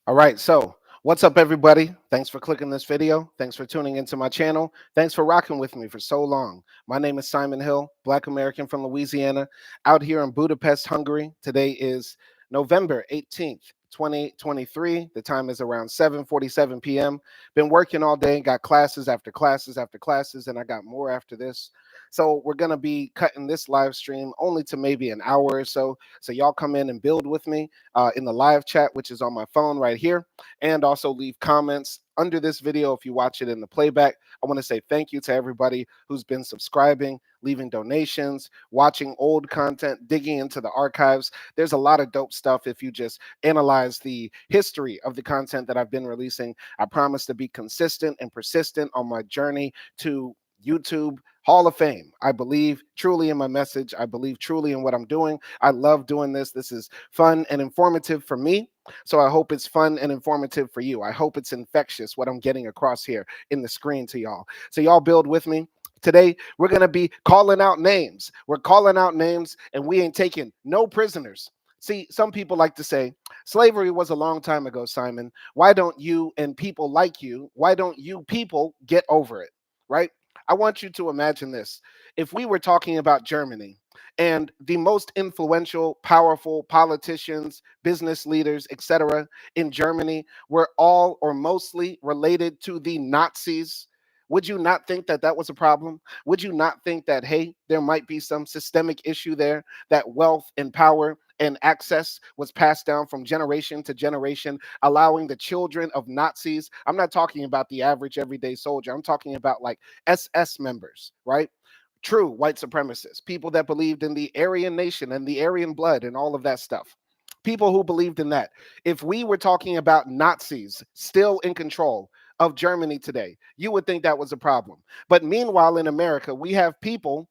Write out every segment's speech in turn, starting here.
All right, so what's up, everybody? Thanks for clicking this video. Thanks for tuning into my channel. Thanks for rocking with me for so long. My name is Simon Hill, Black American from Louisiana, out here in Budapest, Hungary. Today is November 18th, 2023. The time is around 7:47 p.m. Been working all day, got classes after classes after classes, and I got more after this. So we're going to be cutting this live stream only to maybe an hour or so. So y'all come in and build with me in the live chat, which is on my phone right here, and also leave comments under this video if you watch it in the playback. I want to say thank you to everybody who's been subscribing, leaving donations, watching old content, digging into the archives. There's a lot of dope stuff if you just analyze the history of the content that I've been releasing. I promise to be consistent and persistent on my journey to YouTube Hall of Fame. I believe truly in my message. I believe truly in what I'm doing. I love doing this. This is fun and informative for me. So I hope it's fun and informative for you. I hope it's infectious what I'm getting across here in the screen to y'all. So y'all build with me. Today, we're going to be calling out names. We're calling out names, and we ain't taking no prisoners. See, some people like to say, slavery was a long time ago, Simon. Why don't you and people like you, why don't you people get over it, right? I want you to imagine this. If we were talking about Germany and the most influential, powerful politicians, business leaders, etc., in Germany were all or mostly related to the Nazis, would you not think that that was a problem? Would you not think that, hey, there might be some systemic issue there, that wealth and power and access was passed down from generation to generation, allowing the children of Nazis? I'm not talking about the average everyday soldier. I'm talking about like SS members, right? True white supremacists, people that believed in the Aryan nation and the Aryan blood and all of that stuff. People who believed in that. If we were talking about Nazis still in control of Germany today, you would think that was a problem. But meanwhile, in America, we have people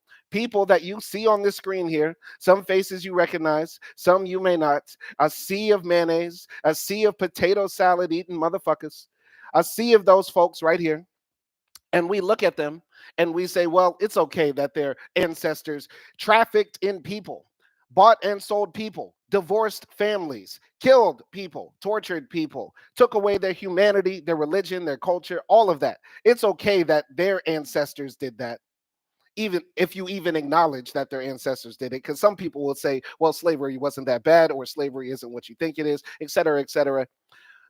that you see on this screen here, some faces you recognize, some you may not, a sea of mayonnaise, a sea of potato salad eating motherfuckers, a sea of those folks right here. And we look at them and we say, well, it's okay that their ancestors trafficked in people, bought and sold people, divorced families, killed people, tortured people, took away their humanity, their religion, their culture, all of that. It's okay that their ancestors did that, even if you even acknowledge that their ancestors did it, because some people will say, well, slavery wasn't that bad, or slavery isn't what you think it is, et cetera, et cetera.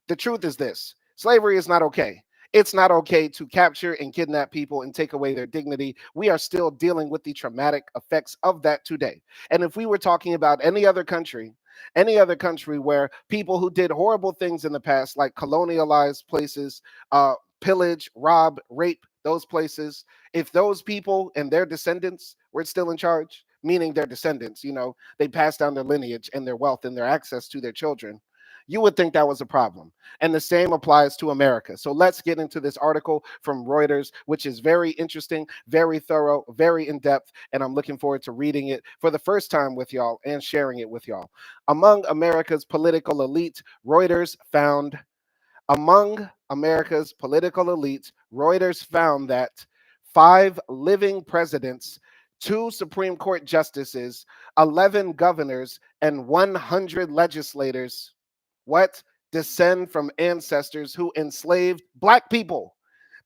The truth is this: slavery is not okay. It's not okay to capture and kidnap people and take away their dignity. We are still dealing with the traumatic effects of that today. And if we were talking about any other country where people who did horrible things in the past, like colonialized places, pillage, rob, rape, those places, if those people and their descendants were still in charge, meaning their descendants, they passed down their lineage and their wealth and their access to their children, you would think that was a problem. And the same applies to America. So let's get into this article from Reuters, which is very interesting, very thorough, very in depth. And I'm looking forward to reading it for the first time with y'all and sharing it with y'all. Among America's political elite, Reuters found, among America's political elites, Reuters found that 5 living presidents, 2 Supreme Court justices, 11 governors, and 100 legislators what? Descend from ancestors who enslaved black people.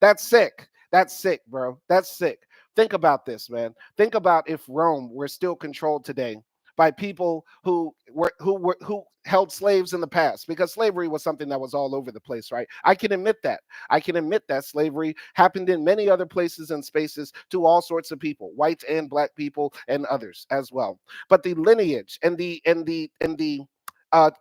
That's sick. That's sick, bro. That's sick. Think about this, man. Think about if Rome were still controlled today by people who held slaves in the past, because slavery was something that was all over the place, right? I can admit that. I can admit that slavery happened in many other places and spaces to all sorts of people, white and black people and others as well. But the lineage and the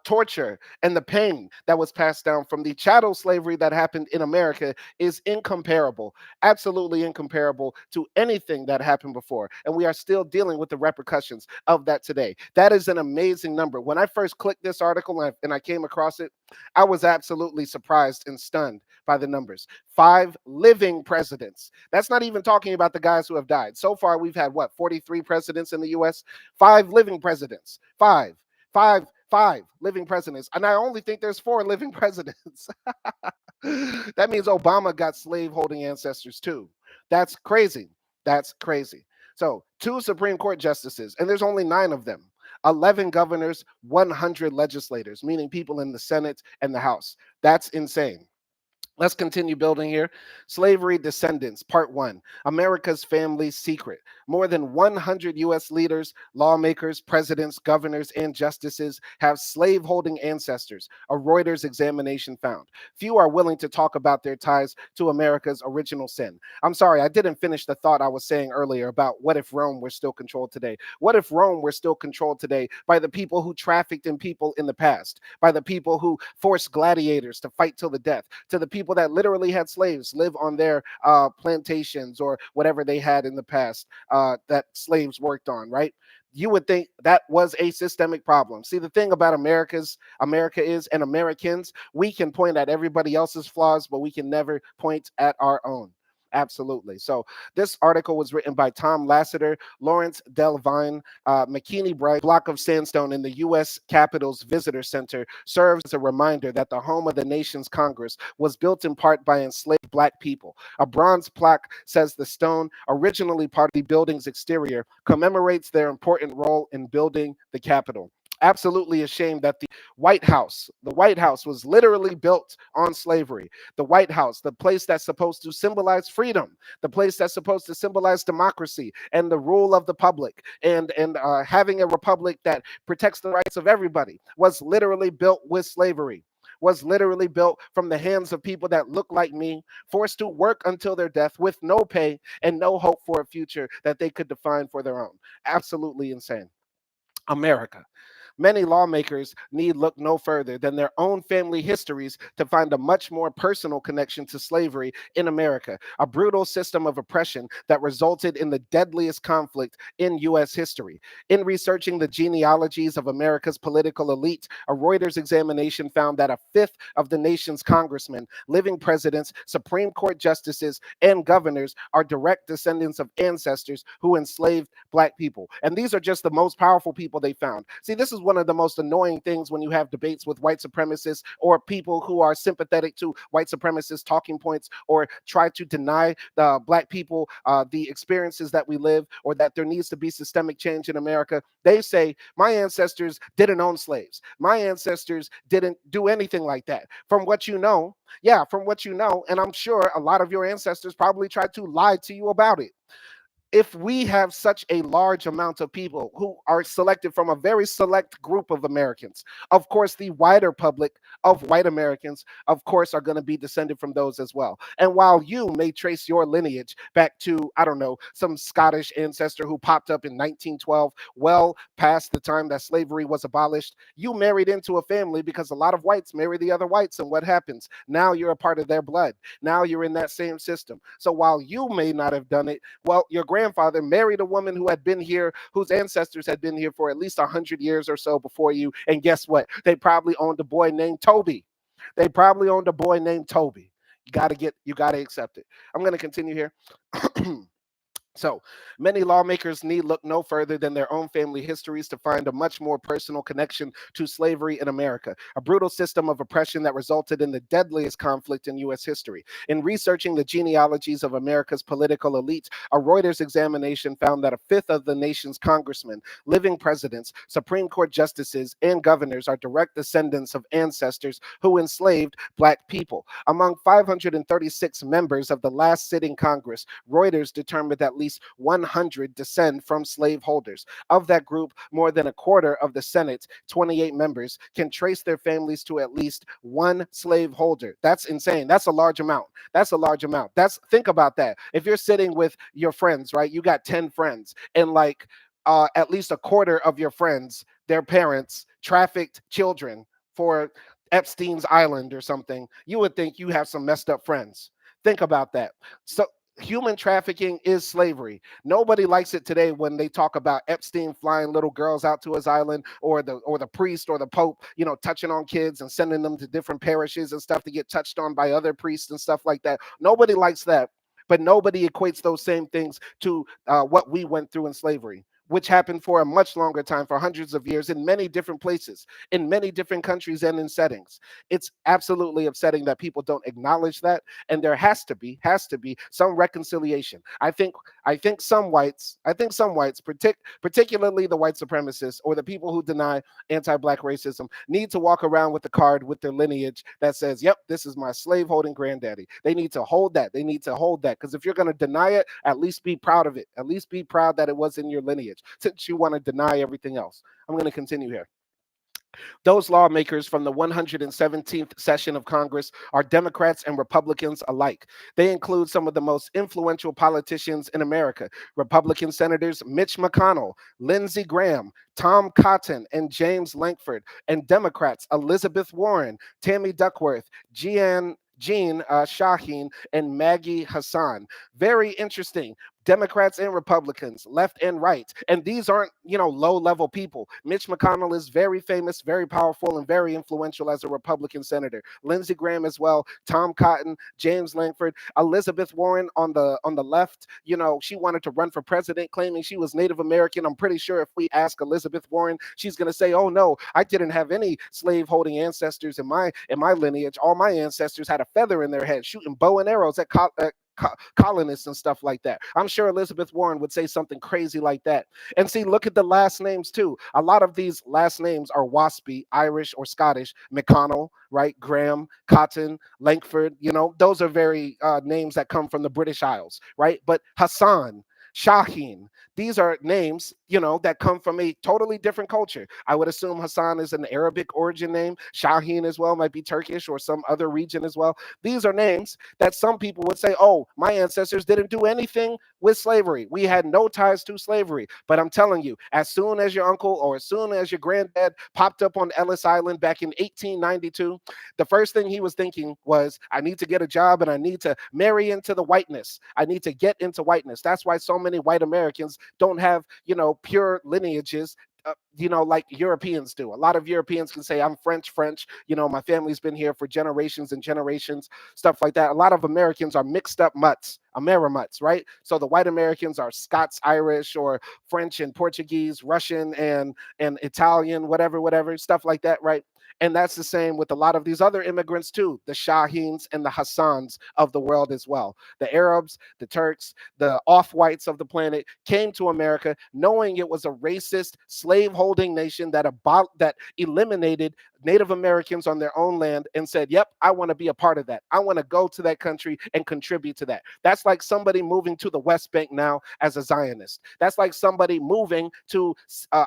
torture and the pain that was passed down from the chattel slavery that happened in America is incomparable, absolutely incomparable to anything that happened before. And we are still dealing with the repercussions of that today. That is an amazing number. When I first clicked this article and I came across it, I was absolutely surprised and stunned by the numbers. 5 living presidents. That's not even talking about the guys who have died. So far, we've had what, 43 presidents in the US? 5 living presidents. Five living presidents. And I only think there's 4 living presidents. That means Obama got slaveholding ancestors too. That's crazy. That's crazy. So 2 Supreme Court justices, and there's only 9 of them. 11 governors, 100 legislators, meaning people in the Senate and the House. That's insane. Let's continue building here. Slavery Descendants, Part 1, America's Family Secret. More than 100 U.S. leaders, lawmakers, presidents, governors, and justices have slaveholding ancestors, a Reuters examination found. Few are willing to talk about their ties to America's original sin. I'm sorry, I didn't finish the thought I was saying earlier about what if Rome were still controlled today? What if Rome were still controlled today by the people who trafficked in people in the past, by the people who forced gladiators to fight till the death, to the people that literally had slaves live on their plantations or whatever they had in the past that slaves worked on, right? You would think that was a systemic problem. See, the thing about America is, and Americans, we can point at everybody else's flaws, but we can never point at our own. Absolutely. So this article was written by Tom Lassiter, Lawrence Delvine, McKinney Bright. Block of sandstone in the U.S. Capitol's Visitor Center serves as a reminder that the home of the nation's Congress was built in part by enslaved Black people. A bronze plaque says the stone, originally part of the building's exterior, commemorates their important role in building the Capitol. Absolutely ashamed that the White House was literally built on slavery. The White House, the place that's supposed to symbolize freedom, the place that's supposed to symbolize democracy and the rule of the public, and having a republic that protects the rights of everybody, was literally built with slavery. Was literally built from the hands of people that look like me, forced to work until their death with no pay and no hope for a future that they could define for their own. Absolutely insane. America. Many lawmakers need look no further than their own family histories to find a much more personal connection to slavery in America, a brutal system of oppression that resulted in the deadliest conflict in U.S. history. In researching the genealogies of America's political elite, a Reuters examination found that a fifth of the nation's congressmen, living presidents, Supreme Court justices, and governors are direct descendants of ancestors who enslaved Black people. And these are just the most powerful people they found. See, this is one of the most annoying things when you have debates with white supremacists or people who are sympathetic to white supremacist talking points or try to deny the Black people the experiences that we live, or that there needs to be systemic change in America. They say, my ancestors didn't own slaves. My ancestors didn't do anything like that. From what you know, yeah, from what you know, and I'm sure a lot of your ancestors probably tried to lie to you about it. If we have such a large amount of people who are selected from a very select group of Americans, of course, the wider public of white Americans, of course, are going to be descended from those as well. And while you may trace your lineage back to, I don't know, some Scottish ancestor who popped up in 1912, well past the time that slavery was abolished, you married into a family because a lot of whites marry the other whites. And what happens? Now you're a part of their blood. Now you're in that same system. So while you may not have done it, well, your grandfather married a woman who had been here, whose ancestors had been here for at least 100 years or so before you. And guess what? They probably owned a boy named Toby. They probably owned a boy named Toby. You got to accept it. I'm going to continue here. So many lawmakers need look no further than their own family histories to find a much more personal connection to slavery in America, a brutal system of oppression that resulted in the deadliest conflict in U.S. history. In researching the genealogies of America's political elite, a Reuters examination found that a fifth of the nation's congressmen, living presidents, Supreme Court justices, and governors are direct descendants of ancestors who enslaved Black people. Among 536 members of the last sitting Congress, Reuters determined that at least 100 descend from slaveholders. Of that group, more than a quarter of the Senate's 28 members can trace their families to at least one slaveholder. That's insane. That's a large amount. That's a large amount. Think about that. If you're sitting with your friends, right? You got 10 friends, and like at least a quarter of your friends, their parents trafficked children for Epstein's Island or something. You would think you have some messed up friends. Think about that. So human trafficking is slavery. Nobody likes it today when they talk about Epstein flying little girls out to his island, or the priest or the pope, touching on kids and sending them to different parishes and stuff to get touched on by other priests and stuff like that. Nobody likes that, but nobody equates those same things to what we went through in slavery. which happened for a much longer time, for hundreds of years, in many different places, in many different countries and in settings. It's absolutely upsetting that people don't acknowledge that, and there has to be some reconciliation. I think some whites, particularly the white supremacists or the people who deny anti-black racism, need to walk around with the card with their lineage that says, "Yep, this is my slave-holding granddaddy." They need to hold that. They need to hold that, because if you're going to deny it, at least be proud of it. At least be proud that it was in your lineage, since you want to deny everything else. I'm going to continue here. Those lawmakers from the 117th session of Congress are Democrats and Republicans alike. They include some of the most influential politicians in America: Republican Senators Mitch McConnell, Lindsey Graham, Tom Cotton, and James Lankford, and Democrats Elizabeth Warren, Tammy Duckworth, Jean Shaheen, and Maggie Hassan. Very interesting. Democrats and Republicans, left and right. And these aren't, low level people. Mitch McConnell is very famous, very powerful, and very influential as a Republican senator. Lindsey Graham as well, Tom Cotton, James Lankford, Elizabeth Warren on the left. She wanted to run for president, claiming she was Native American. I'm pretty sure if we ask Elizabeth Warren, she's going to say, "Oh no, I didn't have any slave holding ancestors in my lineage. All my ancestors had a feather in their head, shooting bow and arrows at colonists and stuff like that." I'm sure Elizabeth Warren would say something crazy like that. And see, look at the last names too. A lot of these last names are waspy, Irish or Scottish. McConnell, right? Graham, Cotton, Lankford. Those are very names that come from the British Isles, right? But Hassan, Shaheen, these are names, that come from a totally different culture. I would assume Hassan is an Arabic origin name. Shaheen as well might be Turkish or some other region as well. These are names that some people would say, "Oh, my ancestors didn't do anything with slavery. We had no ties to slavery." But I'm telling you, as soon as your uncle or as soon as your granddad popped up on Ellis Island back in 1892, the first thing he was thinking was, "I need to get a job and I need to marry into the whiteness. I need to get into whiteness." That's why so many white Americans don't have, pure lineages. Like Europeans do. A lot of Europeans can say, "I'm French. My family's been here for generations and generations," stuff like that. A lot of Americans are mixed up mutts, Amerimuts, right? So the white Americans are Scots, Irish, or French and Portuguese, Russian and Italian, whatever, stuff like that, right? And that's the same with a lot of these other immigrants too, the Shaheens and the Hassans of the world as well. The Arabs, the Turks, the off-whites of the planet came to America knowing it was a racist, slave-holding nation that eliminated Native Americans on their own land and said, "Yep, I want to be a part of that. I want to go to that country and contribute to that." That's like somebody moving to the West Bank now as a Zionist. That's like somebody moving to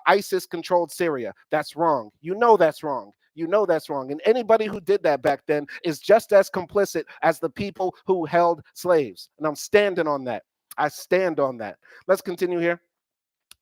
ISIS-controlled Syria. That's wrong. That's wrong. That's wrong. And anybody who did that back then is just as complicit as the people who held slaves. And I'm standing on that. I stand on that. Let's continue here.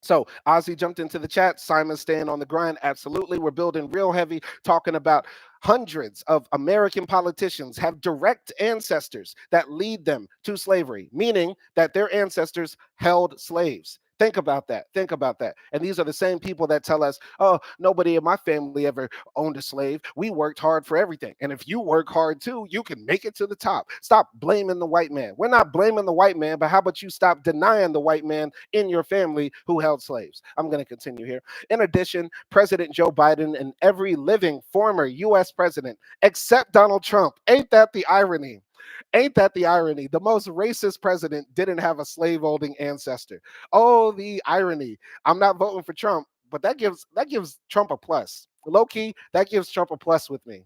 So Ozzy jumped into the chat. Simon's staying on the grind. Absolutely. We're building real heavy, talking about hundreds of American politicians have direct ancestors that lead them to slavery, meaning that their ancestors held slaves. Think about that. Think about that. And these are the same people that tell us, "Oh, nobody in my family ever owned a slave. We worked hard for everything. And if you work hard too, you can make it to the top." Stop blaming the white man. We're not blaming the white man, but how about you stop denying the white man in your family who held slaves? I'm going to continue here. In addition, President Joe Biden and every living former U.S. president, except Donald Trump, ain't that the irony? Ain't that the irony? The most racist president didn't have a slave-holding ancestor. Oh, the irony. I'm not voting for Trump, but that gives Trump a plus. Low key, that gives Trump a plus with me.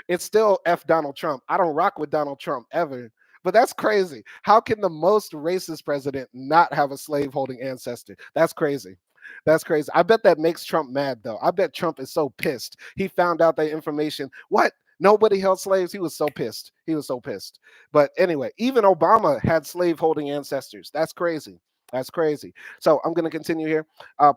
It's still F Donald Trump. I don't rock with Donald Trump ever. But that's crazy. How can the most racist president not have a slave-holding ancestor? That's crazy. That's crazy. I bet that makes Trump mad, though. I bet Trump is so pissed. He found out that information. What? Nobody held slaves? He was so pissed. He was so pissed. But anyway, even Obama had slave-holding ancestors. That's crazy. That's crazy. So I'm going to continue here.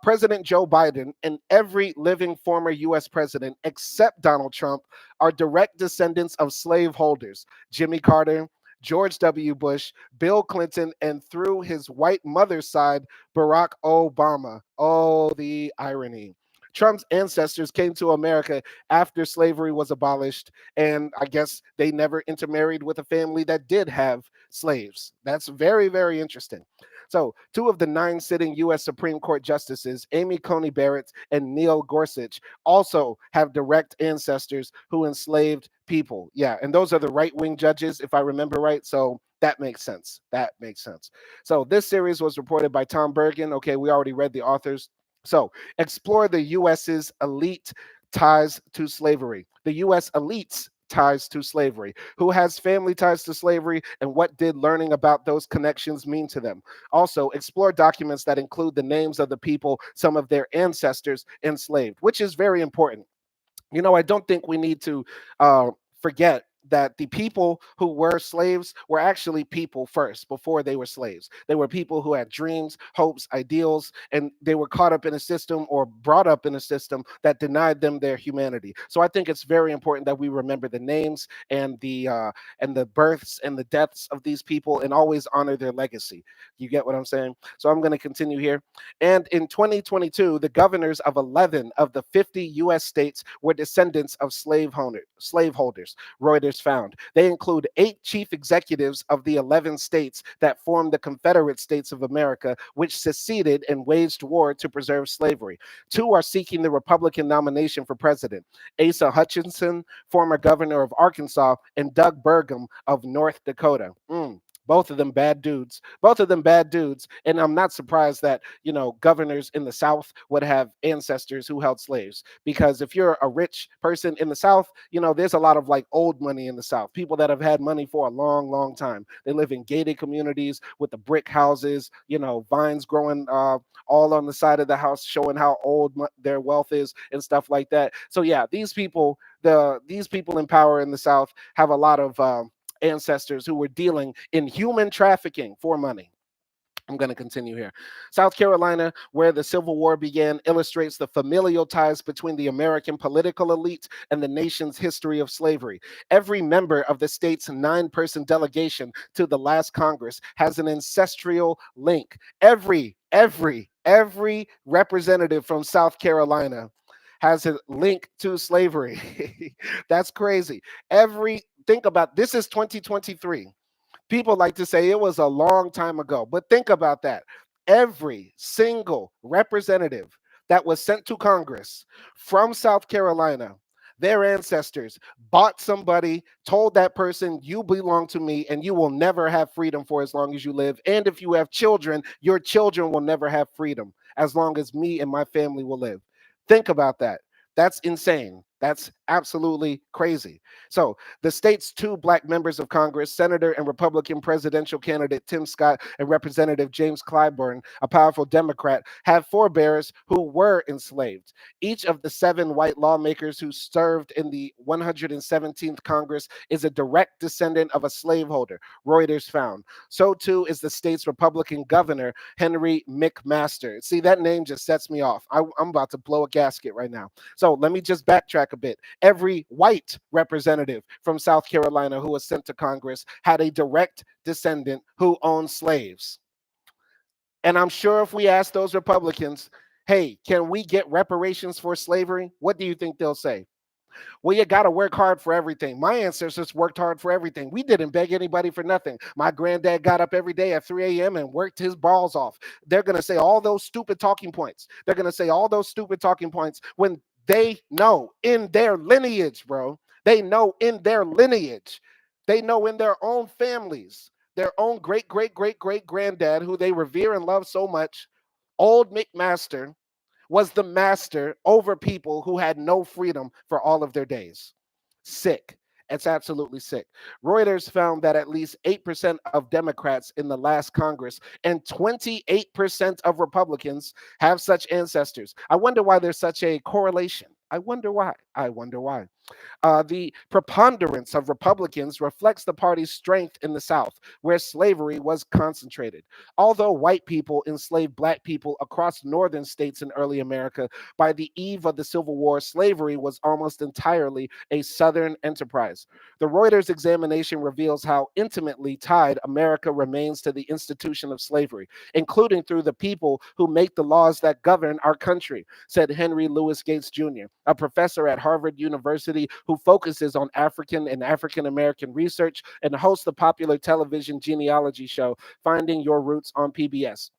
President Joe Biden and every living former U.S. president except Donald Trump are direct descendants of slaveholders. Jimmy Carter, George W. Bush, Bill Clinton, and through his white mother's side, Barack Obama. Oh, the irony. Trump's ancestors came to America after slavery was abolished, and I guess they never intermarried with a family that did have slaves. That's very, very interesting. So, two of the 9 sitting U.S. Supreme Court justices, Amy Coney Barrett and Neil Gorsuch, also have direct ancestors who enslaved people. Yeah, and those are the right wing judges, if I remember right. So, that makes sense. That makes sense. So, this series was reported by Tom Bergen. Okay, we already read the authors. So, explore the U.S.'s elite ties to slavery. The U.S. elites ties to slavery. Who has family ties to slavery, and what did learning about those connections mean to them? Also, explore documents that include the names of the people some of their ancestors enslaved, which is very important. I don't think we need to forget that the people who were slaves were actually people first before they were slaves. They were people who had dreams, hopes, ideals, and they were caught up in a system or brought up in a system that denied them their humanity. So I think it's very important that we remember the names and the births and the deaths of these people and always honor their legacy. You get what I'm saying? So I'm going to continue here. And in 2022, the governors of 11 of the 50 U.S. states were descendants of slaveholders, Reuters found. They include 8 chief executives of the 11 states that formed the Confederate States of America, which seceded and waged war to preserve slavery. 2 are seeking the Republican nomination for president: Asa Hutchinson, former governor of Arkansas, and Doug Burgum of North Dakota. Both of them bad dudes. Both of them bad dudes. And I'm not surprised that, governors in the South would have ancestors who held slaves. Because if you're a rich person in the South, there's a lot of like old money in the South. People that have had money for a long, long time. They live in gated communities with the brick houses, vines growing all on the side of the house, showing how old their wealth is and stuff like that. So yeah, these people in power in the South have a lot of ancestors who were dealing in human trafficking for money. I'm going to continue here. South Carolina, where the Civil War began, illustrates the familial ties between the American political elite and the nation's history of slavery. Every member of the state's 9-person delegation to the last Congress has an ancestral link. Every representative from South Carolina has a link to slavery. That's crazy. Think about this is 2023. People like to say it was a long time ago, but think about that. Every single representative that was sent to Congress from South Carolina, their ancestors bought somebody, told that person, you belong to me and you will never have freedom for as long as you live. And if you have children, your children will never have freedom as long as me and my family will live. Think about that. That's insane. That's absolutely crazy. So, the state's 2 black members of Congress, Senator and Republican presidential candidate Tim Scott and Representative James Clyburn, a powerful Democrat, have forebears who were enslaved. Each of the 7 white lawmakers who served in the 117th Congress is a direct descendant of a slaveholder, Reuters found. So too is the state's Republican governor, Henry McMaster. See, that name just sets me off. I'm about to blow a gasket right now. So let me just backtrack a bit. Every white representative from South Carolina who was sent to Congress had a direct descendant who owned slaves. And I'm sure if we ask those Republicans, hey, can we get reparations for slavery? What do you think they'll say? Well, you got to work hard for everything. My ancestors worked hard for everything. We didn't beg anybody for nothing. My granddad got up every day at 3 a.m. and worked his balls off. They're going to say all those stupid talking points. They're going to say all those stupid talking points when they know in their lineage, bro. They know in their lineage. They know in their own families, their own great, great, great, great granddad, who they revere and love so much, old McMaster, was the master over people who had no freedom for all of their days. Sick. It's absolutely sick. Reuters found that at least 8% of Democrats in the last Congress and 28% of Republicans have such ancestors. I wonder why there's such a correlation. I wonder why. I wonder why. The preponderance of Republicans reflects the party's strength in the South, where slavery was concentrated. Although white people enslaved black people across northern states in early America, by the eve of the Civil War, slavery was almost entirely a Southern enterprise. The Reuters examination reveals how intimately tied America remains to the institution of slavery, including through the people who make the laws that govern our country, said Henry Louis Gates Jr., a professor at Harvard University University, who focuses on African and African American research and hosts the popular television genealogy show Finding Your Roots on PBS.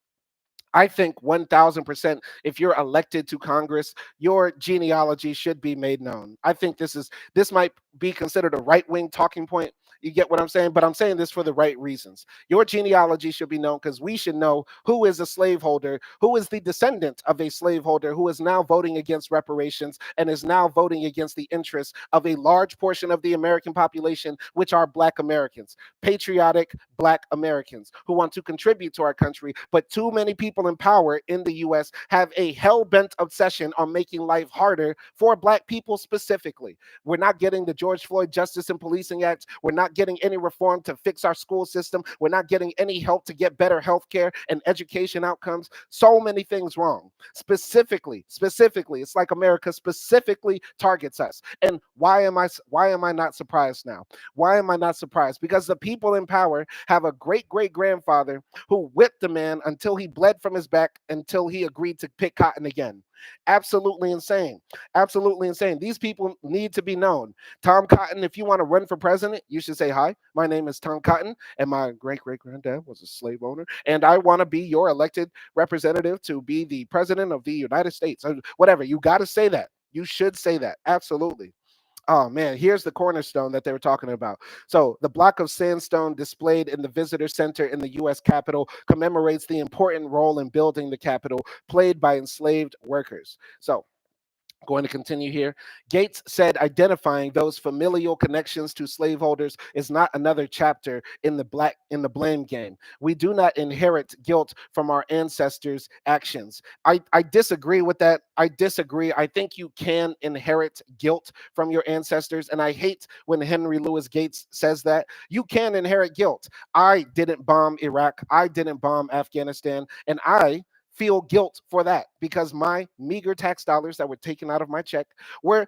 I think 1000%, if you're elected to Congress, your genealogy should be made known. I think this might be considered a right-wing talking point. You get what I'm saying? But I'm saying this for the right reasons. Your genealogy should be known because we should know who is a slaveholder, who is the descendant of a slaveholder who is now voting against reparations and is now voting against the interests of a large portion of the American population, which are Black Americans, patriotic Black Americans who want to contribute to our country. But too many people in power in the US have a hell bent obsession on making life harder for Black people specifically. We're not getting the George Floyd Justice and Policing Act. We're not getting any reform to fix our school system. We're not getting any help to get better health care and education outcomes. So many things wrong. Specifically, it's like America specifically targets us. And why am I not surprised now? Why am I not surprised? Because the people in power have a great great grandfather who whipped the man until he bled from his back until he agreed to pick cotton again. Absolutely insane. Absolutely insane. These people need to be known. Tom Cotton, if you want to run for president, you should say, "Hi, my name is Tom Cotton, and my great great granddad was a slave owner, and I want to be your elected representative to be the president of the United States." Or whatever. You got to say that. You should say that. Absolutely. Oh man, here's the cornerstone that they were talking about. So, the block of sandstone displayed in the visitor center in the US Capitol commemorates the important role in building the Capitol played by enslaved workers. So, going to continue here. Gates said identifying those familial connections to slaveholders is not another chapter in the blame game. We do not inherit guilt from our ancestors' actions. I disagree with that. I disagree. I think you can inherit guilt from your ancestors. And I hate when Henry Louis Gates says that. You can inherit guilt. I didn't bomb Iraq. I didn't bomb Afghanistan. And I feel guilt for that because my meager tax dollars that were taken out of my check were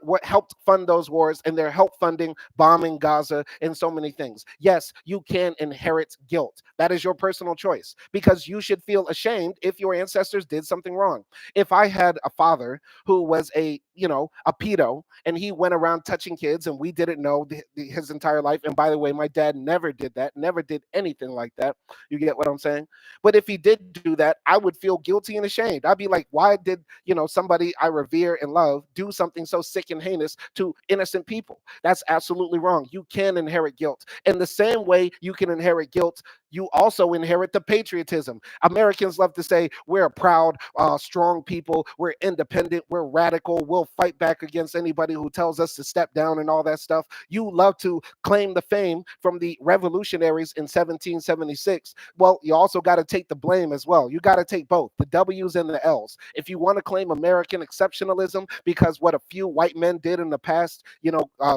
what helped fund those wars, and they're help funding bombing Gaza and so many things. Yes, you can inherit guilt. That is your personal choice because you should feel ashamed if your ancestors did something wrong. If I had a father who was a pedo and he went around touching kids and we didn't know his entire life, and by the way, my dad never did that, never did anything like that. You get what I'm saying? But if he did do that, I would feel guilty and ashamed. I'd be like, why did, somebody I revere and love do something so sick and heinous to innocent people? That's absolutely wrong. You can inherit guilt. In the same way you can inherit guilt, you also inherit the patriotism. Americans love to say we're a proud, strong people. We're independent. We're radical. We'll fight back against anybody who tells us to step down and all that stuff. You love to claim the fame from the revolutionaries in 1776. Well, you also got to take the blame as well. You got to take both the W's and the L's. If you want to claim American exceptionalism because what a few white men did in the past,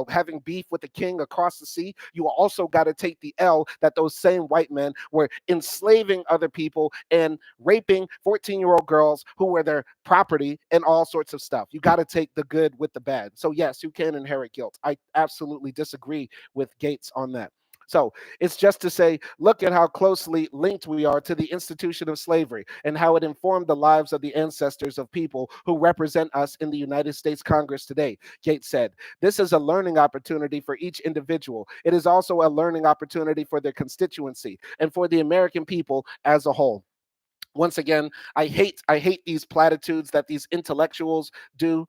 having beef with the king across the sea, you also got to take the L that those same white men were enslaving other people and raping 14-year-old girls who were their property and all sorts of stuff. You got to take the good with the bad. So yes, you can inherit guilt. I absolutely disagree with Gates on that. So it's just to say, look at how closely linked we are to the institution of slavery and how it informed the lives of the ancestors of people who represent us in the United States Congress today. Gates said, this is a learning opportunity for each individual. It is also a learning opportunity for their constituency and for the American people as a whole. Once again, I hate these platitudes that these intellectuals do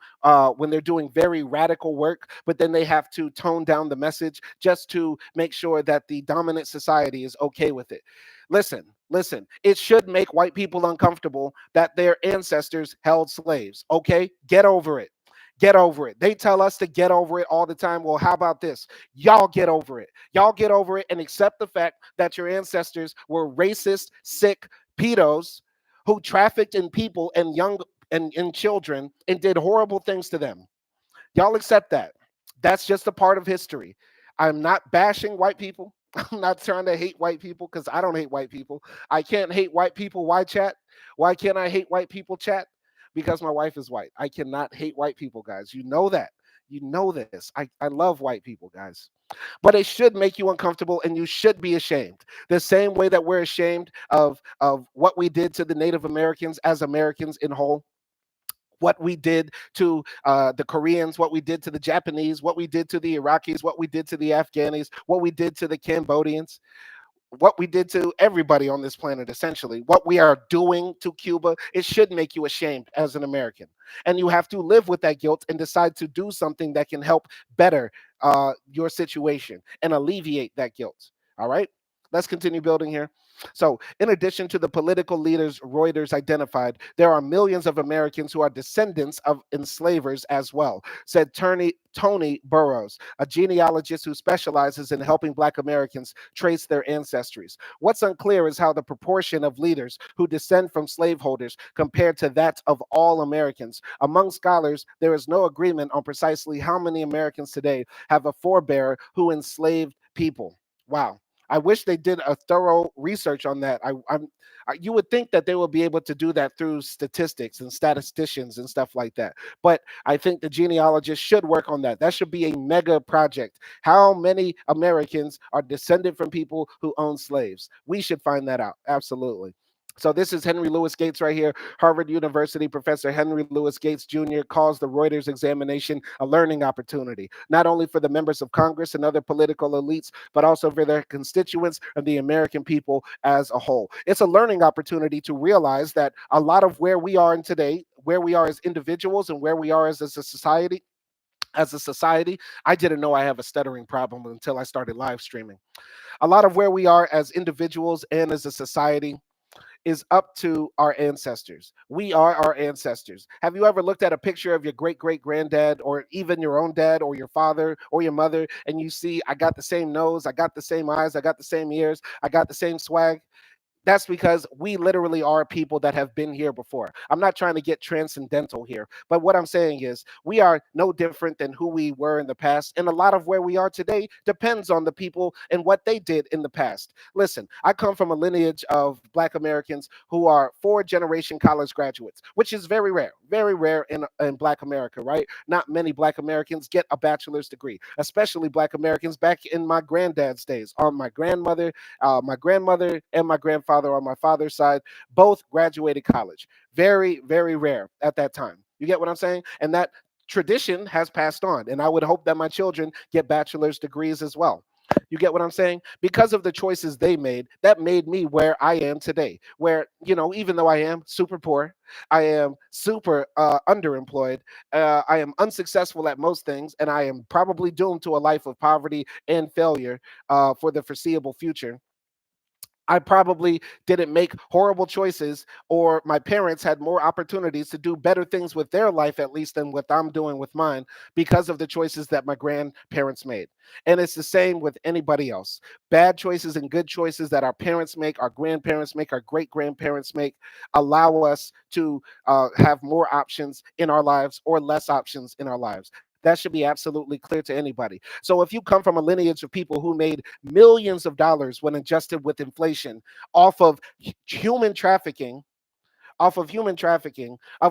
when they're doing very radical work, but then they have to tone down the message just to make sure that the dominant society is okay with it. Listen, it should make white people uncomfortable that their ancestors held slaves. Okay, get over it. Get over it. They tell us to get over it all the time. Well, how about this? Y'all get over it. Y'all get over it and accept the fact that your ancestors were racist, sick pedos who trafficked in people and young and children and did horrible things to them. Y'all accept that. That's just a part of history. I'm not bashing white people. I'm not trying to hate white people because I don't hate white people. I can't hate white people. Why chat? Why can't I hate white people chat? Because my wife is white. I cannot hate white people, guys. You know that. You know this. I love white people, guys. But it should make you uncomfortable and you should be ashamed. The same way that we're ashamed of what we did to the Native Americans as Americans in whole. what we did to the Koreans, what we did to the Japanese, what we did to the Iraqis, what we did to the Afghanis, what we did to the Cambodians, what we did to everybody on this planet, essentially, what we are doing to Cuba, it should make you ashamed as an American. And you have to live with that guilt and decide to do something that can help better your situation and alleviate that guilt. All right? Let's continue building here. So, in addition to the political leaders Reuters identified, there are millions of Americans who are descendants of enslavers as well, said Tony Burrows, a genealogist who specializes in helping Black Americans trace their ancestries. What's unclear is how the proportion of leaders who descend from slaveholders compared to that of all Americans. Among scholars, there is no agreement on precisely how many Americans today have a forebear who enslaved people. Wow. I wish they did a thorough research on that. You would think that they will be able to do that through statistics and statisticians and stuff like that. But I think the genealogist should work on that. That should be a mega project. How many Americans are descended from people who own slaves? We should find that out. Absolutely. So this is Henry Louis Gates right here. Harvard University professor Henry Louis Gates Jr. calls the Reuters examination a learning opportunity, not only for the members of Congress and other political elites, but also for their constituents and the American people as a whole. It's a learning opportunity to realize that a lot of where we are in today, where we are as individuals and where we are as a society, I didn't know I have a stuttering problem until I started live streaming. A lot of where we are as individuals and as a society is up to our ancestors. We are our ancestors. Have you ever looked at a picture of your great great granddad or even your own dad or your father or your mother and you see, I got the same nose, I got the same eyes, I got the same ears, I got the same swag? That's because we literally are people that have been here before. I'm not trying to get transcendental here, but what I'm saying is we are no different than who we were in the past. And a lot of where we are today depends on the people and what they did in the past. Listen, I come from a lineage of Black Americans who are fourth generation college graduates, which is very rare in Black America, right? Not many Black Americans get a bachelor's degree, especially Black Americans back in my granddad's days. On my grandmother and my grandfather on my father's side both graduated college. Very rare at that time. You get what I'm saying? And that tradition has passed on. And I would hope that my children get bachelor's degrees as well. You get what I'm saying? Because of the choices they made, that made me where I am today. Where, even though I am super poor, I am super underemployed, I am unsuccessful at most things, and I am probably doomed to a life of poverty and failure for the foreseeable future. I probably didn't make horrible choices, or my parents had more opportunities to do better things with their life, at least, than what I'm doing with mine, because of the choices that my grandparents made. And it's the same with anybody else. Bad choices and good choices that our parents make, our grandparents make, our great grandparents make allow us to have more options in our lives or less options in our lives. That should be absolutely clear to anybody. So if you come from a lineage of people who made millions of dollars when adjusted with inflation off of human trafficking, of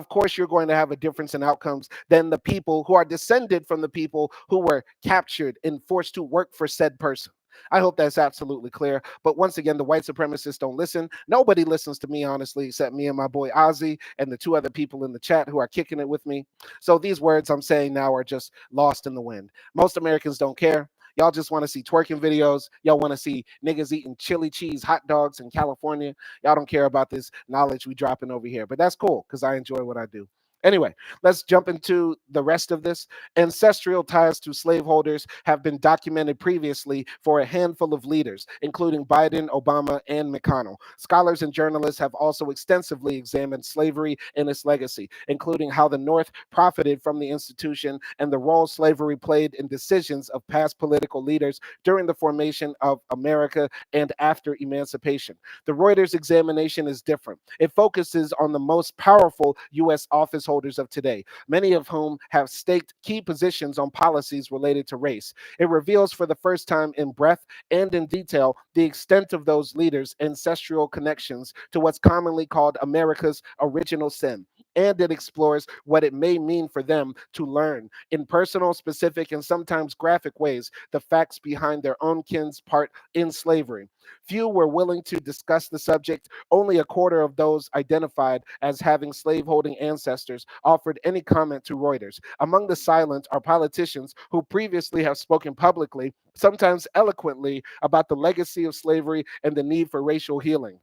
course you're going to have a difference in outcomes than the people who are descended from the people who were captured and forced to work for said person. I hope that's absolutely clear. But once again, the white supremacists don't listen. Nobody listens to me, honestly, except me and my boy Ozzy and the two other people in the chat who are kicking it with me. So these words I'm saying now are just lost in the wind. Most Americans don't care. Y'all just want to see twerking videos. Y'all want to see niggas eating chili cheese hot dogs in California. Y'all don't care about this knowledge we dropping over here. But that's cool because I enjoy what I do. Anyway, let's jump into the rest of this. Ancestral ties to slaveholders have been documented previously for a handful of leaders, including Biden, Obama, and McConnell. Scholars and journalists have also extensively examined slavery and its legacy, including how the North profited from the institution and the role slavery played in decisions of past political leaders during the formation of America and after emancipation. The Reuters examination is different. It focuses on the most powerful U.S. office holders of today, many of whom have staked key positions on policies related to race. It reveals for the first time in breadth and in detail the extent of those leaders' ancestral connections to what's commonly called America's original sin. and it explores what it may mean for them to learn, in personal, specific, and sometimes graphic ways, the facts behind their own kin's part in slavery. Few were willing to discuss the subject. Only a quarter of those identified as having slaveholding ancestors offered any comment to Reuters. Among the silent are politicians who previously have spoken publicly, sometimes eloquently, about the legacy of slavery and the need for racial healing.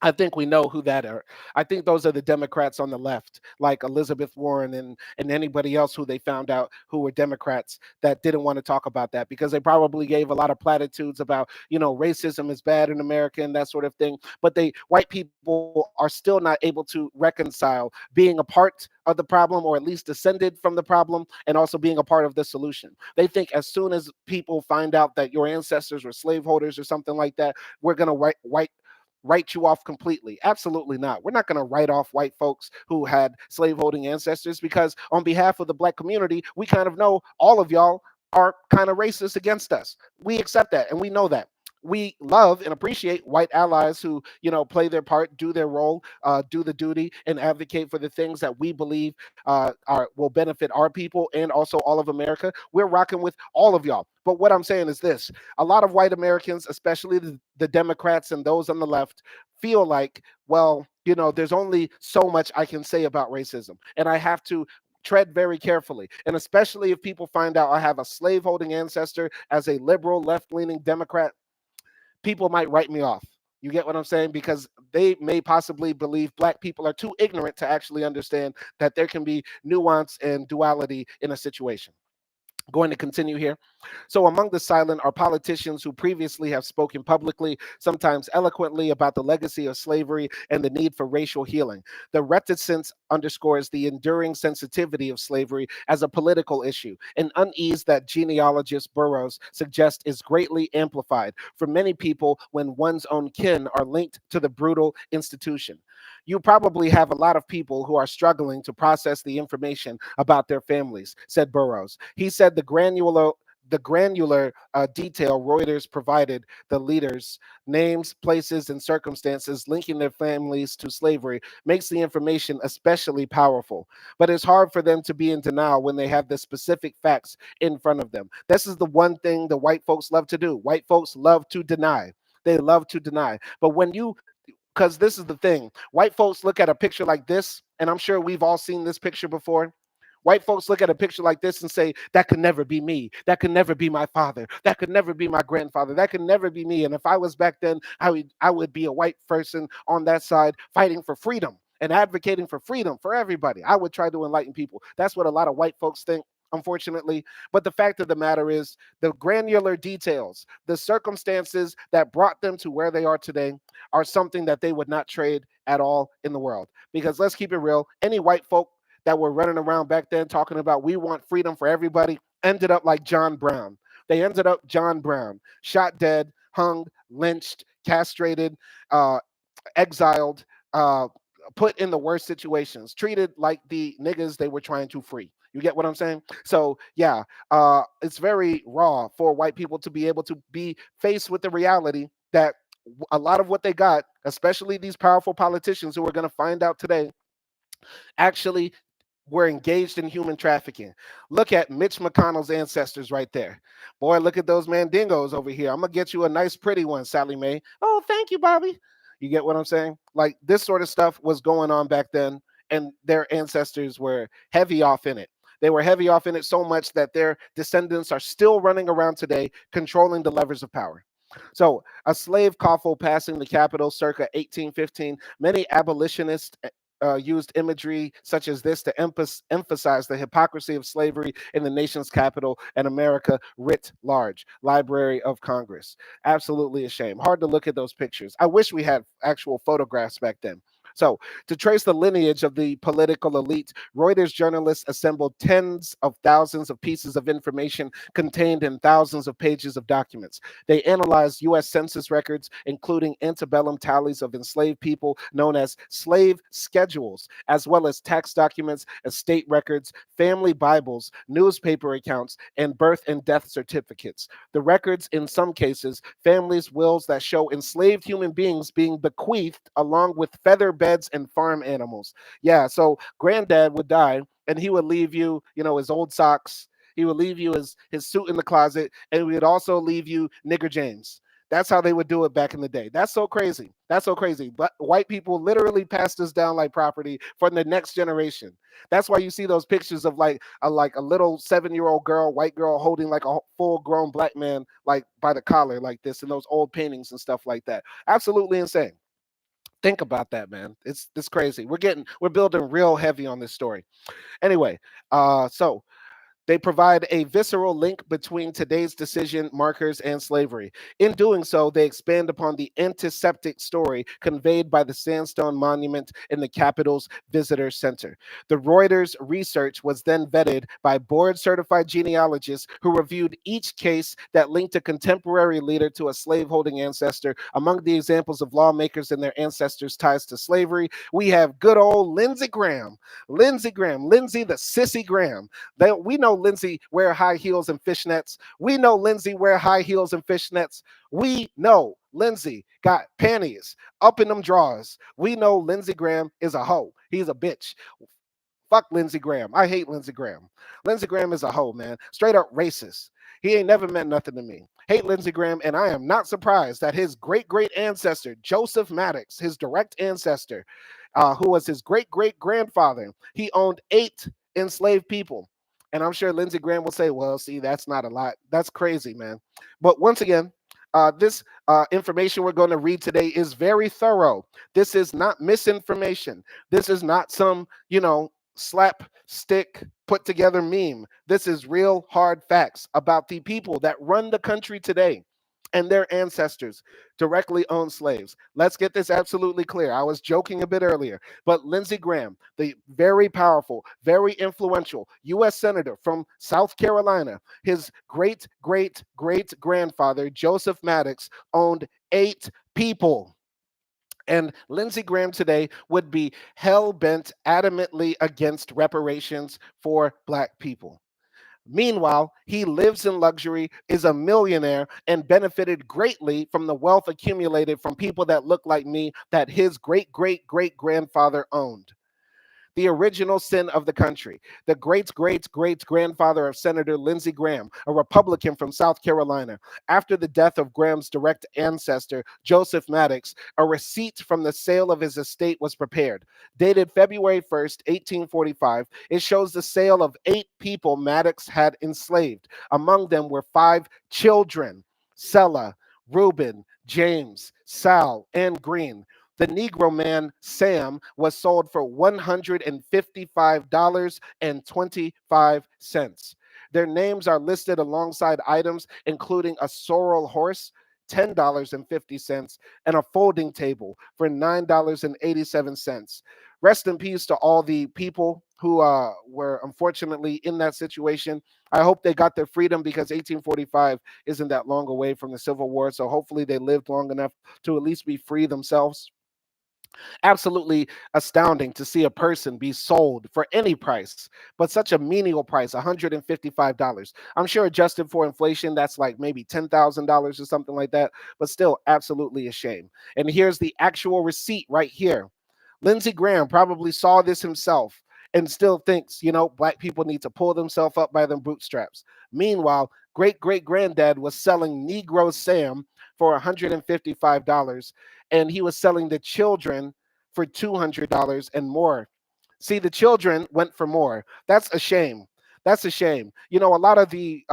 I think we know who that are. I think those are the Democrats on the left, like Elizabeth Warren and anybody else who they found out who were Democrats that didn't want to talk about that because they probably gave a lot of platitudes about, racism is bad in America and that sort of thing. But white people are still not able to reconcile being a part of the problem or at least descended from the problem and also being a part of the solution. They think as soon as people find out that your ancestors were slaveholders or something like that, we're going to write you off completely. Absolutely not. We're not going to write off white folks who had slaveholding ancestors because, on behalf of the black community, we kind of know all of y'all are kind of racist against us. We accept that and we know that. We love and appreciate white allies who, play their part, do their role, do the duty, and advocate for the things that we believe will benefit our people and also all of America. We're rocking with all of y'all. But what I'm saying is this: a lot of white Americans, especially the Democrats and those on the left, feel like, well, there's only so much I can say about racism, and I have to tread very carefully. And especially if people find out I have a slaveholding ancestor as a liberal, left leaning Democrat, people might write me off. You get what I'm saying? Because they may possibly believe black people are too ignorant to actually understand that there can be nuance and duality in a situation. Going to continue here. So, among the silent are politicians who previously have spoken publicly, sometimes eloquently, about the legacy of slavery and the need for racial healing. The reticence underscores the enduring sensitivity of slavery as a political issue, an unease that genealogist Burroughs suggests is greatly amplified for many people when one's own kin are linked to the brutal institution. You probably have a lot of people who are struggling to process the information about their families, said Burroughs. He said the granular detail Reuters provided the leaders, names, places, and circumstances linking their families to slavery makes the information especially powerful. But it's hard for them to be in denial when they have the specific facts in front of them. This is the one thing the white folks love to do. White folks love to deny. They love to deny. But because this is the thing, white folks look at a picture like this, and I'm sure we've all seen this picture before. White folks look at a picture like this and say, that could never be me. That could never be my father. That could never be my grandfather. That could never be me. And if I was back then, I would be a white person on that side fighting for freedom and advocating for freedom for everybody. I would try to enlighten people. That's what a lot of white folks think, unfortunately. But the fact of the matter is, the granular details, the circumstances that brought them to where they are today are something that they would not trade at all in the world. Because let's keep it real, any white folk that were running around back then talking about we want freedom for everybody ended up like John Brown. They ended up John Brown, shot dead, hung, lynched, castrated, uh, exiled, put in the worst situations, treated like the niggas they were trying to free. You get what I'm saying? So yeah, it's very raw for white people to be able to be faced with the reality that a lot of what they got, especially these powerful politicians who are going to find out today, actually were engaged in human trafficking. Look at Mitch McConnell's ancestors right there. Boy, look at those mandingos over here. I'm going to get you a nice, pretty one, Sally Mae. Oh, thank you, Bobby. You get what I'm saying? Like this sort of stuff was going on back then, and their ancestors were heavy off in it. They were heavy off in it so much that their descendants are still running around today, controlling the levers of power. So, a slave coffle passing the Capitol circa 1815, many abolitionists used imagery such as this to emphasize the hypocrisy of slavery in the nation's capital and America writ large. Library of Congress. Absolutely a shame. Hard to look at those pictures. I wish we had actual photographs back then. So, to trace the lineage of the political elite, Reuters journalists assembled tens of thousands of pieces of information contained in thousands of pages of documents. They analyzed U.S. Census records, including antebellum tallies of enslaved people known as slave schedules, as well as tax documents, estate records, family Bibles, newspaper accounts, and birth and death certificates. The records, in some cases, families' wills that show enslaved human beings being bequeathed along with feather beds, and farm animals. Yeah, so granddad would die and he would leave you, his old socks. He would leave you his suit in the closet, and we would also leave you nigger James. That's how they would do it back in the day. That's so crazy. That's so crazy. But white people literally passed this down like property for the next generation. That's why you see those pictures of like a little 7-year-old girl, white girl, holding like a full grown black man like by the collar like this in those old paintings and stuff like that. Absolutely insane. Think about that, man. It's crazy. We're building real heavy on this story. Anyway, so they provide a visceral link between today's decision markers and slavery. In doing so, they expand upon the antiseptic story conveyed by the sandstone monument in the Capitol's Visitor Center. The Reuters research was then vetted by board certified genealogists who reviewed each case that linked a contemporary leader to a slaveholding ancestor. Among the examples of lawmakers and their ancestors' ties to slavery, we have good old Lindsey Graham. Lindsey the Sissy Graham. We know Lindsey wear high heels and fishnets. We know Lindsey wear high heels and fishnets. We know Lindsey got panties up in them drawers. We know Lindsey Graham is a hoe. He's a bitch. Fuck Lindsey Graham. I hate Lindsey Graham. Lindsey Graham is a hoe, man. Straight up racist. He ain't never meant nothing to me. Hate Lindsey Graham, and I am not surprised that his great great ancestor, Joseph Maddox, his direct ancestor, who was his great great grandfather, he owned 8 enslaved people. And I'm sure Lindsey Graham will say, well, see, that's not a lot. That's crazy, man. But once again, this information we're going to read today is very thorough. This is not misinformation. This is not some, slap stick put together meme. This is real hard facts about the people that run the country today and their ancestors directly owned slaves. Let's get this absolutely clear. I was joking a bit earlier, but Lindsey Graham, the very powerful, very influential U.S. Senator from South Carolina, his great great great grandfather, Joseph Maddox, owned 8 people. And Lindsey Graham today would be hell bent adamantly against reparations for black people. Meanwhile, he lives in luxury, is a millionaire, and benefited greatly from the wealth accumulated from people that look like me that his great great great grandfather owned. The original sin of the country, the great great great grandfather of Senator Lindsey Graham, a Republican from South Carolina. After the death of Graham's direct ancestor, Joseph Maddox, a receipt from the sale of his estate was prepared. Dated February 1st, 1845, it shows the sale of 8 people Maddox had enslaved. Among them were 5 children: Sella, Reuben, James, Sal, and Green. The Negro man, Sam, was sold for $155.25. Their names are listed alongside items including a sorrel horse, $10.50, and a folding table for $9.87. Rest in peace to all the people who were unfortunately in that situation. I hope they got their freedom, because 1845 isn't that long away from the Civil War. So hopefully they lived long enough to at least be free themselves. Absolutely astounding to see a person be sold for any price, but such a menial price, $155. I'm sure adjusted for inflation, that's like maybe $10,000 or something like that, but still absolutely a shame. And here's the actual receipt right here. Lindsey Graham probably saw this himself and still thinks, black people need to pull themselves up by their bootstraps. Meanwhile, great great granddad was selling Negro Sam for $155, and he was selling the children for $200 and more. See, the children went for more. That's a shame. That's a shame. A lot of the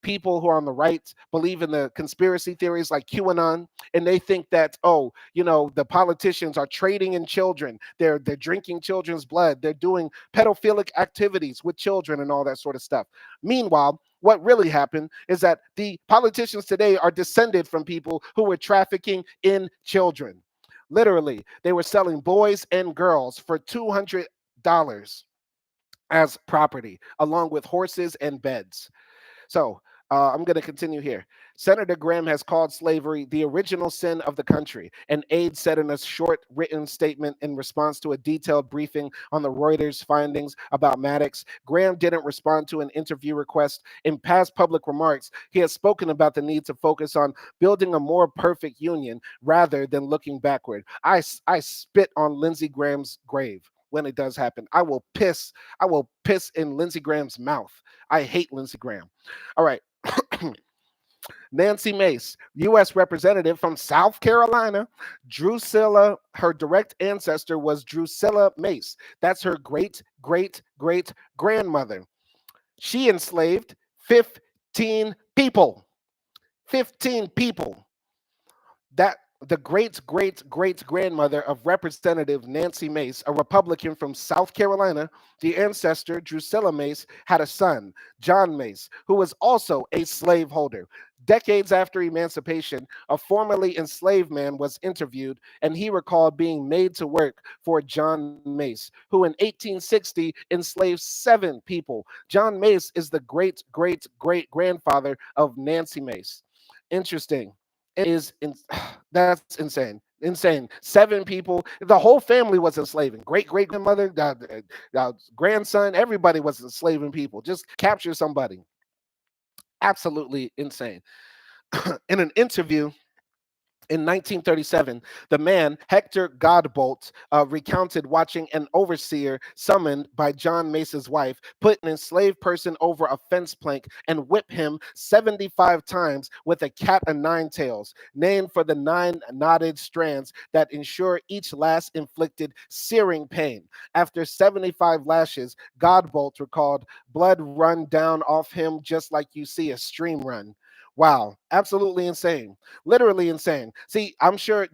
people who are on the right believe in the conspiracy theories like QAnon, and they think that, the politicians are trading in children. They're drinking children's blood. They're doing pedophilic activities with children and all that sort of stuff. Meanwhile, what really happened is that the politicians today are descended from people who were trafficking in children. Literally, they were selling boys and girls for $200 as property, along with horses and beds. So I'm going to continue here. Senator Graham has called slavery the original sin of the country, an aide said in a short written statement in response to a detailed briefing on the Reuters findings about Maddox. Graham didn't respond to an interview request. In past public remarks, he has spoken about the need to focus on building a more perfect union rather than looking backward. I spit on Lindsey Graham's grave when it does happen. I will piss in Lindsey Graham's mouth. I hate Lindsey Graham. All right. Nancy Mace, U.S. representative from South Carolina. Drusilla, her direct ancestor was Drusilla Mace. That's her great, great, great grandmother. She enslaved 15 people. 15 people. That the great great great grandmother of Representative Nancy Mace, a Republican from South Carolina, the ancestor Drusilla Mace had a son, John Mace, who was also a slaveholder. Decades after emancipation, a formerly enslaved man was interviewed, and he recalled being made to work for John Mace, who in 1860 enslaved 7 people. John Mace is the great great great grandfather of Nancy Mace. Interesting. That's insane. Insane. 7 people. The whole family was enslaving. Great great grandmother, grandson, everybody was enslaving people. Just capture somebody. Absolutely insane. In an interview in 1937, the man, Hector Godbolt, recounted watching an overseer summoned by John Mace's wife put an enslaved person over a fence plank and whip him 75 times with a cat o' nine tails, named for the 9 knotted strands that ensure each lash inflicted searing pain. After 75 lashes, Godbolt recalled, blood run down off him just like you see a stream run. Wow, absolutely insane, literally insane. See, I'm sure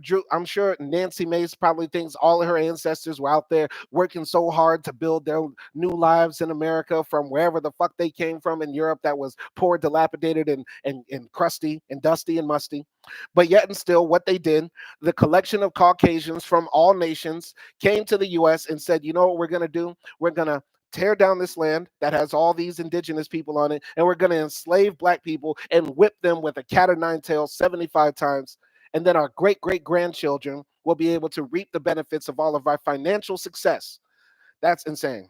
Nancy Mace probably thinks all of her ancestors were out there working so hard to build their new lives in America from wherever the fuck they came from in Europe that was poor, dilapidated, and crusty and dusty and musty. But yet and still, what they did, the collection of Caucasians from all nations came to the U.S. and said, you know what we're gonna do? We're gonna tear down this land that has all these indigenous people on it, and we're going to enslave black people and whip them with a cat o' nine tails 75 times. And then our great great grandchildren will be able to reap the benefits of all of our financial success. That's insane.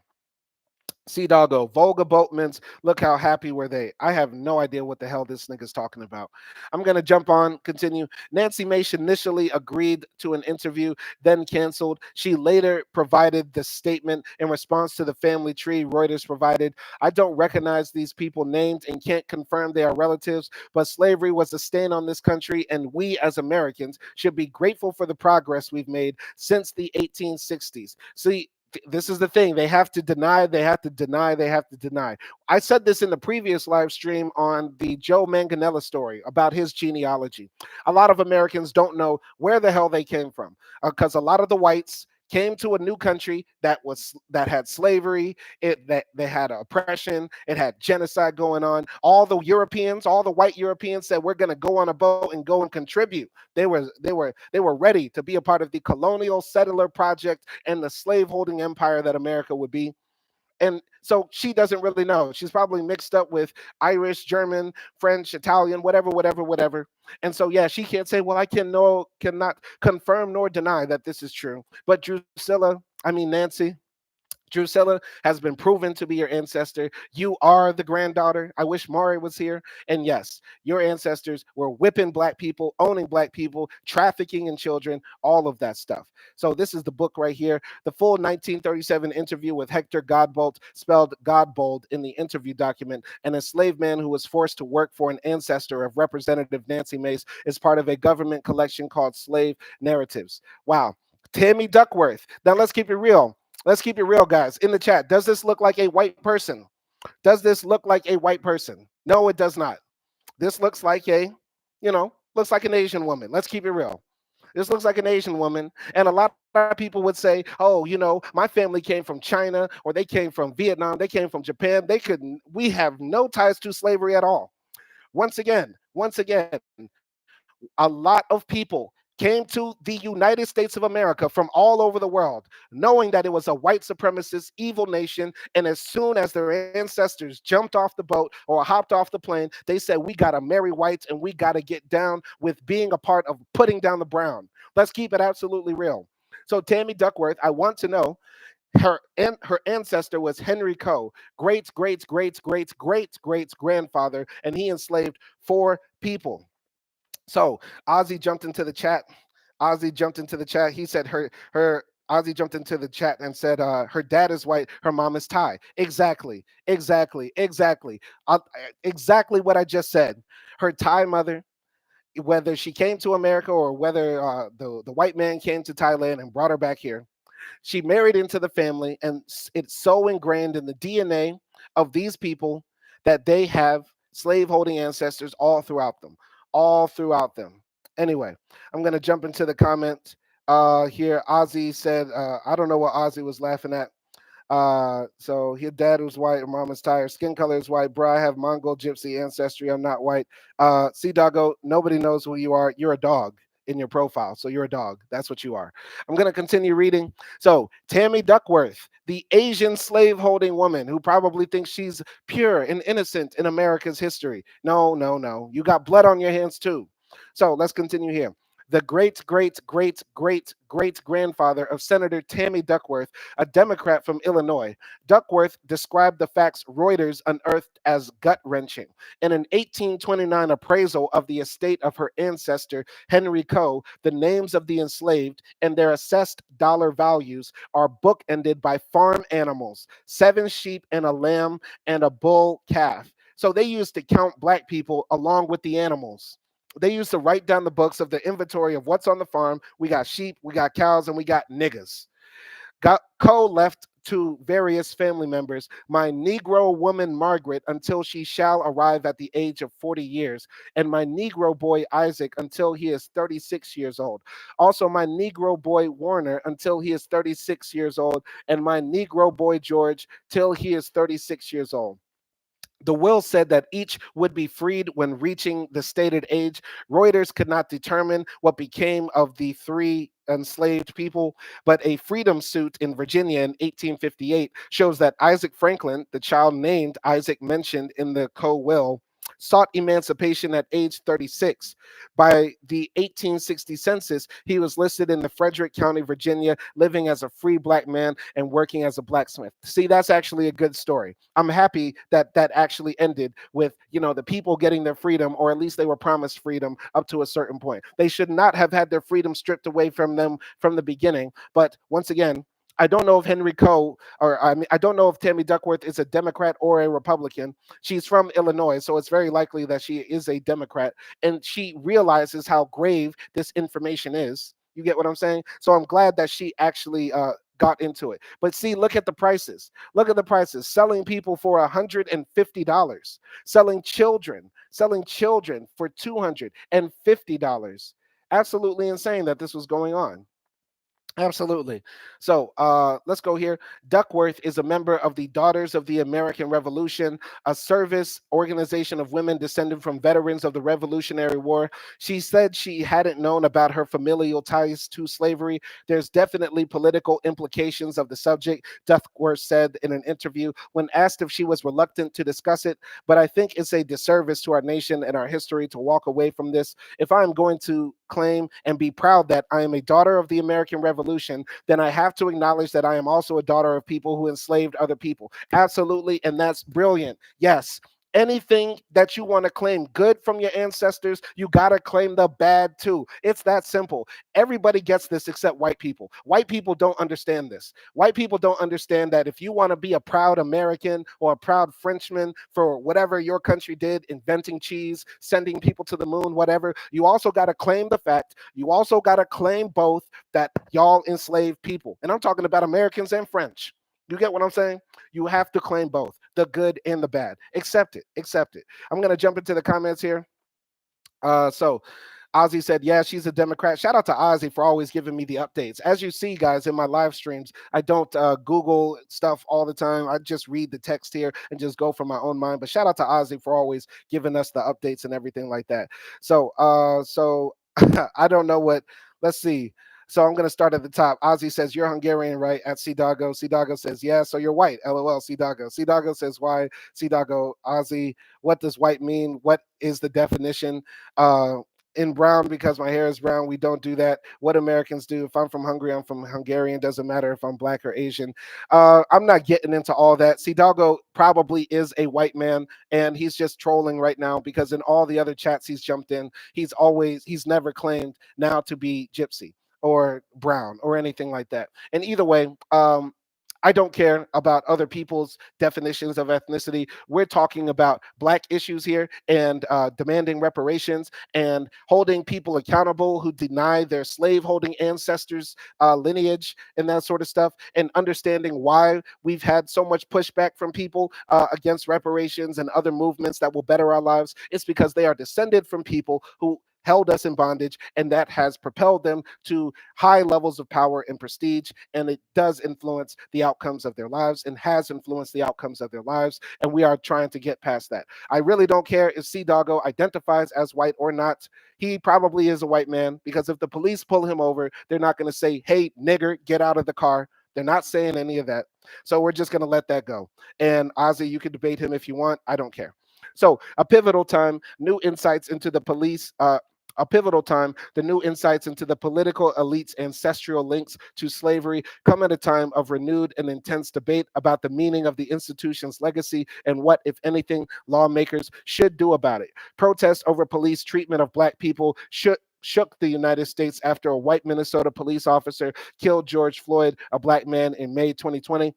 Sea Doggo, Volga Boatmans, look how happy were they. I have no idea what the hell this nigga's talking about. I'm going to jump on, continue. Nancy Mace initially agreed to an interview, then canceled. She later provided the statement in response to the family tree Reuters provided. I don't recognize these people named and can't confirm they are relatives, but slavery was a stain on this country, and we as Americans should be grateful for the progress we've made since the 1860s. See, this is the thing. They have to deny, they have to deny, they have to deny. I said this in the previous live stream on the Joe Manganiello story about his genealogy. A lot of Americans don't know where the hell they came from because a lot of the whites came to a new country that had slavery, it that they had oppression, it had genocide going on. All the Europeans, all the white Europeans said we're going to go on a boat and go and contribute. They were ready to be a part of the colonial settler project and the slaveholding empire that America would be. And so she doesn't really know. She's probably mixed up with Irish, German, French, Italian, whatever, whatever, whatever. And so yeah, she can't say, well, cannot confirm nor deny that this is true. But Nancy, Drusilla has been proven to be your ancestor. You are the granddaughter. I wish Maury was here. And yes, your ancestors were whipping black people, owning black people, trafficking in children, all of that stuff. So this is the book right here. The full 1937 interview with Hector Godbolt, spelled Godbold in the interview document, an enslaved man who was forced to work for an ancestor of Representative Nancy Mace, is part of a government collection called Slave Narratives. Wow. Tammy Duckworth. Now let's keep it real. Let's keep it real, guys. In the chat, does this look like a white person? Does this look like a white person? No, it does not. This looks like looks like an Asian woman. Let's keep it real. This looks like an Asian woman. And a lot of people would say, oh, my family came from China or they came from Vietnam. They came from Japan. We have no ties to slavery at all. Once again, a lot of people came to the United States of America from all over the world, knowing that it was a white supremacist, evil nation. And as soon as their ancestors jumped off the boat or hopped off the plane, they said, "We got to marry whites and we got to get down with being a part of putting down the brown." Let's keep it absolutely real. So, Tammy Duckworth, I want to know, her ancestor was Henry Coe, great grandfather, and he enslaved four people. So Ozzy jumped into the chat. Ozzy jumped into the chat. He said her Ozzy jumped into the chat and said her dad is white, her mom is Thai. Exactly. Exactly what I just said. Her Thai mother, whether she came to America or whether the white man came to Thailand and brought her back here, she married into the family, and it's so ingrained in the DNA of these people that they have slaveholding ancestors all throughout them. Anyway, I'm gonna jump into the comments here. Ozzy said, I don't know what Ozzy was laughing at. So his dad was white, her mom is Thai, her skin color is white. Bro, I have Mongol gypsy ancestry. I'm not white. See, doggo, nobody knows who you are. You're a dog in your profile. So you're a dog. That's what you are. I'm going to continue reading. So Tammy Duckworth, the Asian slave-holding woman who probably thinks she's pure and innocent in America's history. No. You got blood on your hands too. So let's continue here. The great grandfather of Senator Tammy Duckworth, a Democrat from Illinois. Duckworth described the facts Reuters unearthed as gut wrenching. In an 1829 appraisal of the estate of her ancestor, Henry Coe, the names of the enslaved and their assessed dollar values are bookended by farm animals: 7 sheep and a lamb and a bull calf. So they used to count black people along with the animals. They used to write down the books of the inventory of what's on the farm. We got sheep, we got cows, and we got niggas. Got Co left to various family members, my Negro woman Margaret until she shall arrive at the age of 40 years, and my Negro boy Isaac until he is 36 years old. Also, my Negro boy Warner until he is 36 years old, and my Negro boy George till he is 36 years old. The will said that each would be freed when reaching the stated age. Reuters could not determine what became of the three enslaved people, but a freedom suit in Virginia in 1858 shows that Isaac Franklin, the child named Isaac mentioned in the co-will, sought emancipation at age 36. By the 1860 census, he was listed in the Frederick County, Virginia, living as a free black man and working as a blacksmith. See, that's actually a good story. I'm happy that that actually ended with, the people getting their freedom, or at least they were promised freedom up to a certain point. They should not have had their freedom stripped away from them from the beginning. But once again, I don't know if Henry Coe, or I don't know if Tammy Duckworth is a Democrat or a Republican. She's from Illinois, so it's very likely that she is a Democrat, and she realizes how grave this information is. You get what I'm saying? So I'm glad that she actually got into it. But see, look at the prices. Look at the prices. Selling people for $150, selling children for $250. Absolutely insane that this was going on. Absolutely. So let's go here. Duckworth is a member of the Daughters of the American Revolution, a service organization of women descended from veterans of the Revolutionary War. She said she hadn't known about her familial ties to slavery. There's definitely political implications of the subject, Duckworth said in an interview when asked if she was reluctant to discuss it. But I think it's a disservice to our nation and our history to walk away from this. If I'm going to claim and be proud that I am a daughter of the American Revolution, then I have to acknowledge that I am also a daughter of people who enslaved other people. Absolutely. And that's brilliant. Yes. Anything that you want to claim good from your ancestors, you got to claim the bad too. It's that simple. Everybody gets this except white people. White people don't understand this. White people don't understand that if you want to be a proud American or a proud Frenchman for whatever your country did, inventing cheese, sending people to the moon, whatever, you also got to claim the fact, you also got to claim both, that y'all enslaved people. And I'm talking about Americans and French. You get what I'm saying? You have to claim both, the good and the bad. Accept it. Accept it. I'm going to jump into the comments here. So Ozzy said, yeah, she's a Democrat. Shout out to Ozzy for always giving me the updates. As you see, guys, in my live streams, I don't Google stuff all the time. I just read the text here and just go from my own mind. But shout out to Ozzy for always giving us the updates and everything like that. So I don't know what Let's see. So I'm going to start at the top. Ozzy says, you're Hungarian, right? At Cidago. Cidago says, yeah. So you're white. LOL, Cidago. Cidago says, why? Cidago, Ozzy, what does white mean? What is the definition? Uh, in brown, because my hair is brown, we don't do that. What Americans do. If I'm from Hungary, I'm from Hungarian. Doesn't matter if I'm black or Asian. I'm not getting into all that. Cidago probably is a white man, and he's just trolling right now because in all the other chats he's jumped in, he's never claimed now to be gypsy or brown or anything like that. And either way, I don't care about other people's definitions of ethnicity. We're talking about black issues here and demanding reparations and holding people accountable who deny their slaveholding ancestors' lineage and that sort of stuff, and understanding why we've had so much pushback from people against reparations and other movements that will better our lives. It's because they are descended from people who held us in bondage, and that has propelled them to high levels of power and prestige, and it does influence the outcomes of their lives and has influenced the outcomes of their lives, and we are trying to get past that. I really don't care if C Doggo identifies as white or not. He probably is a white man, because if the police pull him over, they're not going to say, hey, nigger, get out of the car. They're not saying any of that. So we're just going to let that go. And Ozzy, you can debate him if you want. I don't care. So a pivotal time, new insights into the police, a pivotal time, the new insights into the political elite's ancestral links to slavery come at a time of renewed and intense debate about the meaning of the institution's legacy and what, if anything, lawmakers should do about it. Protests over police treatment of black people shook the United States after a white Minnesota police officer killed George Floyd, a black man, in May 2020.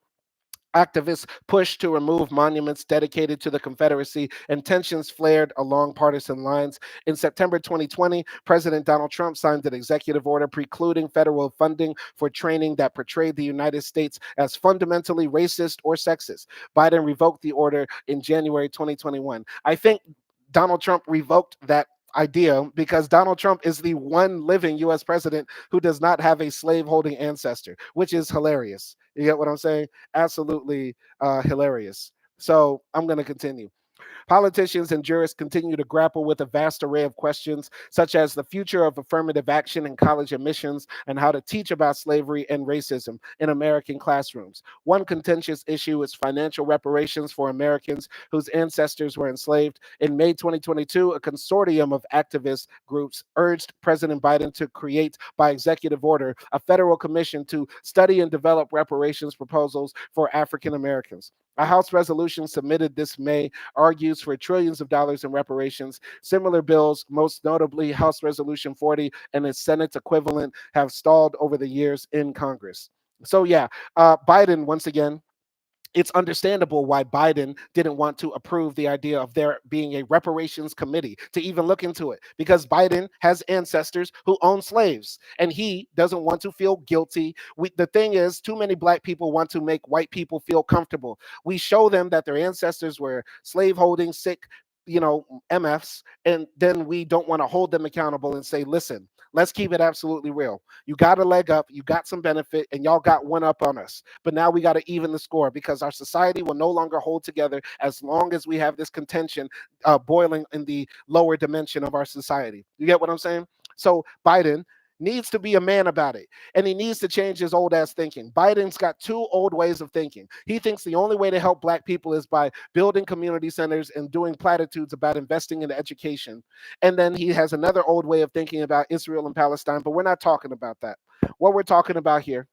Activists pushed to remove monuments dedicated to the Confederacy, and tensions flared along partisan lines. In September 2020, President Donald Trump signed an executive order precluding federal funding for training that portrayed the United States as fundamentally racist or sexist. Biden revoked the order in January 2021. I think Donald Trump revoked that idea because Donald Trump is the one living US president who does not have a slaveholding ancestor, which is hilarious. You get what I'm saying? Absolutely hilarious. So I'm going to continue. Politicians and jurists continue to grapple with a vast array of questions, such as the future of affirmative action in college admissions and how to teach about slavery and racism in American classrooms. One contentious issue is financial reparations for Americans whose ancestors were enslaved. In May 2022, a consortium of activist groups urged President Biden to create, by executive order, a federal commission to study and develop reparations proposals for African Americans. A House resolution submitted this May argues for trillions of dollars in reparations. Similar bills, most notably House Resolution 40 and its Senate equivalent, have stalled over the years in Congress. So, yeah, Biden, once again, it's understandable why Biden didn't want to approve the idea of there being a reparations committee to even look into it, because Biden has ancestors who own slaves and he doesn't want to feel guilty. The thing is, too many black people want to make white people feel comfortable. We show them that their ancestors were slaveholding, sick, MFs, and then we don't want to hold them accountable and say, listen, let's keep it absolutely real. You got a leg up, you got some benefit, and y'all got one up on us. But now we got to even the score, because our society will no longer hold together as long as we have this contention boiling in the lower dimension of our society. You get what I'm saying? So Biden needs to be a man about it, and he needs to change his old ass thinking. Biden's got two old ways of thinking. He thinks the only way to help black people is by building community centers and doing platitudes about investing in education. And then he has another old way of thinking about Israel and Palestine, but we're not talking about that. What we're talking about here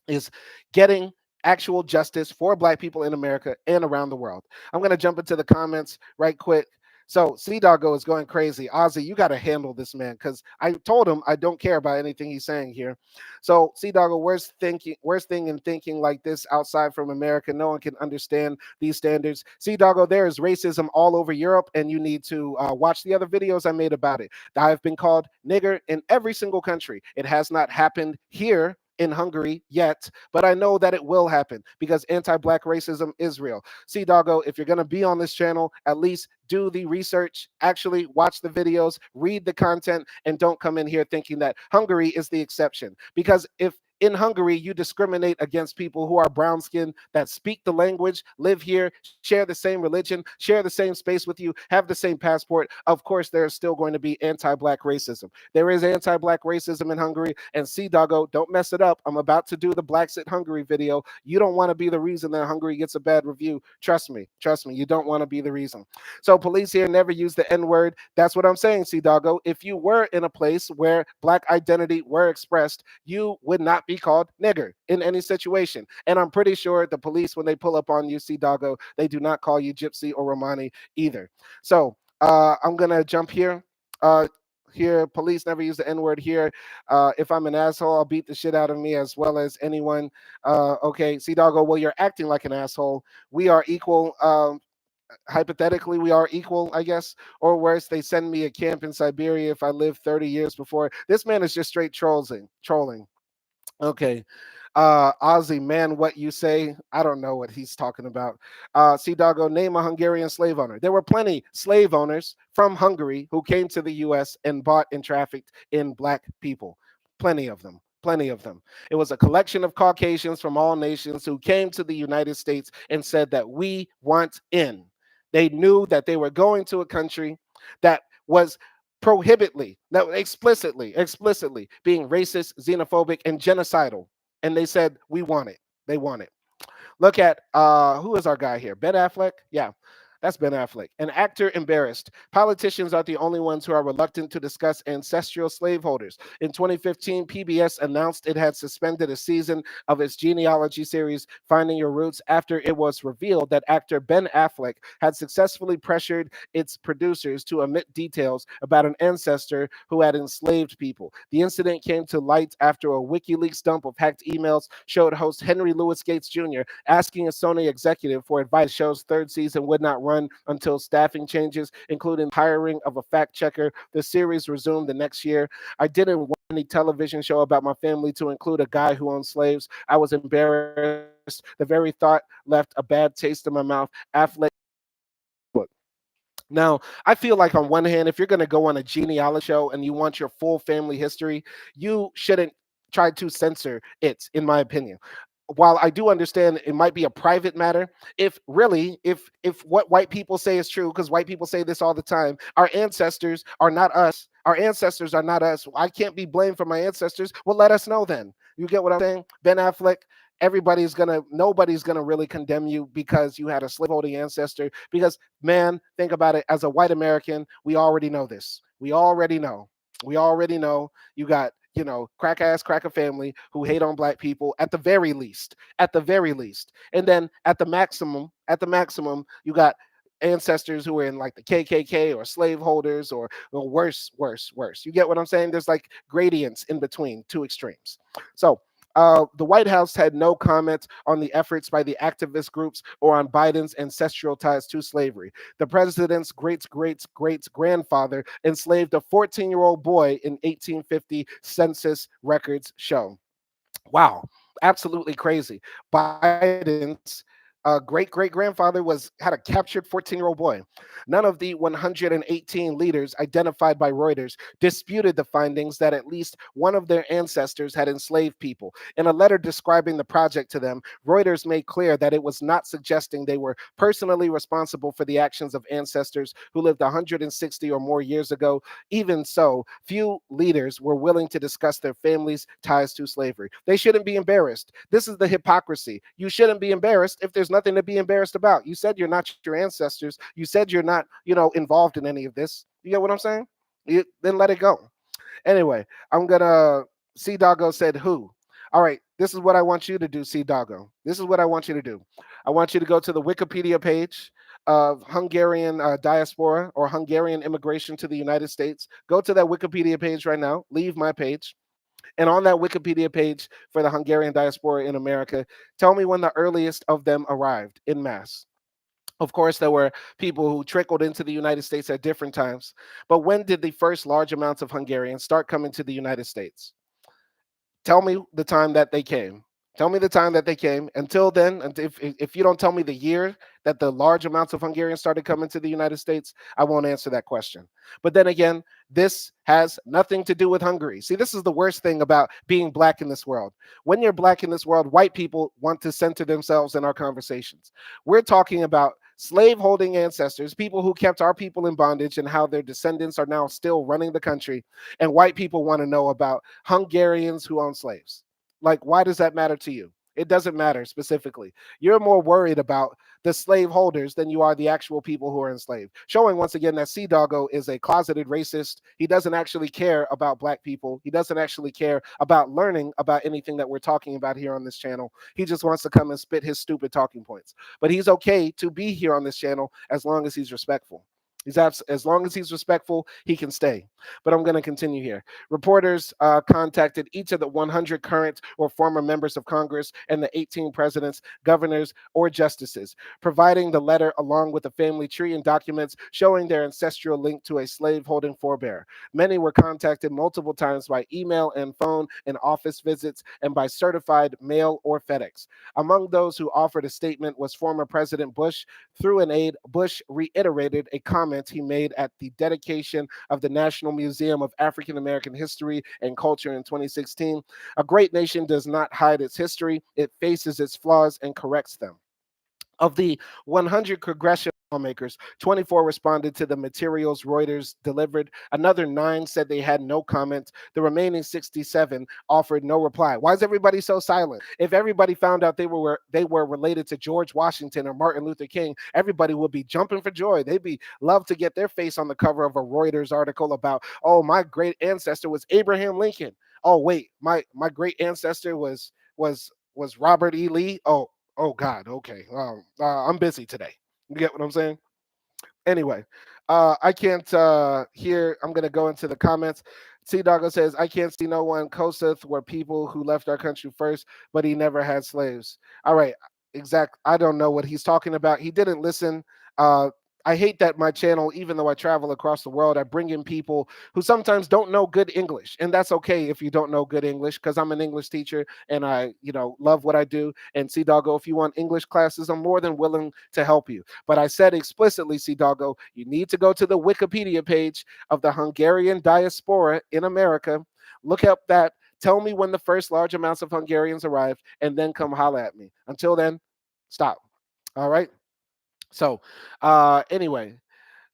is getting actual justice for black people in America and around the world. I'm going to jump into the comments right quick. So C Doggo is going crazy. Ozzy, you got to handle this man, because I told him I don't care about anything he's saying here. So C Doggo, worst thing in thinking like this outside from America. No one can understand these standards. C Doggo, there is racism all over Europe, and you need to watch the other videos I made about it. I've been called nigger in every single country. It has not happened here in Hungary yet, but I know that it will happen, because anti-black racism is real. See, Doggo, if you're going to be on this channel, at least do the research, actually watch the videos, read the content, and don't come in here thinking that Hungary is the exception. Because if in Hungary, you discriminate against people who are brown skinned, that speak the language, live here, share the same religion, share the same space with you, have the same passport. Of course, there's still going to be anti black racism. There is anti black racism in Hungary. And see, doggo, don't mess it up. I'm about to do the Blacks at Hungary video. You don't want to be the reason that Hungary gets a bad review. Trust me. Trust me. You don't want to be the reason. So police here never use the N word. That's what I'm saying, see, doggo. If you were in a place where black identity were expressed, you would not be called nigger in any situation. And I'm pretty sure the police, when they pull up on you, see, doggo, they do not call you gypsy or Romani either. So I'm going to jump here. Here, police never use the N word here. If I'm an asshole, I'll beat the shit out of me as well as anyone. Okay, see, doggo, well, you're acting like an asshole. We are equal. Hypothetically, we are equal, I guess, or worse, they send me a camp in Siberia if I live 30 years before. This man is just straight trolling. Okay. Ozzy, man, what you say? I don't know what he's talking about. See, doggo, name a Hungarian slave owner. There were plenty slave owners from Hungary who came to the U.S. and bought and trafficked in black people. Plenty of them. Plenty of them. It was a collection of Caucasians from all nations who came to the United States and said that we want in. They knew that they were going to a country that was prohibitly, no, explicitly being racist, xenophobic, and genocidal. And they said, we want it. They want it. Look at who is our guy here? Ben Affleck? Yeah, that's Ben Affleck. An actor embarrassed. Politicians are the only ones who are reluctant to discuss ancestral slaveholders. In 2015, PBS announced it had suspended a season of its genealogy series, Finding Your Roots, after it was revealed that actor Ben Affleck had successfully pressured its producers to omit details about an ancestor who had enslaved people. The incident came to light after a WikiLeaks dump of hacked emails showed host Henry Louis Gates Jr. asking a Sony executive for advice. Show's third season would not run until staffing changes, including hiring of a fact checker. The series resumed the next year. I didn't want any television show about my family to include a guy who owned slaves. I was embarrassed. The very thought left a bad taste in my mouth. Affleck. Now, I feel like on one hand, if you're going to go on a genealogy show and you want your full family history, you shouldn't try to censor it, in my opinion. While I do understand it might be a private matter, if really, if what white people say is true, because white people say this all the time, our ancestors are not us. Our ancestors are not us. I can't be blamed for my ancestors. Well, let us know then. You get what I'm saying? Ben Affleck, nobody's gonna really condemn you because you had a slaveholding ancestor. Because man, think about it. As a white American, we already know this. We already know. We already know you got, crack ass cracker family who hate on black people at the very least. At the very least. And then at the maximum, you got ancestors who were in like the KKK or slaveholders or worse. You get what I'm saying? There's like gradients in between two extremes. So the White House had no comment on the efforts by the activist groups or on Biden's ancestral ties to slavery. The president's great grandfather enslaved a 14-year-old boy in 1850, census records show. Wow, absolutely crazy. Biden's great grandfather had a captured 14-year-old boy. None of the 118 leaders identified by Reuters disputed the findings that at least one of their ancestors had enslaved people. In a letter describing the project to them, Reuters made clear that it was not suggesting they were personally responsible for the actions of ancestors who lived 160 or more years ago. Even so, few leaders were willing to discuss their families' ties to slavery. They shouldn't be embarrassed. This is the hypocrisy. You shouldn't be embarrassed if there's nothing to be embarrassed about. You said you're not your ancestors. You said you're not, involved in any of this. You get what I'm saying? Then let it go. Anyway, I'm gonna. C Doggo said who. All right, this is what I want you to do, C Doggo. This is what I want you to do. I want you to go to the Wikipedia page of Hungarian diaspora or Hungarian immigration to the United States. Go to that Wikipedia page right now. Leave my page. And on that Wikipedia page for the Hungarian diaspora in America, tell me when the earliest of them arrived in mass. Of course, there were people who trickled into the United States at different times. But when did the first large amounts of Hungarians start coming to the United States? Tell me the time that they came. Tell me the time that they came. Until then, if you don't tell me the year that the large amounts of Hungarians started coming to the United States, I won't answer that question. But then again, this has nothing to do with Hungary. See, this is the worst thing about being black in this world. When you're black in this world, white people want to center themselves in our conversations. We're talking about slave-holding ancestors, people who kept our people in bondage and how their descendants are now still running the country. And white people want to know about Hungarians who own slaves. Like, why does that matter to you? It doesn't matter specifically. You're more worried about the slave holders than you are the actual people who are enslaved. Showing once again that Sea Doggo is a closeted racist. He doesn't actually care about black people. He doesn't actually care about learning about anything that we're talking about here on this channel. He just wants to come and spit his stupid talking points. But he's okay to be here on this channel as long as he's respectful. As long as he's respectful, he can stay. But I'm going to continue here. Reporters contacted each of the 100 current or former members of Congress and the 18 presidents, governors, or justices, providing the letter along with a family tree and documents showing their ancestral link to a slave-holding forebear. Many were contacted multiple times by email and phone and office visits and by certified mail or FedEx. Among those who offered a statement was former President Bush. Through an aide, Bush reiterated a comment he made at the dedication of the National Museum of African American History and Culture in 2016. A great nation does not hide its history, it faces its flaws and corrects them. Of the 100 congressional lawmakers, 24 responded to the materials Reuters delivered. Another 9 said they had no comment. The remaining 67 offered no reply. Why is everybody so silent? If everybody found out they were related to George Washington or Martin Luther King, everybody would be jumping for joy. They'd be love to get their face on the cover of a Reuters article about, oh, my great ancestor was Abraham Lincoln. Oh, wait, my great ancestor was Robert E. Lee. Oh God. Okay. I'm busy today. You get what I'm saying? Anyway, I can't hear. I'm gonna go into the comments. Sea Doggo says, I can't see no one. Koseth were people who left our country first, but he never had slaves. All right, exact. I don't know what he's talking about. He didn't listen. Uh, I hate that my channel, even though I travel across the world, I bring in people who sometimes don't know good English, and that's okay if you don't know good English, because I'm an English teacher and I, love what I do. And Sea Doggo, if you want English classes, I'm more than willing to help you. But I said explicitly, Sea Doggo, you need to go to the Wikipedia page of the Hungarian diaspora in America. Look up that. Tell me when the first large amounts of Hungarians arrived, and then come holla at me. Until then, stop. All right. So, anyway,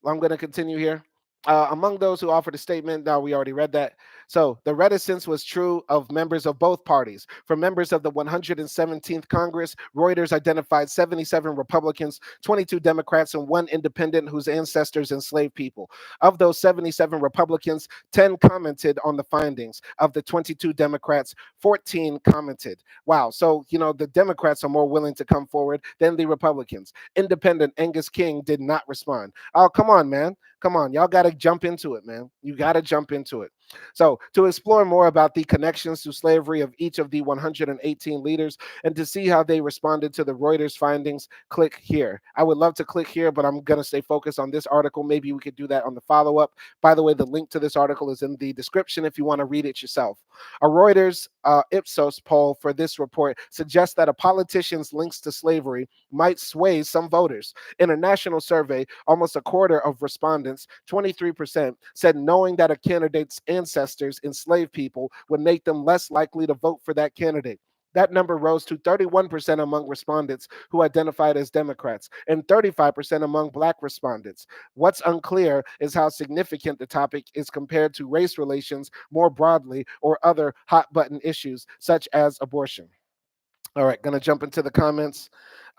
I'm going to continue here. Among those who offered a statement, now we already read that. So the reticence was true of members of both parties. For members of the 117th Congress, Reuters identified 77 Republicans, 22 Democrats, and 1 independent whose ancestors enslaved people. Of those 77 Republicans, 10 commented on the findings. Of the 22 Democrats, 14 commented. Wow. So, the Democrats are more willing to come forward than the Republicans. Independent Angus King did not respond. Oh, come on, man. Come on, y'all got to jump into it, man. You got to jump into it. So, to explore more about the connections to slavery of each of the 118 leaders and to see how they responded to the Reuters findings, click here. I would love to click here, but I'm going to stay focused on this article. Maybe we could do that on the follow up. By the way, the link to this article is in the description if you want to read it yourself. A Reuters Ipsos poll for this report suggests that a politician's links to slavery might sway some voters. In a national survey, almost a quarter of respondents, 23%, said knowing that a candidate's ancestors enslaved people would make them less likely to vote for that candidate. That number rose to 31% among respondents who identified as Democrats and 35% among Black respondents. What's unclear is how significant the topic is compared to race relations more broadly or other hot button issues such as abortion. All right, gonna jump into the comments.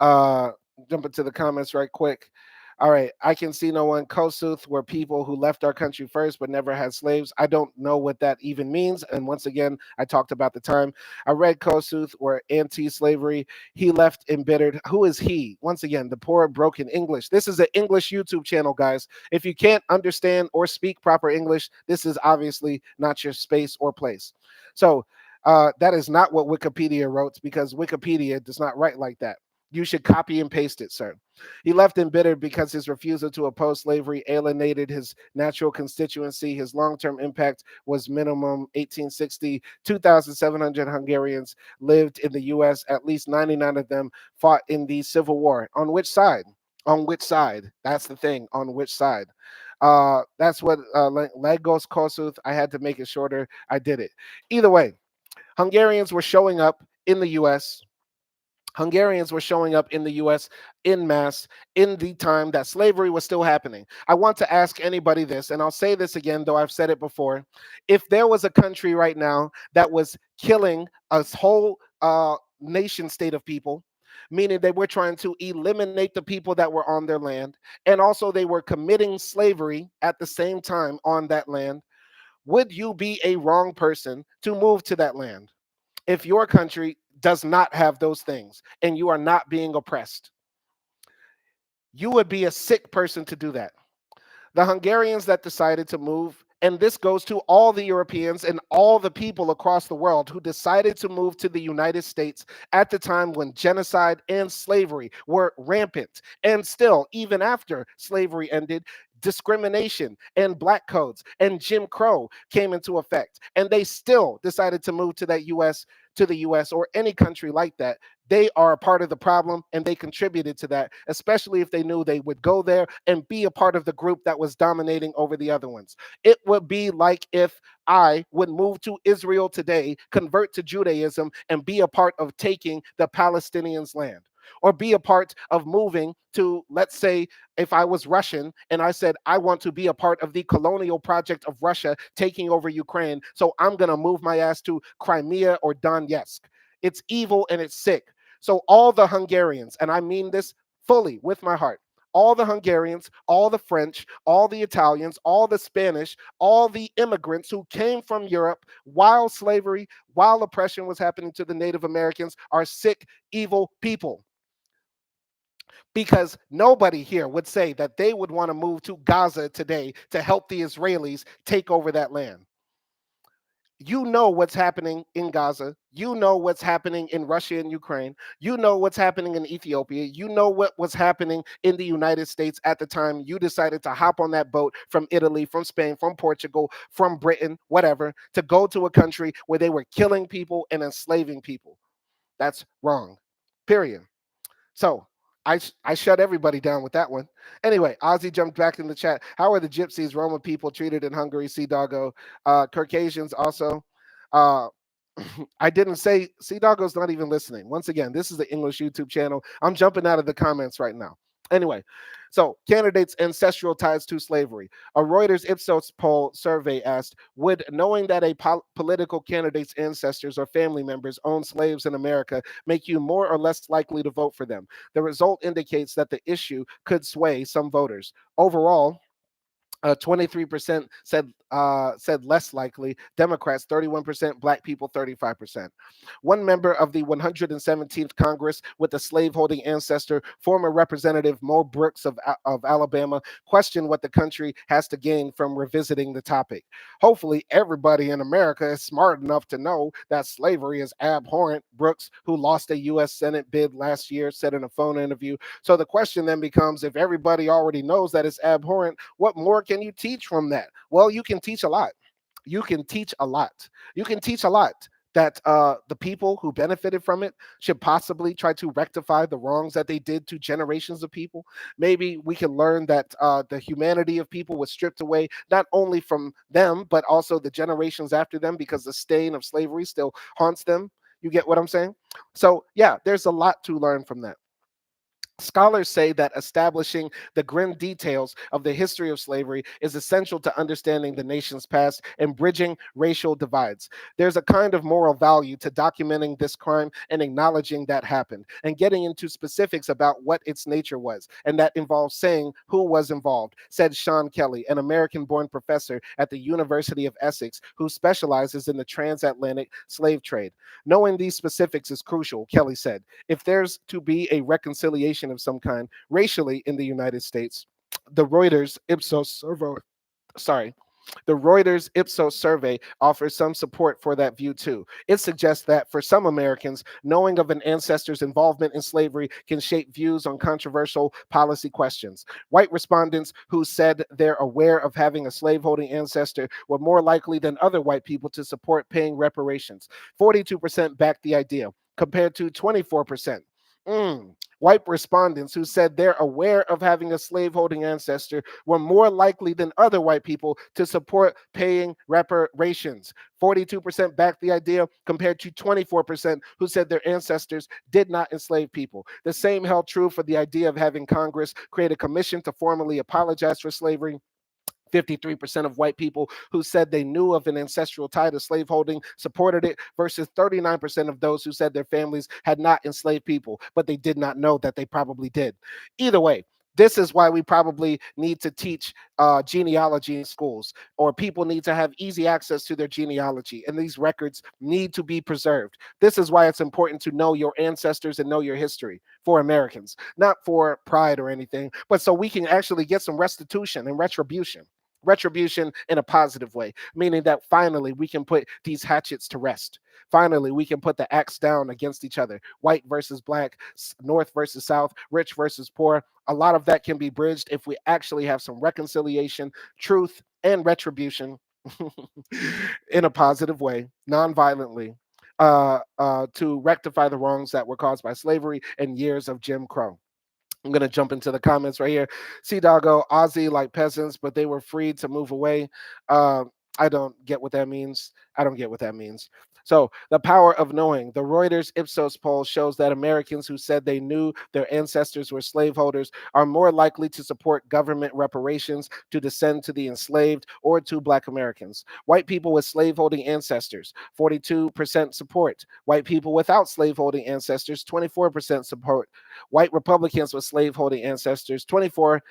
Jump into the comments right quick. All right, I can see no one. Kosuth were people who left our country first but never had slaves. I don't know what that even means. And once again, I talked about the time. I read Kosuth were anti-slavery. He left embittered. Who is he? Once again, the poor broken English. This is an English YouTube channel, guys. If you can't understand or speak proper English, this is obviously not your space or place. So that is not what Wikipedia wrote, because Wikipedia does not write like that. You should copy and paste it, sir. He left embittered because his refusal to oppose slavery alienated his natural constituency. His long term impact was minimum 1860. 2,700 Hungarians lived in the U.S., at least 99 of them fought in the Civil War. On which side? On which side? That's the thing. On which side? That's what Lagos Kossuth. I had to make it shorter. I did it. Either way, Hungarians were showing up in the U.S. Hungarians were showing up in the US in mass in the time that slavery was still happening. I want to ask anybody this, and I'll say this again, though I've said it before. If there was a country right now that was killing a whole nation state of people, meaning they were trying to eliminate the people that were on their land, and also they were committing slavery at the same time on that land, would you be a wrong person to move to that land? If your country does not have those things and you are not being oppressed, you would be a sick person to do that. The Hungarians that decided to move, and this goes to all the Europeans and all the people across the world who decided to move to the United States at the time when genocide and slavery were rampant. And still, even after slavery ended, discrimination and black codes and Jim Crow came into effect. And they still decided to move to the US or any country like that. They are a part of the problem and they contributed to that, especially if they knew they would go there and be a part of the group that was dominating over the other ones. It would be like if I would move to Israel today, convert to Judaism, and be a part of taking the Palestinians' land. Or be a part of moving to, let's say, if I was Russian and I said, I want to be a part of the colonial project of Russia taking over Ukraine, so I'm going to move my ass to Crimea or Donetsk. It's evil and it's sick. So all the Hungarians, and I mean this fully with my heart, all the Hungarians, all the French, all the Italians, all the Spanish, all the immigrants who came from Europe while slavery, while oppression was happening to the Native Americans are sick, evil people. Because nobody here would say that they would want to move to Gaza today to help the Israelis take over that land. You know what's happening in Gaza. You know what's happening in Russia and Ukraine. You know what's happening in Ethiopia. You know what was happening in the United States at the time you decided to hop on that boat from Italy, from Spain, from Portugal, from Britain, whatever, to go to a country where they were killing people and enslaving people. That's wrong. Period. So I shut everybody down with that one. Anyway, Ozzy jumped back in the chat. How are the Gypsies, Roma people treated in Hungary? Sea Doggo, Caucasians also. Uh, I didn't say Sea Doggo's not even listening. Once again, this is the English YouTube channel. I'm jumping out of the comments right now. Anyway, so candidates' ancestral ties to slavery. A Reuters Ipsos poll survey asked, would knowing that a political candidate's ancestors or family members owned slaves in America make you more or less likely to vote for them? The result indicates that the issue could sway some voters. Overall, 23% said less likely. Democrats 31%, black people 35%. One member of the 117th Congress with a slaveholding ancestor, former Representative Mo Brooks of Alabama, questioned what the country has to gain from revisiting the topic. Hopefully, everybody in America is smart enough to know that slavery is abhorrent. Brooks, who lost a U.S. Senate bid last year, said in a phone interview. So the question then becomes, if everybody already knows that it's abhorrent, what more can you teach from that? Well, you can teach a lot. You can teach a lot. You can teach a lot that the people who benefited from it should possibly try to rectify the wrongs that they did to generations of people. Maybe we can learn that the humanity of people was stripped away, not only from them, but also the generations after them, because the stain of slavery still haunts them. You get what I'm saying? So, yeah, there's a lot to learn from that. Scholars say that establishing the grim details of the history of slavery is essential to understanding the nation's past and bridging racial divides. There's a kind of moral value to documenting this crime and acknowledging that happened, and getting into specifics about what its nature was, and that involves saying who was involved, said Sean Kelly, an American-born professor at the University of Essex who specializes in the transatlantic slave trade. Knowing these specifics is crucial, Kelly said. If there's to be a reconciliation of some kind racially in the United States, the Reuters Ipsos survey, sorry, The Reuters Ipsos survey offers some support for that view too. It suggests that for some Americans, knowing of an ancestor's involvement in slavery can shape views on controversial policy questions. White respondents who said they're aware of having a slaveholding ancestor were more likely than other white people to support paying reparations. 42% backed the idea, compared to 24%. White respondents who said they're aware of having a slaveholding ancestor were more likely than other white people to support paying reparations. 42% backed the idea, compared to 24% who said their ancestors did not enslave people. The same held true for the idea of having Congress create a commission to formally apologize for slavery. 53% of white people who said they knew of an ancestral tie to slaveholding supported it, versus 39% of those who said their families had not enslaved people, but they did not know that they probably did. Either way, this is why we probably need to teach genealogy in schools, or people need to have easy access to their genealogy, and these records need to be preserved. This is why it's important to know your ancestors and know your history for Americans, not for pride or anything, but so we can actually get some restitution and retribution. Retribution in a positive way, meaning that finally we can put these hatchets to rest. Finally, we can put the axe down against each other, white versus black, north versus south, rich versus poor. A lot of that can be bridged if we actually have some reconciliation, truth, and retribution in a positive way, non-violently, to rectify the wrongs that were caused by slavery and years of Jim Crow. I'm going to jump into the comments right here. Sea Doggo, Aussie like peasants, but they were free to move away. Uh, I don't get what that means. I don't get what that means. So, the power of knowing. The Reuters Ipsos poll shows that Americans who said they knew their ancestors were slaveholders are more likely to support government reparations to descend to the enslaved or to Black Americans. White people with slaveholding ancestors, 42% support. White people without slaveholding ancestors, 24% support. White Republicans with slaveholding ancestors, 24%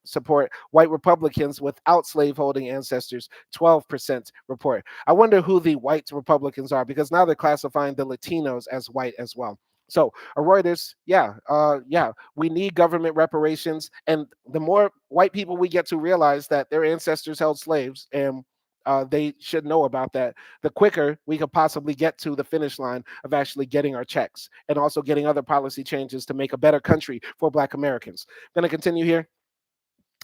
support. White Republicans without slaveholding ancestors, 12% report. I wonder who the white Republicans are, because now they're classifying the Latinos as white as well. So, Reuters, yeah, we need government reparations, and the more white people we get to realize that their ancestors held slaves, and they should know about that, the quicker we could possibly get to the finish line of actually getting our checks and also getting other policy changes to make a better country for Black Americans. Going to continue here.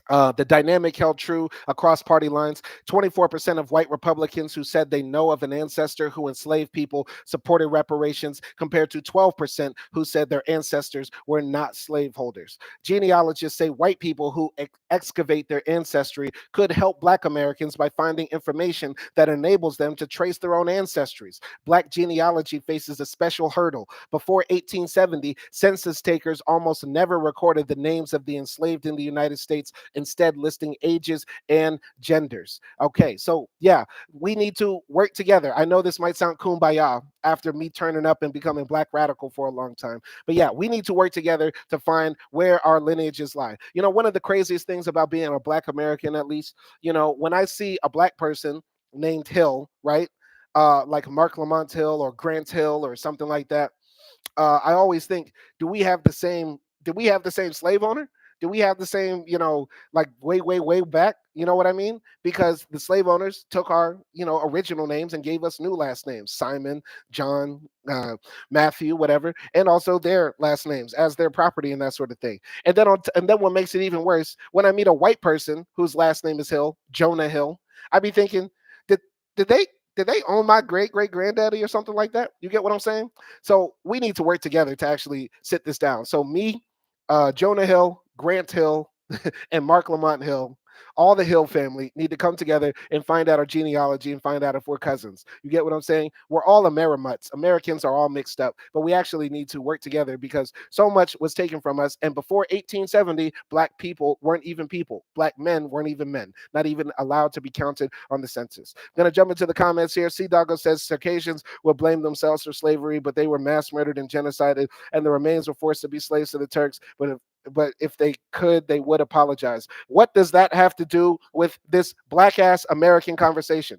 The dynamic held true across party lines. 24% of white Republicans who said they know of an ancestor who enslaved people supported reparations, compared to 12% who said their ancestors were not slaveholders. Genealogists say white people who excavate their ancestry could help Black Americans by finding information that enables them to trace their own ancestries. Black genealogy faces a special hurdle. Before 1870, census takers almost never recorded the names of the enslaved in the United States, instead listing ages and genders. Okay, so yeah, we need to work together. I know this might sound kumbaya after me turning up and becoming Black radical for a long time, but yeah, we need to work together to find where our lineages lie. You know, one of the craziest things about being a Black American, at least, you know, when I see a Black person named Hill, right? Like Mark Lamont Hill or Grant Hill or something like that, I always think, do we have the same? Do we have the same slave owner? Do we have the same, you know, like way, way, way back? You know what I mean? Because the slave owners took our, you know, original names and gave us new last names: Simon, John, Matthew, whatever, and also their last names as their property and that sort of thing. And then and then what makes it even worse, when I meet a white person whose last name is Hill, Jonah Hill, I be thinking, did did they did they own my great great granddaddy or something like that? You get what I'm saying? So we need to work together to actually sit this down. So me, Jonah Hill, Grant Hill, and Mark Lamont Hill, all the Hill family need to come together and find out our genealogy and find out if we're cousins. You get what I'm saying? We're all Amerimuts. Americans are all mixed up, but we actually need to work together because so much was taken from us. And before 1870, Black people weren't even people. Black men weren't even men, not even allowed to be counted on the census. I'm going to jump into the comments here. C. Doggo says Circassians will blame themselves for slavery, but they were mass murdered and genocided, and the remains were forced to be slaves to the Turks. But if they could, they would apologize. What does that have to do with this black ass American conversation?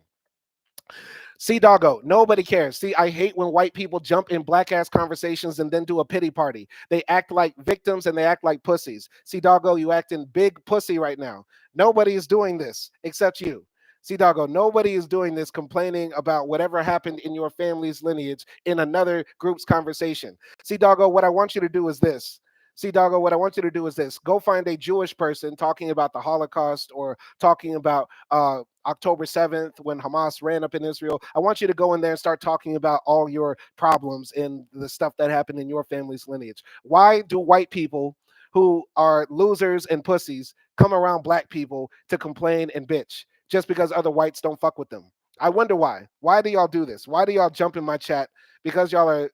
See, doggo, nobody cares. See, I hate when white people jump in black ass conversations and then do a pity party. They act like victims and they act like pussies. See, doggo, you acting big pussy right now. Nobody is doing this except you. See, doggo, nobody is doing this complaining about whatever happened in your family's lineage in another group's conversation. See, doggo, what I want you to do is this. See, doggo, what I want you to do is this. Go find a Jewish person talking about the Holocaust or talking about October 7th when Hamas ran up in Israel. I want you to go in there and start talking about all your problems and the stuff that happened in your family's lineage. Why do white people who are losers and pussies come around black people to complain and bitch just because other whites don't fuck with them? I wonder why. Why do y'all do this? Why do y'all jump in my chat? Because y'all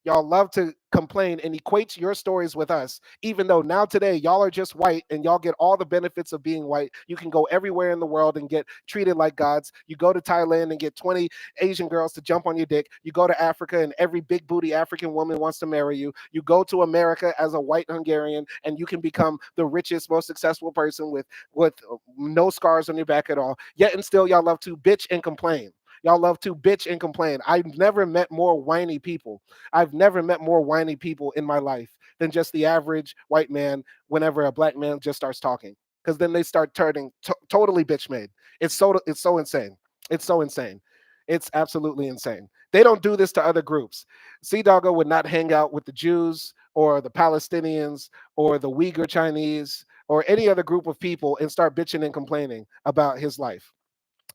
love to complain and equate your stories with us, even though now today y'all are just white and y'all get all the benefits of being white. You can go everywhere in the world and get treated like gods. You go to Thailand and get 20 Asian girls to jump on your dick. You go to Africa and every big booty African woman wants to marry you. You go to America as a white Hungarian and you can become the richest, most successful person with no scars on your back at all. Yet and still y'all love to bitch and complain. Y'all love to bitch and complain. I've never met more whiny people. I've never met more whiny people in my life than just the average white man whenever a black man just starts talking. Because then they start turning totally bitch made. It's so insane. It's so insane. It's absolutely insane. They don't do this to other groups. Sea Doggo would not hang out with the Jews or the Palestinians or the Uyghur Chinese or any other group of people and start bitching and complaining about his life.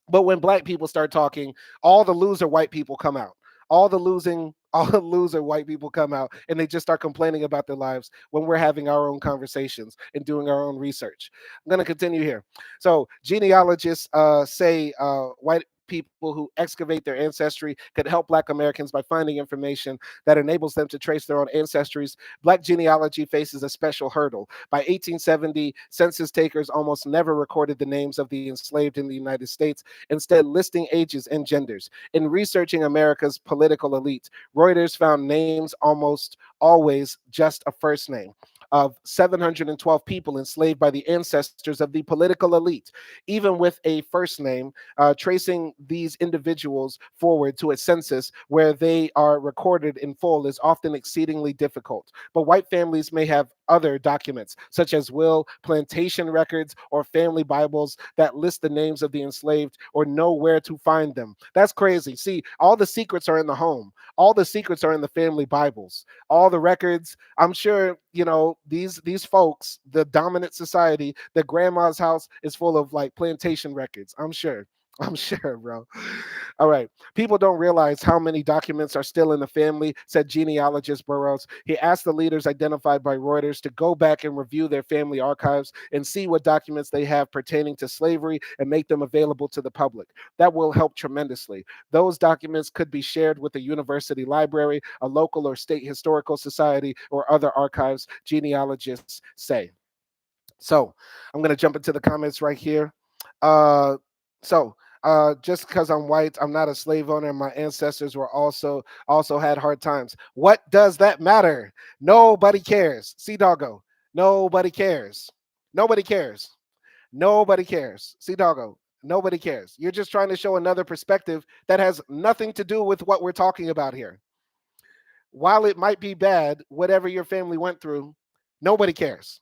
But when black people start talking, all the loser white people come out. All the loser white people come out and they just start complaining about their lives when we're having our own conversations and doing our own research. I'm going to continue here. So, genealogists say white people who excavate their ancestry could help black Americans by finding information that enables them to trace their own ancestries. Black genealogy faces a special hurdle. By 1870, census takers almost never recorded the names of the enslaved in the United States, instead listing ages and genders. In researching America's political elite, Reuters found names almost always just a first name of 712 people enslaved by the ancestors of the political elite. Even with a first name, tracing these individuals forward to a census where they are recorded in full is often exceedingly difficult. But white families may have other documents, such as will, plantation records, or family Bibles that list the names of the enslaved or know where to find them. That's crazy. See, all the secrets are in the home. All the secrets are in the family Bibles. All the records. I'm sure these folks, the dominant society, the grandma's house is full of like plantation records. I'm sure. I'm sure, bro. All right. People don't realize how many documents are still in the family, said genealogist Burroughs. He asked the leaders identified by Reuters to go back and review their family archives and see what documents they have pertaining to slavery and make them available to the public. That will help tremendously. Those documents could be shared with a university library, a local or state historical society, or other archives, genealogists say. So I'm going to jump into the comments right here. Uh, just because I'm white, I'm not a slave owner. My ancestors were also had hard times. What does that matter? Nobody cares. See, doggo. Nobody cares. Nobody cares. Nobody cares. See, doggo. Nobody cares. You're just trying to show another perspective that has nothing to do with what we're talking about here. While it might be bad, whatever your family went through, nobody cares.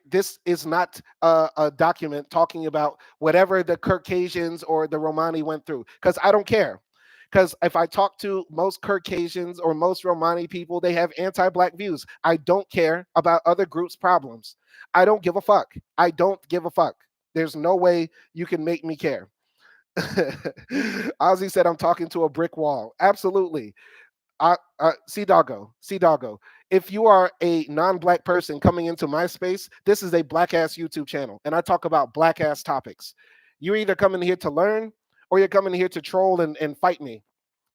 This is not a document talking about whatever the Caucasians or the Romani went through, because I don't care. Because if I talk to most Caucasians or most Romani people, they have anti-black views. I don't care about other groups' problems. I don't give a fuck. I don't give a fuck. There's no way you can make me care. Ozzy said I'm talking to a brick wall. Absolutely. See doggo. If you are a non-black person coming into my space, this is a black ass YouTube channel, and I talk about black ass topics. You're either coming here to learn, or you're coming here to troll and fight me.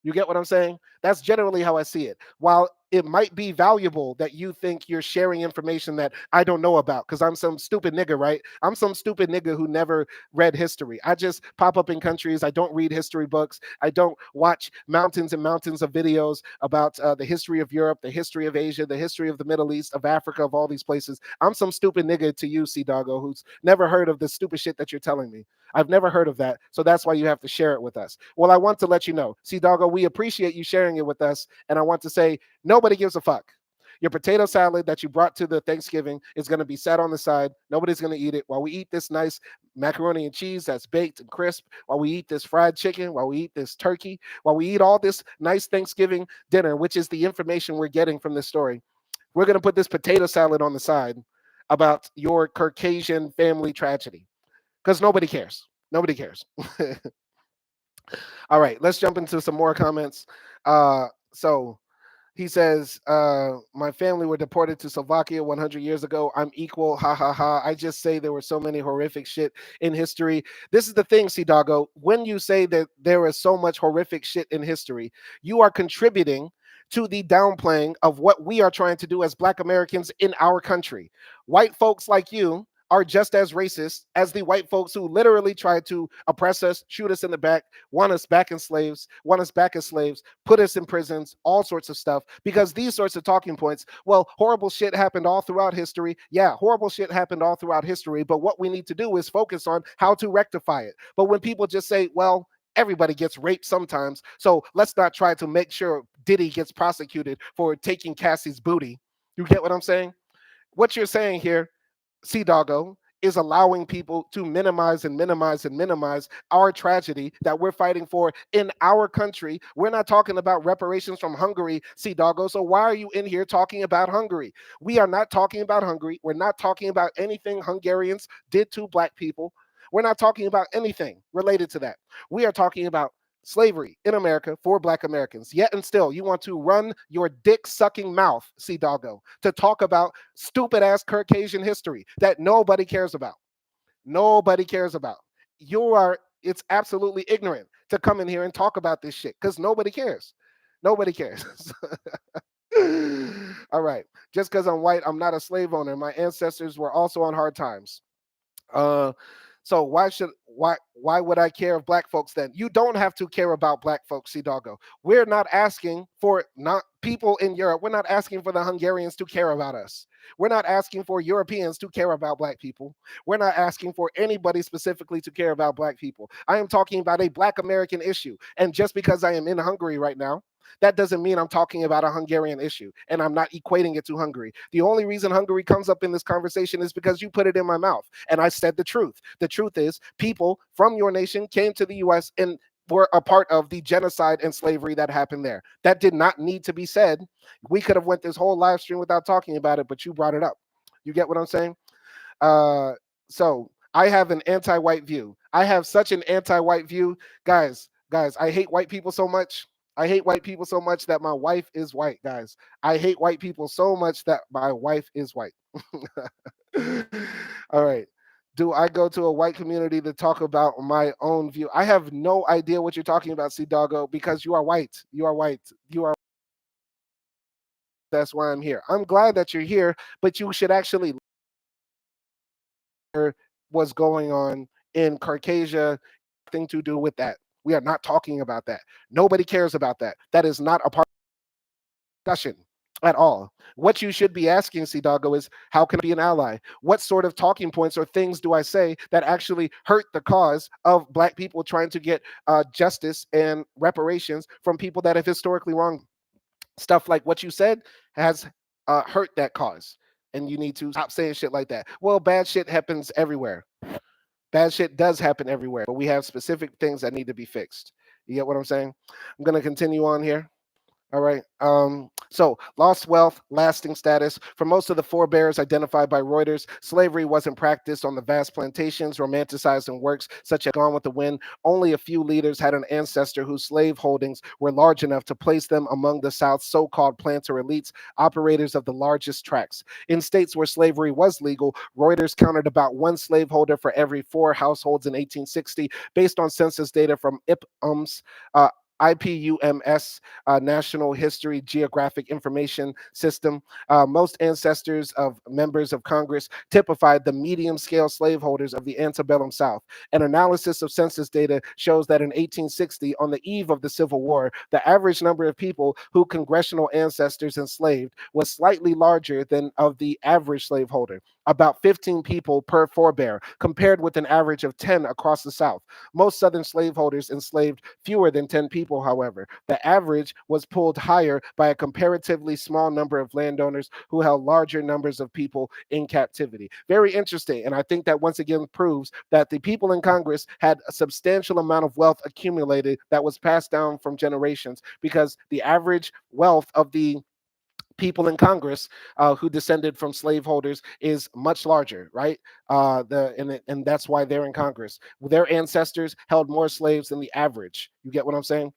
You get what I'm saying? That's generally how I see it. While it might be valuable that you think you're sharing information that I don't know about because I'm some stupid nigga, right? I'm some stupid nigga who never read history. I just pop up in countries. I don't read history books. I don't watch mountains and mountains of videos about the history of Europe, the history of Asia, the history of the Middle East, of Africa, of all these places. I'm some stupid nigga to you, C Doggo, who's never heard of the stupid shit that you're telling me. I've never heard of that. So that's why you have to share it with us. Well, I want to let you know, see, doggo, we appreciate you sharing it with us. And I want to say, nobody gives a fuck. Your potato salad that you brought to the Thanksgiving is going to be set on the side. Nobody's going to eat it while we eat this nice macaroni and cheese that's baked and crisp, while we eat this fried chicken, while we eat this turkey, while we eat all this nice Thanksgiving dinner, which is the information we're getting from this story. We're going to put this potato salad on the side about your Caucasian family tragedy because nobody cares. Nobody cares. All right, let's jump into some more comments. So he says, my family were deported to Slovakia 100 years ago. I'm equal. Ha ha ha. I just say there were so many horrific shit in history. This is the thing, C Doggo. When you say that there is so much horrific shit in history, you are contributing to the downplaying of what we are trying to do as Black Americans in our country. White folks like you are just as racist as the white folks who literally tried to oppress us, shoot us in the back, want us back as slaves, put us in prisons, all sorts of stuff, because these sorts of talking points, well, horrible shit happened all throughout history. Yeah, horrible shit happened all throughout history, but what we need to do is focus on how to rectify it. But when people just say, well, everybody gets raped sometimes, so let's not try to make sure Diddy gets prosecuted for taking Cassie's booty. You get what I'm saying? What you're saying here, C Doggo, is allowing people to minimize our tragedy that we're fighting for in our country. We're not talking about reparations from Hungary, C Doggo. So why are you in here talking about Hungary? We are not talking about Hungary. We're not talking about anything Hungarians did to Black people. We're not talking about anything related to that. We are talking about slavery in America for Black Americans. Yet and still, you want to run your dick sucking mouth, C Doggo, to talk about stupid ass Caucasian history that nobody cares about. Nobody cares about. It's absolutely ignorant to come in here and talk about this shit because nobody cares. Nobody cares. All right. Just because I'm white, I'm not a slave owner. My ancestors were also on hard times. Uh, so why would I care of Black folks then? You don't have to care about Black folks, C Doggo. We're not asking for not people in Europe. We're not asking for the Hungarians to care about us. We're not asking for Europeans to care about Black people. We're not asking for anybody specifically to care about Black people. I am talking about a Black American issue. And just because I am in Hungary right now, that doesn't mean I'm talking about a Hungarian issue and I'm not equating it to Hungary. The only reason Hungary comes up in this conversation is because you put it in my mouth and I said the truth. The truth is people from your nation came to the US and were a part of the genocide and slavery that happened there. That did not need to be said. We could have went this whole live stream without talking about it, but you brought it up. You get what I'm saying? Uh, so I have an anti-white view. I have such an anti-white view, guys. I hate white people so much. I hate white people so much that my wife is white, guys. I hate white people so much that my wife is white. All right. Do I go to a white community to talk about my own view? I have no idea what you're talking about, C Doggo, because you are white. You are white. You are. That's why I'm here. I'm glad that you're here, but you should actually hear what's going on in Caucasia. Nothing to do with that. We are not talking about that. Nobody cares about that. That is not a part of the discussion at all. What you should be asking, C Doggo, is how can I be an ally? What sort of talking points or things do I say that actually hurt the cause of Black people trying to get justice and reparations from people that have historically wronged? Stuff like what you said has hurt that cause. And you need to stop saying shit like that. Well, bad shit happens everywhere. Bad shit does happen everywhere, but we have specific things that need to be fixed. You get what I'm saying? I'm going to continue on here. All right. So lost wealth, lasting status. For most of the forebears identified by Reuters, slavery wasn't practiced on the vast plantations romanticized in works such as Gone with the Wind. Only a few leaders had an ancestor whose slave holdings were large enough to place them among the South's so-called planter elites, operators of the largest tracts. In states where slavery was legal, Reuters counted about one slaveholder for every four households in 1860, based on census data from IPUMS. IPUMS, National History Geographic Information System. Most ancestors of members of Congress typified the medium-scale slaveholders of the antebellum South. An analysis of census data shows that in 1860, on the eve of the Civil War, the average number of people who congressional ancestors enslaved was slightly larger than of the average slaveholder. about 15 people per forebear, compared with an average of 10 across the South. Most Southern slaveholders enslaved fewer than 10 people, however. The average was pulled higher by a comparatively small number of landowners who held larger numbers of people in captivity. Very interesting. And I think that once again proves that the people in Congress had a substantial amount of wealth accumulated that was passed down from generations, because the average wealth of the people in Congress who descended from slaveholders is much larger, right? And that's why they're in Congress. Their ancestors held more slaves than the average. You get what I'm saying?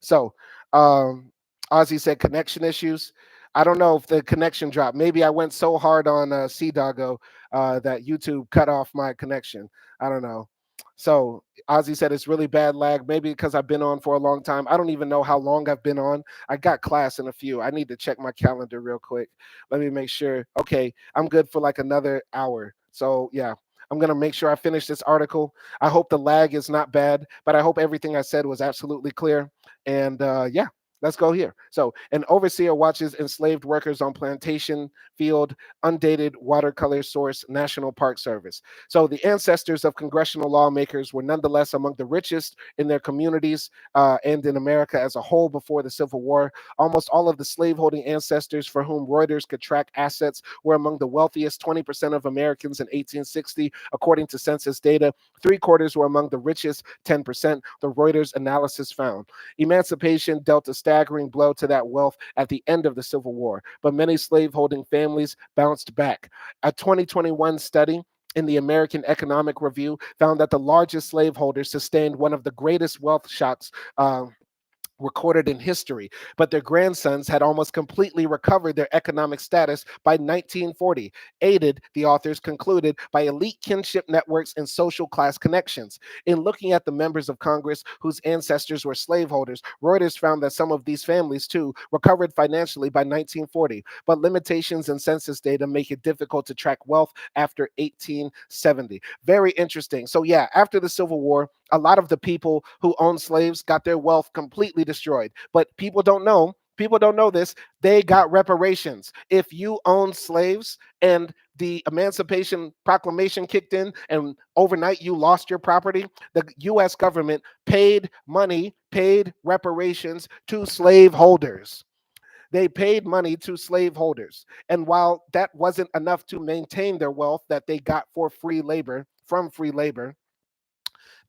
So, um, Ozzy said connection issues. I don't know if the connection dropped. Maybe I went so hard on Sea Doggo that YouTube cut off my connection. I don't know. So Ozzy said it's really bad lag. Maybe because I've been on for a long time. I don't even know how long I've been on. I got class in a few. I need to check my calendar real quick. Let me make sure. Okay, I'm good for like another hour. So yeah, I'm gonna make sure I finish this article. I hope the lag is not bad, but I hope everything I said was absolutely clear. And yeah, let's go here. So, an overseer watches enslaved workers on plantation field, undated watercolor source, National Park Service. So, the ancestors of congressional lawmakers were nonetheless among the richest in their communities and in America as a whole before the Civil War. Almost all of the slaveholding ancestors for whom Reuters could track assets were among the wealthiest 20% of Americans in 1860, according to census data. Three quarters were among the richest 10%, the Reuters analysis found. Emancipation dealt a staggering blow to that wealth at the end of the Civil War, but many slaveholding families bounced back. A 2021 study in the American Economic Review found that the largest slaveholders sustained one of the greatest wealth shocks recorded in history, but their grandsons had almost completely recovered their economic status by 1940, aided, the authors concluded, by elite kinship networks and social class connections. In looking at the members of Congress whose ancestors were slaveholders, Reuters found that some of these families, too, recovered financially by 1940, but limitations in census data make it difficult to track wealth after 1870. Very interesting. So, yeah, after the Civil War, a lot of the people who owned slaves got their wealth completely destroyed. But people don't know this. They got reparations. If you owned slaves and the Emancipation Proclamation kicked in and overnight you lost your property, the US government paid money, paid reparations to slaveholders. They paid money to slaveholders. And while that wasn't enough to maintain their wealth that they got for free labor, from free labor,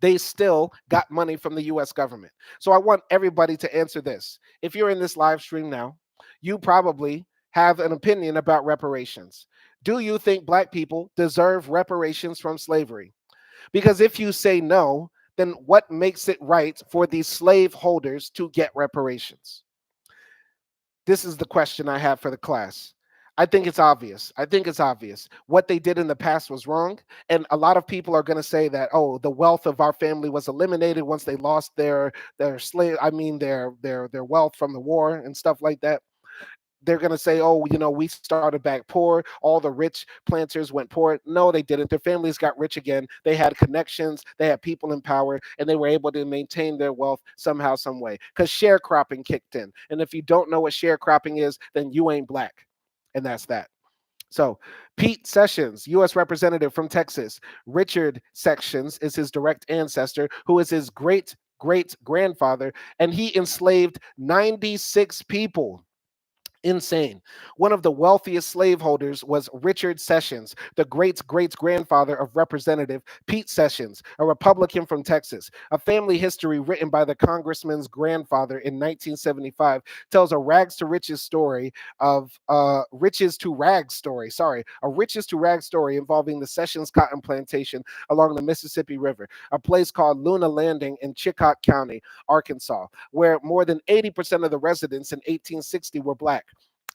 they still got money from the US government. So I want everybody to answer this. If you're in this live stream now, you probably have an opinion about reparations. Do you think black people deserve reparations from slavery? Because if you say no, then what makes it right for these slave holders to get reparations? This is the question I have for the class. I think it's obvious. I think it's obvious. What they did in the past was wrong. And a lot of people are going to say that, oh, the wealth of our family was eliminated once they lost their slave, I mean their wealth from the war and stuff like that. They're going to say, oh, we started back poor. All the rich planters went poor. No, they didn't. Their families got rich again. They had connections. They had people in power, and they were able to maintain their wealth somehow, some way. Because sharecropping kicked in. And if you don't know what sharecropping is, then you ain't black. And that's that. So, Pete Sessions, U.S. Representative from Texas. Richard Sessions is his direct ancestor, who is his great grandfather, and he enslaved 96 people. Insane. One of the wealthiest slaveholders was Richard Sessions, the great grandfather of Representative Pete Sessions, a Republican from Texas. A family history written by the congressman's grandfather in 1975 tells a rags to riches story of riches to rags story. Sorry, a riches to rags story involving the Sessions cotton plantation along the Mississippi River, a place called Luna Landing in Chillicothe County, Arkansas, where more than 80% of the residents in 1860 were black.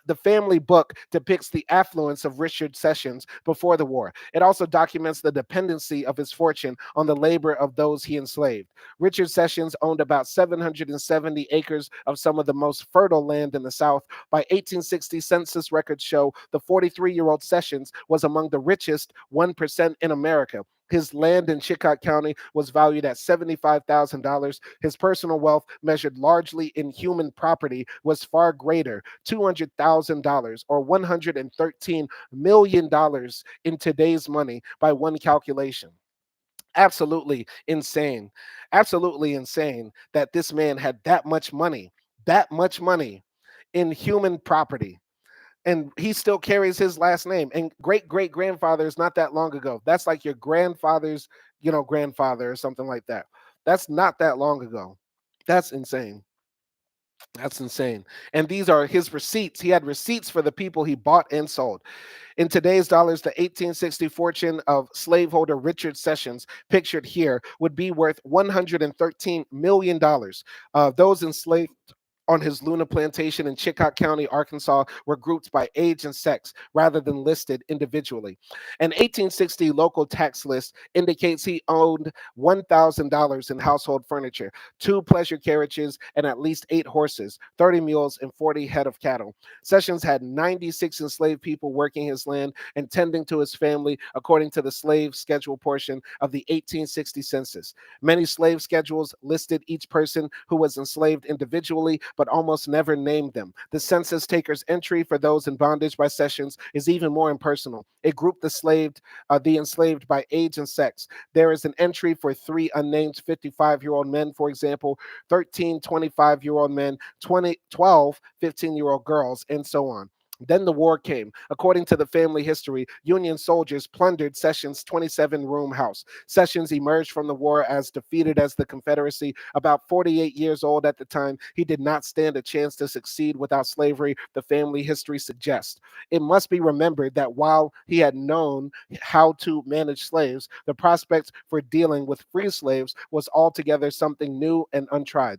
The family book depicts the affluence of Richard Sessions before the war. It also documents the dependency of his fortune on the labor of those he enslaved. Richard Sessions owned about 770 acres of some of the most fertile land in the South. By 1860, census records show the 43-year-old Sessions was among the richest 1% in America. His land in Chicot County was valued at $75,000. His personal wealth, measured largely in human property, was far greater, $200,000 or $113 million in today's money by one calculation. Absolutely insane. Absolutely insane that this man had that much money in human property, and he still carries his last name. And great great grandfather is not that long ago. That's like your grandfather's, grandfather or something like that. That's not that long ago. That's insane. That's insane. And these are his receipts. He had receipts for the people he bought and sold. In today's dollars, the 1860 fortune of slaveholder Richard Sessions, pictured here, would be worth $113 million. Those enslaved on his Luna plantation in Chicot County, Arkansas, were grouped by age and sex rather than listed individually. An 1860 local tax list indicates he owned $1,000 in household furniture, two pleasure carriages, and at least 8 horses, 30 mules, and 40 head of cattle. Sessions had 96 enslaved people working his land and tending to his family, according to the slave schedule portion of the 1860 census. Many slave schedules listed each person who was enslaved individually, but almost never named them. The census taker's entry for those in bondage by Sessions is even more impersonal. It grouped the enslaved by age and sex. There is an entry for three unnamed 55-year-old men, for example, 13 25-year-old men, 12 15-year-old girls, and so on. Then the war came. According to the family history, Union soldiers plundered Sessions' 27-room house. Sessions emerged from the war as defeated as the Confederacy. About 48 years old at the time, he did not stand a chance to succeed without slavery, the family history suggests. It must be remembered that while he had known how to manage slaves, the prospect for dealing with free slaves was altogether something new and untried.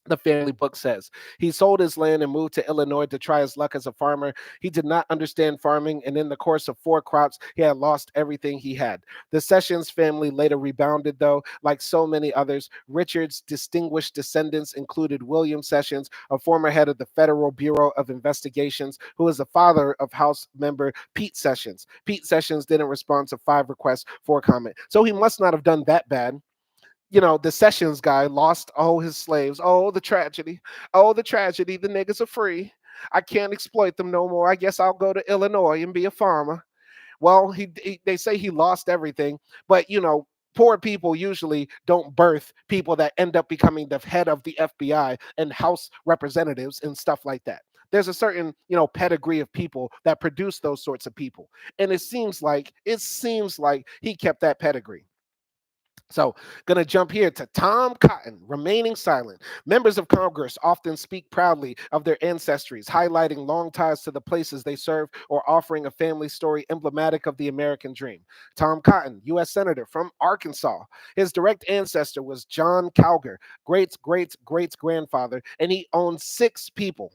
The family book says he sold his land and moved to Illinois to try his luck as a farmer. He did not understand farming, and in the course of 4 crops, he had lost everything he had. The Sessions family later rebounded, though, like so many others. Richard's distinguished descendants included William Sessions, a former head of the Federal Bureau of Investigations, who is the father of House member Pete Sessions. Pete Sessions didn't respond to 5 requests for comment, so he must not have done that bad. The Sessions guy lost all his slaves. Oh, the tragedy. Oh, the tragedy. The niggas are free. I can't exploit them no more. I guess I'll go to Illinois and be a farmer. Well, they say he lost everything, but poor people usually don't birth people that end up becoming the head of the FBI and House representatives and stuff like that. There's a certain, pedigree of people that produce those sorts of people. And it seems like he kept that pedigree. So, going to jump here to Tom Cotton, remaining silent. Members of Congress often speak proudly of their ancestries, highlighting long ties to the places they serve or offering a family story emblematic of the American dream. Tom Cotton, U.S. Senator from Arkansas. His direct ancestor was John Calger, great great great grandfather, and he owned 6 people.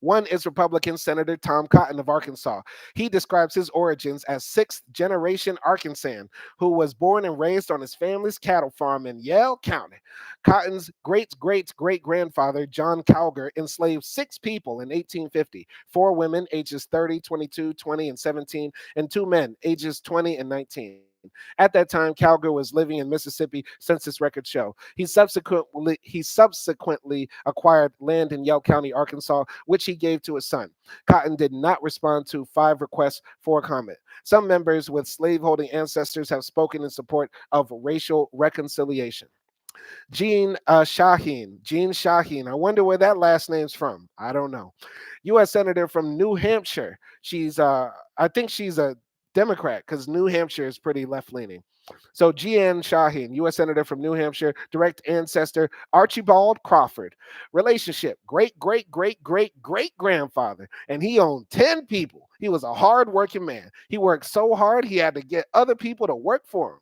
One is Republican Senator Tom Cotton of Arkansas. He describes his origins as sixth generation Arkansan who was born and raised on his family's cattle farm in Yell County. Cotton's great great great grandfather, John Calger, enslaved 6 people in 1850: 4 women, ages 30, 22, 20, and 17, and 2 men, ages 20 and 19. At that time, Calger was living in Mississippi, census records show. He subsequently acquired land in Yell County, Arkansas, which he gave to his son. Cotton did not respond to 5 requests for comment. Some members with slaveholding ancestors have spoken in support of racial reconciliation. Jean Shaheen. I wonder where that last name's from. I don't know. U.S. Senator from New Hampshire. I think she's a Democrat because New Hampshire is pretty left leaning. So Jean Shaheen, U.S. Senator from New Hampshire, direct ancestor Archibald Crawford. Relationship: great great great great great grandfather, and he owned 10 people. He was a hard working man. He worked so hard he had to get other people to work for him.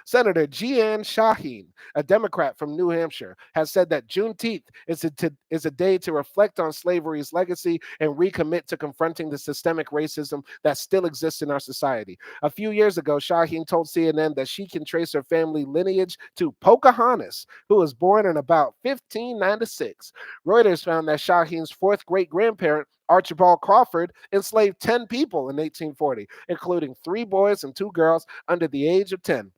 Senator Jeanne Shaheen, a Democrat from New Hampshire, has said that Juneteenth is a day to reflect on slavery's legacy and recommit to confronting the systemic racism that still exists in our society. A few years ago, Shaheen told CNN that she can trace her family lineage to Pocahontas, who was born in about 1596. Reuters found that Shaheen's fourth great grandparent, Archibald Crawford, enslaved 10 people in 1840, including 3 boys and 2 girls under the age of 10.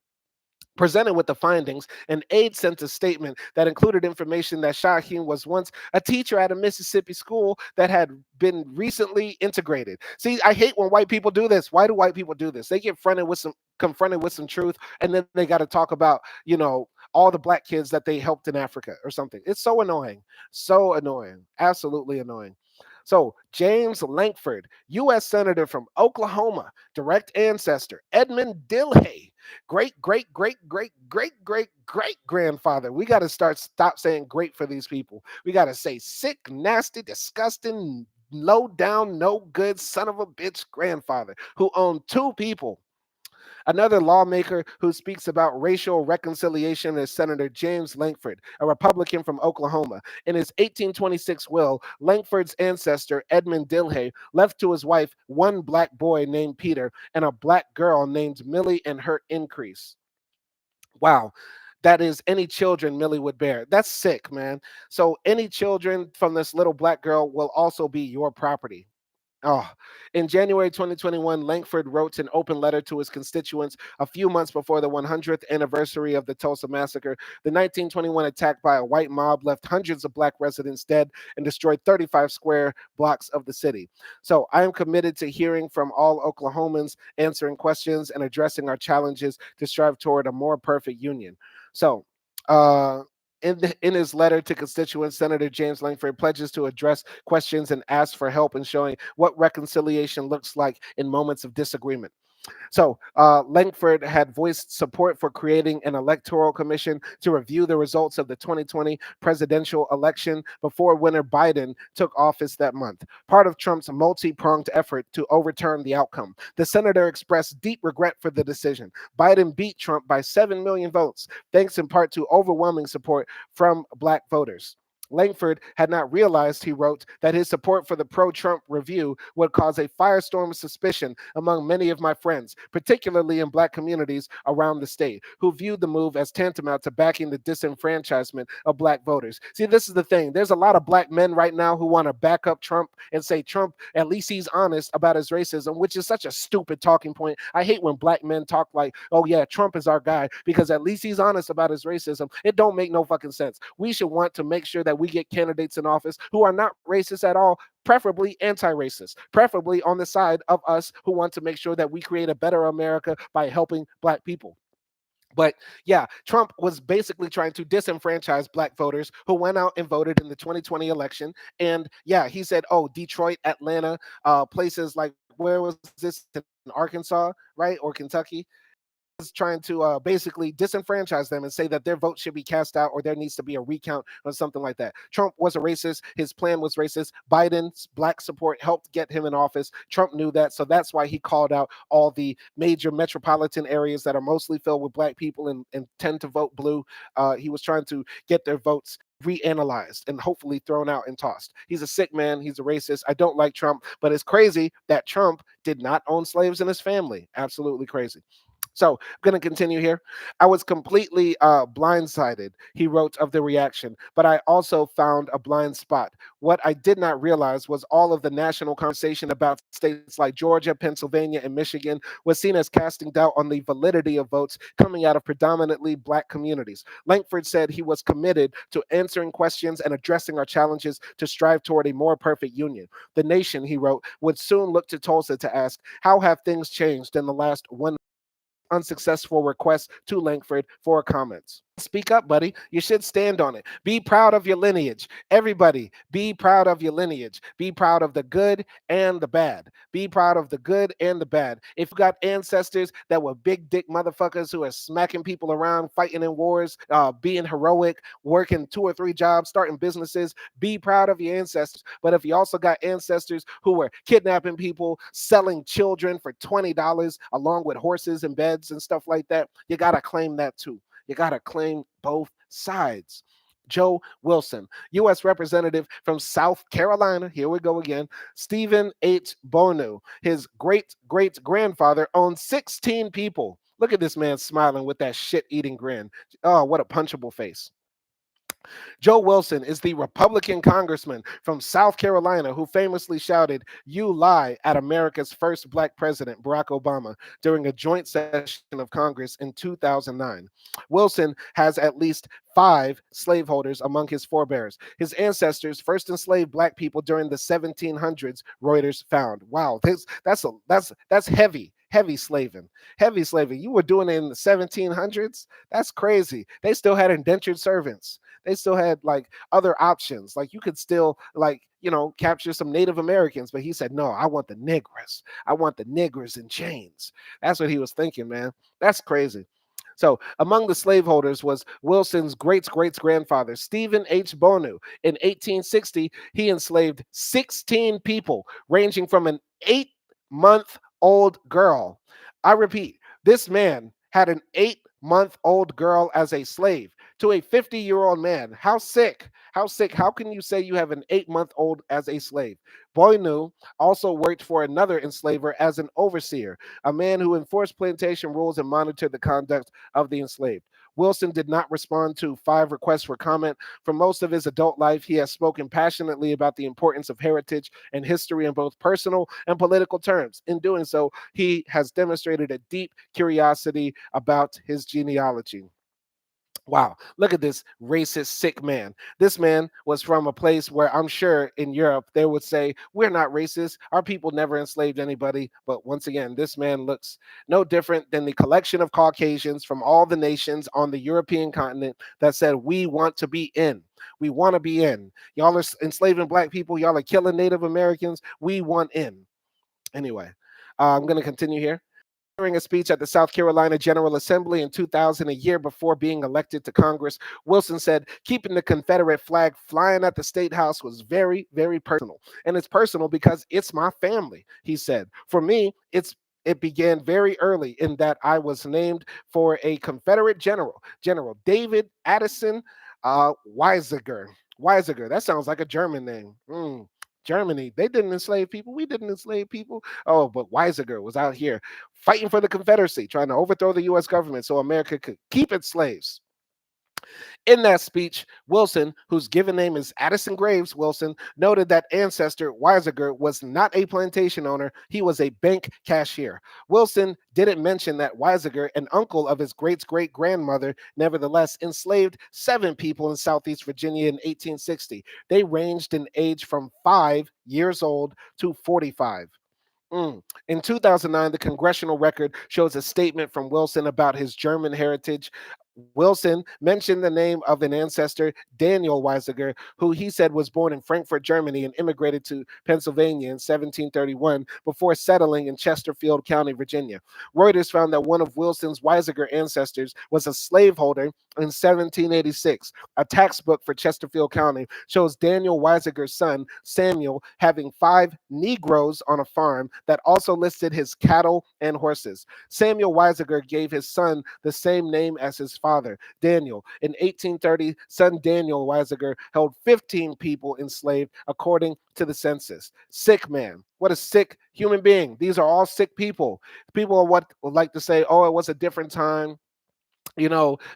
Presented with the findings, an aide sent a statement that included information that Shaheen was once a teacher at a Mississippi school that had been recently integrated. See, I hate when white people do this. Why do white people do this? They get confronted with some truth, and then they got to talk about, all the black kids that they helped in Africa or something. It's so annoying. So annoying. Absolutely annoying. So, James Lankford, U.S. Senator from Oklahoma, direct ancestor, Edmund Dillhay, great, great, great, great, great, great, great grandfather. We got to stop saying great for these people. We got to say sick, nasty, disgusting, low down, no good son of a bitch grandfather who owned 2 people. Another lawmaker who speaks about racial reconciliation is Senator James Lankford, a Republican from Oklahoma. In his 1826 will, Lankford's ancestor, Edmund Dillhay, left to his wife one black boy named Peter and a black girl named Millie and her increase. Wow. That is any children Millie would bear. That's sick, man. So any children from this little black girl will also be your property. Oh, in January 2021, Lankford wrote an open letter to his constituents a few months before the 100th anniversary of the Tulsa Massacre. The 1921 attack by a white mob left hundreds of black residents dead and destroyed 35 square blocks of the city. So I am committed to hearing from all Oklahomans, answering questions, and addressing our challenges to strive toward a more perfect union. So, uh, in his letter to constituents, Senator James Lankford pledges to address questions and ask for help in showing what reconciliation looks like in moments of disagreement. So, Lankford had voiced support for creating an electoral commission to review the results of the 2020 presidential election before winner Biden took office that month, part of Trump's multi pronged effort to overturn the outcome. The senator expressed deep regret for the decision. Biden beat Trump by 7 million votes, thanks in part to overwhelming support from black voters. Lankford had not realized, he wrote, that his support for the pro Trump review would cause a firestorm of suspicion among many of my friends, particularly in black communities around the state, who viewed the move as tantamount to backing the disenfranchisement of black voters. See, this is the thing. There's a lot of black men right now who want to back up Trump and say Trump, at least he's honest about his racism, which is such a stupid talking point. I hate when black men talk like, oh yeah, Trump is our guy because at least he's honest about his racism. It don't make no fucking sense. We should want to make sure that we get candidates in office who are not racist at all, preferably anti-racist, preferably on the side of us who want to make sure that we create a better America by helping black people. But yeah, Trump was basically trying to disenfranchise black voters who went out and voted in the 2020 election. And yeah, he said, oh, Detroit, Atlanta, places like, where was this, in Arkansas, right? Or Kentucky, trying to basically disenfranchise them and say that their vote should be cast out or there needs to be a recount or something like that. Trump was a racist. His plan was racist. Biden's black support helped get him in office. Trump knew that. So that's why he called out all the major metropolitan areas that are mostly filled with black people and tend to vote blue. He was trying to get their votes reanalyzed and hopefully thrown out and tossed. He's a sick man. He's a racist. I don't like Trump, but it's crazy that Trump did not own slaves in his family. Absolutely crazy. So I'm going to continue here. I was completely blindsided, he wrote of the reaction, but I also found a blind spot. What I did not realize was all of the national conversation about states like Georgia, Pennsylvania, and Michigan was seen as casting doubt on the validity of votes coming out of predominantly black communities. Lankford said he was committed to answering questions and addressing our challenges to strive toward a more perfect union. The nation, he wrote, would soon look to Tulsa to ask, how have things changed in the last one unsuccessful request to Lankford for comments. Speak up, buddy. You should stand on it. Be proud of your lineage. Everybody, be proud of your lineage. Be proud of the good and the bad. Be proud of the good and the bad. If you got ancestors that were big dick motherfuckers who are smacking people around, fighting in wars, being heroic, working 2 or 3 jobs, starting businesses, be proud of your ancestors. But if you also got ancestors who were kidnapping people, selling children for $20 along with horses and beds and stuff like that, you got to claim that too. You got to claim both sides. Joe Wilson, U.S. Representative from South Carolina. Here we go again. Stephen H. Bonu, his great great grandfather, owned 16 people. Look at this man smiling with that shit eating grin. Oh, what a punchable face. Joe Wilson is the Republican congressman from South Carolina who famously shouted, "You lie," at America's first black president, Barack Obama, during a joint session of Congress in 2009. Wilson has at least 5 slaveholders among his forebears. His ancestors first enslaved black people during the 1700s, Reuters found. Wow, that's heavy slaving. Heavy slaving. You were doing it in the 1700s? That's crazy. They still had indentured servants. They still had like other options. Like you could still like, capture some Native Americans, but he said, "No, I want the niggers. I want the niggers in chains." That's what he was thinking, man. That's crazy. So, among the slaveholders was Wilson's great grandfather, Stephen H. Bonu. In 1860, he enslaved 16 people, ranging from an 8-month-old girl. I repeat, this man had an 8-month-old girl as a slave to a 50-year-old man. How sick? How sick? How can you say you have an 8-month-old as a slave? Bonu also worked for another enslaver as an overseer, a man who enforced plantation rules and monitored the conduct of the enslaved. Wilson did not respond to 5 requests for comment. For most of his adult life, he has spoken passionately about the importance of heritage and history in both personal and political terms. In doing so, he has demonstrated a deep curiosity about his genealogy. Wow, look at this racist, sick man. This man was from a place where I'm sure in Europe they would say, "We're not racist. Our people never enslaved anybody." But once again, this man looks no different than the collection of Caucasians from all the nations on the European continent that said, "We want to be in. We want to be in. Y'all are enslaving black people. Y'all are killing Native Americans. We want in." Anyway, I'm going to continue here. During a speech at the South Carolina General Assembly in 2000, a year before being elected to Congress, Wilson said, "Keeping the Confederate flag flying at the State House was very, very personal. And it's personal because it's my family," he said. "For me, it began very early in that I was named for a Confederate general, General David Addison Weisiger." Weisiger, that sounds like a German name. Germany, they didn't enslave people. We didn't enslave people. Oh, but Weisiger was out here fighting for the Confederacy, trying to overthrow the U.S. government so America could keep its slaves. In that speech, Wilson, whose given name is Addison Graves Wilson, noted that ancestor Weisiger was not a plantation owner, he was a bank cashier. Wilson didn't mention that Weisiger, an uncle of his great great grandmother, nevertheless enslaved 7 people in Southeast Virginia in 1860. They ranged in age from 5 years old to 45. In 2009, the congressional record shows a statement from Wilson about his German heritage. Wilson mentioned the name of an ancestor, Daniel Weisiger, who he said was born in Frankfurt, Germany, and immigrated to Pennsylvania in 1731 before settling in Chesterfield County, Virginia. Reuters found that one of Wilson's Weisiger ancestors was a slaveholder in 1786. A tax book for Chesterfield County shows Daniel Weisiger's son, Samuel, having 5 Negroes on a farm that also listed his cattle and horses. Samuel Weisiger gave his son the same name as his father, Daniel. In 1830, son Daniel Weisiger held 15 people enslaved, according to the census. Sick man. What a sick human being. These are all sick people. People are what would like to say, "Oh, it was a different time.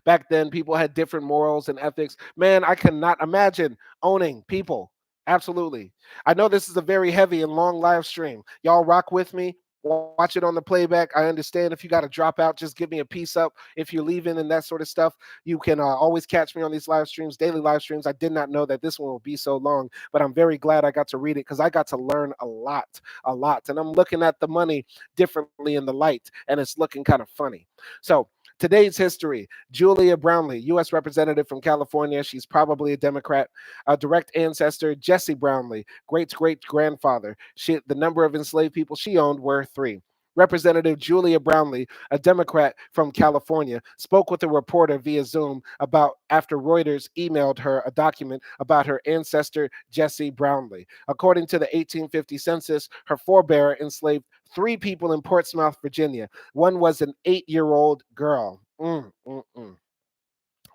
Back then people had different morals and ethics." Man, I cannot imagine owning people. Absolutely. I know this is a very heavy and long live stream. Y'all rock with me. Watch it on the playback. I understand if you got to drop out, just give me a piece up. If you're leaving and that sort of stuff, you can always catch me on these live streams, daily live streams. I did not know that this one would be so long, but I'm very glad I got to read it because I got to learn a lot, a lot. And I'm looking at the money differently in the light, and it's looking kind of funny. So, Today's history: Julia Brownlee, U.S. Representative from California. She's probably a Democrat. A direct ancestor, Jesse Brownlee, great great grandfather. The number of enslaved people she owned were three. Representative Julia Brownlee, a Democrat from California, spoke with a reporter via Zoom about after Reuters emailed her a document about her ancestor Jesse Brownlee. According to the 1850 census, her forebear enslaved three people in Portsmouth, Virginia. One was an 8-year-old girl.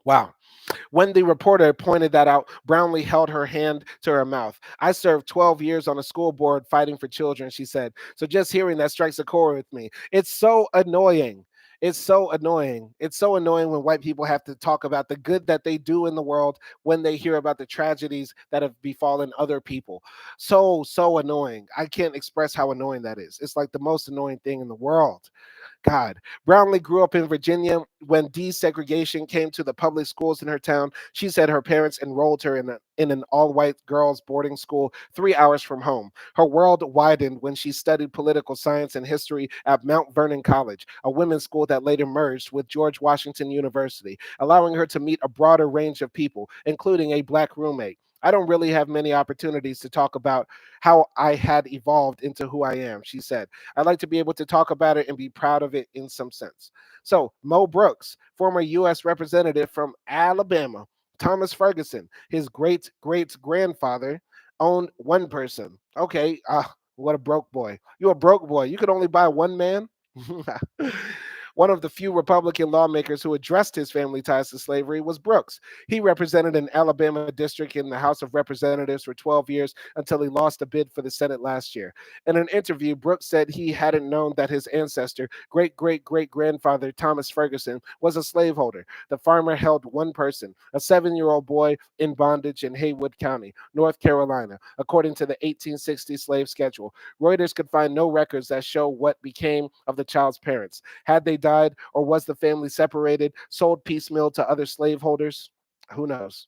Wow. When the reporter pointed that out, Brownlee held her hand to her mouth. I served 12 years on a school board fighting for children, she said. So just hearing that strikes a chord with me. It's so annoying. It's so annoying. It's so annoying when white people have to talk about the good that they do in the world when they hear about the tragedies that have befallen other people. So annoying. I can't express how annoying that is. It's like the most annoying thing in the world. God. Brownlee grew up in Virginia. When desegregation came to the public schools in her town, she said her parents enrolled her in an all white girls' boarding school 3 hours from home. Her world widened when she studied political science and history at Mount Vernon College, a women's school that later merged with George Washington University, allowing her to meet a broader range of people, including a black roommate. I don't really have many opportunities to talk about how I had evolved into who I am, she said. I'd like to be able to talk about it and be proud of it in some sense. So, Mo Brooks, former U.S. representative from Alabama, Thomas Ferguson, his great great grandfather, owned one person. Okay, what a broke boy. You're a broke boy. You could only buy one man? One of the few Republican lawmakers who addressed his family ties to slavery was Brooks. He represented an Alabama district in the House of Representatives for 12 years until he lost a bid for the Senate last year. In an interview, Brooks said he hadn't known that his ancestor, great great great grandfather Thomas Ferguson, was a slaveholder. The farmer held one person, a 7-year-old boy in bondage in Haywood County, North Carolina, according to the 1860 slave schedule. Reuters could find no records that show what became of the child's parents. Had they died, or was the family separated, sold piecemeal to other slaveholders? Who knows?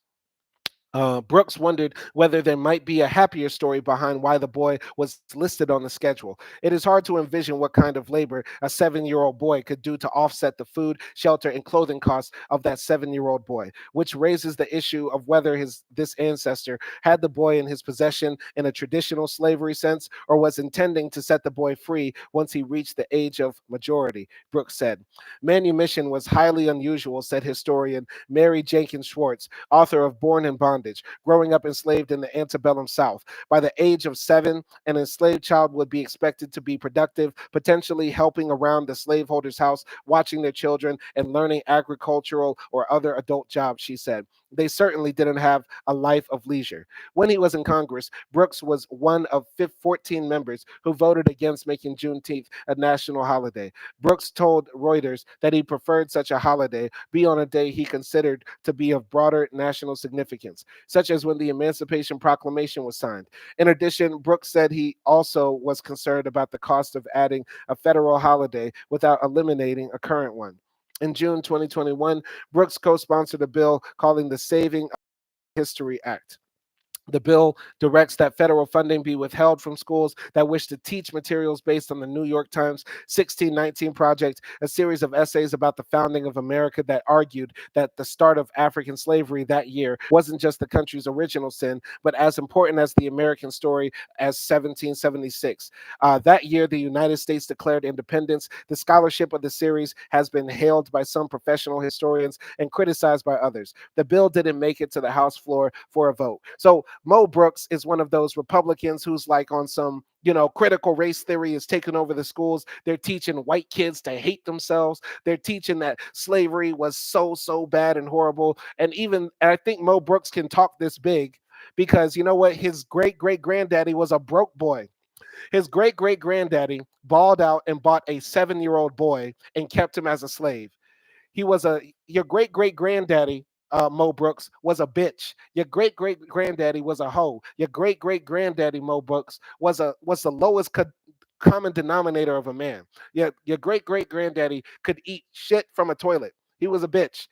Brooks wondered whether there might be a happier story behind why the boy was listed on the schedule. It is hard to envision what kind of labor a 7-year-old boy could do to offset the food, shelter, and clothing costs of that 7-year-old boy, which raises the issue of whether this ancestor had the boy in his possession in a traditional slavery sense or was intending to set the boy free once he reached the age of majority, Brooks said. Manumission was highly unusual, said historian Mary Jenkins Schwartz, author of Born in Bondage, growing up enslaved in the antebellum South. By the age of 7, an enslaved child would be expected to be productive, potentially helping around the slaveholder's house, watching their children, and learning agricultural or other adult jobs, she said. They certainly didn't have a life of leisure. When he was in Congress, Brooks was one of 14 members who voted against making Juneteenth a national holiday. Brooks told Reuters that he preferred such a holiday be on a day he considered to be of broader national significance, such as when the Emancipation Proclamation was signed. In addition, Brooks said he also was concerned about the cost of adding a federal holiday without eliminating a current one. In June 2021, Brooks co sponsored a bill calling the Saving History Act. The bill directs that federal funding be withheld from schools that wish to teach materials based on the New York Times 1619 Project, a series of essays about the founding of America that argued that the start of African slavery that year wasn't just the country's original sin, but as important as the American story as 1776. That year, the United States declared independence. The scholarship of the series has been hailed by some professional historians and criticized by others. The bill didn't make it to the House floor for a vote. So Mo Brooks is one of those Republicans who's like on some, critical race theory is taking over the schools. They're teaching white kids to hate themselves. They're teaching that slavery was so bad and horrible. And I think Mo Brooks can talk this big because you know what? His great great granddaddy was a broke boy. His great great granddaddy balled out and bought a 7-year-old boy and kept him as a slave. Your great great granddaddy, Mo Brooks, was a bitch. Your great great granddaddy was a hoe. Your great great granddaddy, Mo Brooks, was the lowest common denominator of a man. Your great great granddaddy could eat shit from a toilet. He was a bitch.